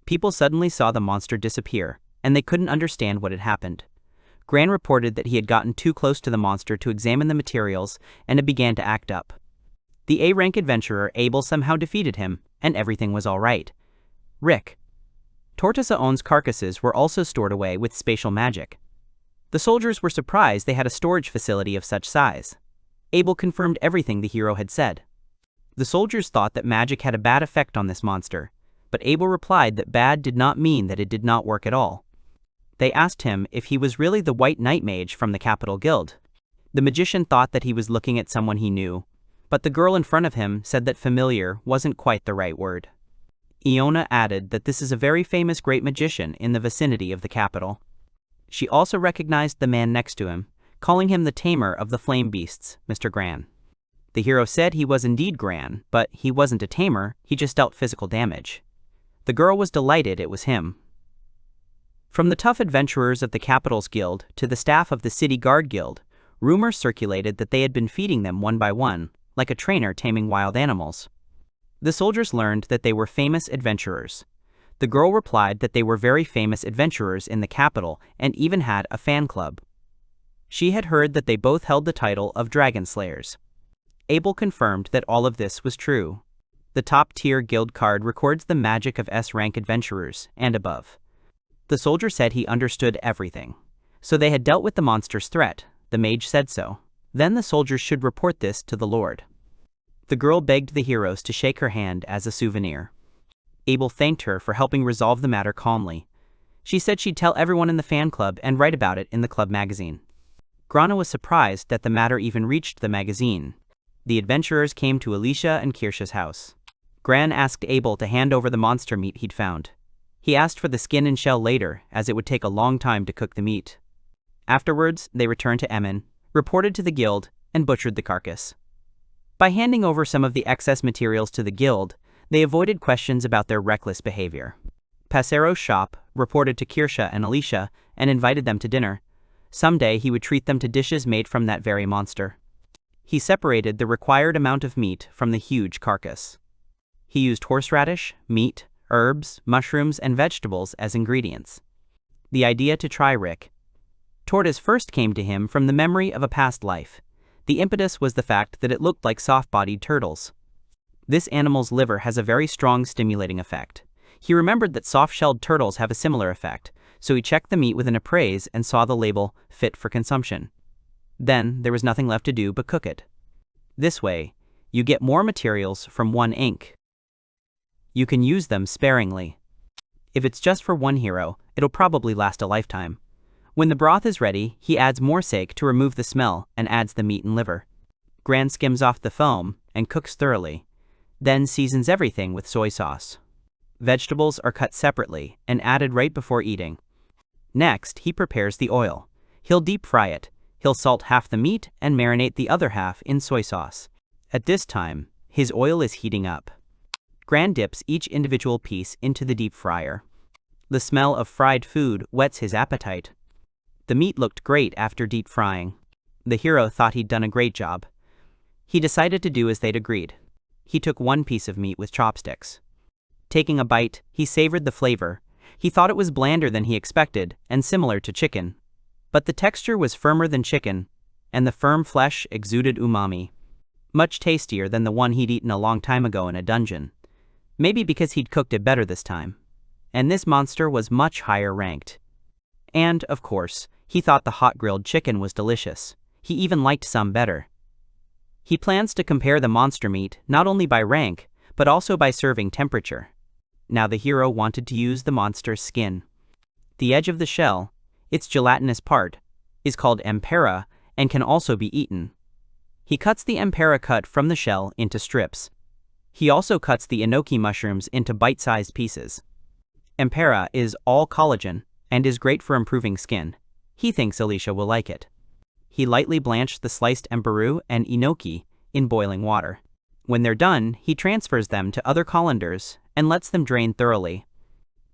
People suddenly saw the monster disappear, and they couldn't understand what had happened. Gran reported that he had gotten too close to the monster to examine the materials, and it began to act up. The A-rank adventurer Abel somehow defeated him, and everything was all right. Rick. Tortoise's carcasses were also stored away with spatial magic. The soldiers were surprised they had a storage facility of such size. Abel confirmed everything the hero had said. The soldiers thought that magic had a bad effect on this monster, but Abel replied that bad did not mean that it did not work at all. They asked him if he was really the White Knight Mage from the Capital Guild. The magician thought that he was looking at someone he knew, but the girl in front of him said that familiar wasn't quite the right word. Iona added that this is a very famous great magician in the vicinity of the capital. She also recognized the man next to him, calling him the tamer of the flame beasts, Mr. Gran. The hero said he was indeed Gran, but he wasn't a tamer, he just dealt physical damage. The girl was delighted it was him. From the tough adventurers of the Capital's Guild to the staff of the City Guard Guild, rumors circulated that they had been feeding them one by one, like a trainer taming wild animals. The soldiers learned that they were famous adventurers. The girl replied that they were very famous adventurers in the capital and even had a fan club. She had heard that they both held the title of Dragon Slayers. Abel confirmed that all of this was true. The top-tier guild card records the magic of S-rank adventurers and above. The soldier said he understood everything. So they had dealt with the monster's threat, the mage said so. Then the soldiers should report this to the lord. The girl begged the heroes to shake her hand as a souvenir. Abel thanked her for helping resolve the matter calmly. She said she'd tell everyone in the fan club and write about it in the club magazine. Gran was surprised that the matter even reached the magazine. The adventurers came to Alicia and Kirsha's house. Gran asked Abel to hand over the monster meat he'd found. He asked for the skin and shell later, as it would take a long time to cook the meat. Afterwards, they returned to Emin, reported to the guild, and butchered the carcass. By handing over some of the excess materials to the guild, they avoided questions about their reckless behavior. Passero's shop reported to Kirsha and Alicia and invited them to dinner. Someday he would treat them to dishes made from that very monster. He separated the required amount of meat from the huge carcass. He used horseradish, meat, herbs, mushrooms, and vegetables as ingredients. The idea to try Rick. Tortoise first came to him from the memory of a past life. The impetus was the fact that it looked like soft-bodied turtles. This animal's liver has a very strong stimulating effect. He remembered that soft-shelled turtles have a similar effect, so he checked the meat with an appraise and saw the label, fit for consumption. Then, there was nothing left to do but cook it. This way, you get more materials from one ink. You can use them sparingly. If it's just for one hero, it'll probably last a lifetime. When the broth is ready, he adds more sake to remove the smell and adds the meat and liver. Gran skims off the foam and cooks thoroughly, then seasons everything with soy sauce. Vegetables are cut separately and added right before eating. Next, he prepares the oil. He'll deep fry it. He'll salt half the meat and marinate the other half in soy sauce. At this time, his oil is heating up. Gran dips each individual piece into the deep fryer. The smell of fried food whets his appetite. The meat looked great after deep frying. The hero thought he'd done a great job. He decided to do as they'd agreed. He took one piece of meat with chopsticks. Taking a bite, he savored the flavor. He thought it was blander than he expected and similar to chicken. But the texture was firmer than chicken, and the firm flesh exuded umami. Much tastier than the one he'd eaten a long time ago in a dungeon. Maybe because he'd cooked it better this time. And this monster was much higher ranked. And, of course, he thought the hot grilled chicken was delicious. He even liked some better. He plans to compare the monster meat not only by rank, but also by serving temperature. Now the hero wanted to use the monster's skin. The edge of the shell, its gelatinous part, is called empera and can also be eaten. He cuts the empera cut from the shell into strips. He also cuts the enoki mushrooms into bite-sized pieces. Empera is all collagen and is great for improving skin. He thinks Alicia will like it. He lightly blanched the sliced emperu and enoki in boiling water. When they're done, he transfers them to other colanders and lets them drain thoroughly.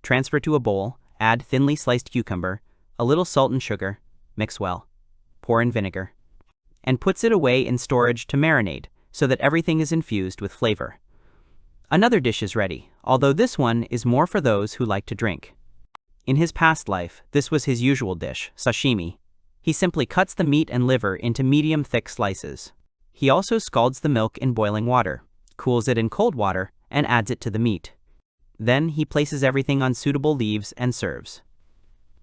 Transfer to a bowl, add thinly sliced cucumber, a little salt and sugar, mix well. Pour in vinegar. And puts it away in storage to marinate so that everything is infused with flavor. Another dish is ready, although this one is more for those who like to drink. In his past life, this was his usual dish, sashimi. He simply cuts the meat and liver into medium-thick slices. He also scalds the milk in boiling water, cools it in cold water, and adds it to the meat. Then he places everything on suitable leaves and serves.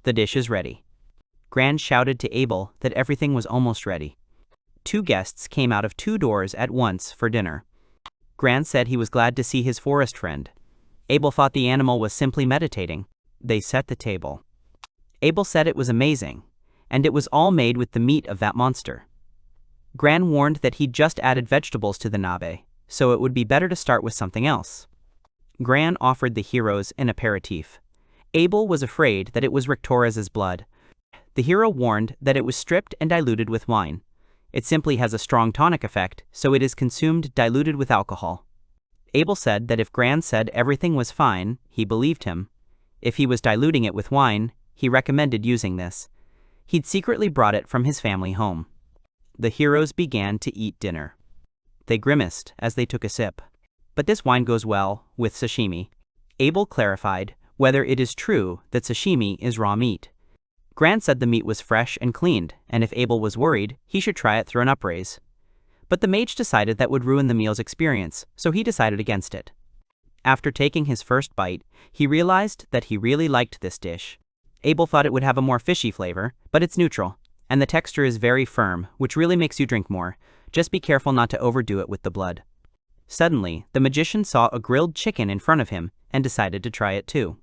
The dish is ready. Gran shouted to Abel that everything was almost ready. 2 guests came out of 2 doors at once for dinner. Gran said he was glad to see his forest friend. Abel thought the animal was simply meditating. They set the table. Abel said it was amazing, and it was all made with the meat of that monster. Gran warned that he'd just added vegetables to the nabe, so it would be better to start with something else. Gran offered the heroes an aperitif. Abel was afraid that it was Rick Torres's blood. The hero warned that it was stripped and diluted with wine. It simply has a strong tonic effect, so it is consumed diluted with alcohol. Abel said that if Gran said everything was fine, he believed him. If he was diluting it with wine, he recommended using this. He'd secretly brought it from his family home. The heroes began to eat dinner. They grimaced as they took a sip. But this wine goes well with sashimi. Abel clarified whether it is true that sashimi is raw meat. Gran said the meat was fresh and cleaned, and if Abel was worried, he should try it through an upraise. But the mage decided that would ruin the meal's experience, so he decided against it. After taking his first bite, he realized that he really liked this dish. Abel thought it would have a more fishy flavor, but it's neutral, and the texture is very firm, which really makes you drink more. Just be careful not to overdo it with the blood. Suddenly, the magician saw a grilled chicken in front of him and decided to try it too.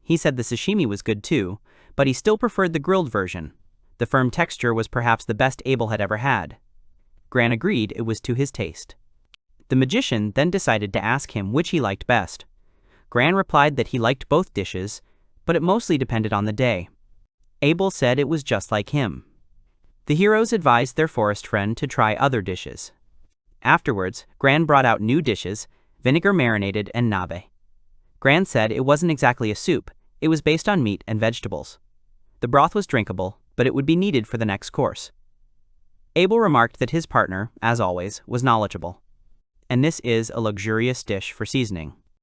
He said the sashimi was good too, but he still preferred the grilled version. The firm texture was perhaps the best Abel had ever had. Gran agreed it was to his taste. The magician then decided to ask him which he liked best. Gran replied that he liked both dishes, but it mostly depended on the day. Abel said it was just like him. The heroes advised their forest friend to try other dishes. Afterwards, Gran brought out new dishes, vinegar marinated and nabe. Gran said it wasn't exactly a soup, it was based on meat and vegetables. The broth was drinkable, but it would be needed for the next course. Abel remarked that his partner, as always, was knowledgeable. And this is a luxurious dish for seasoning.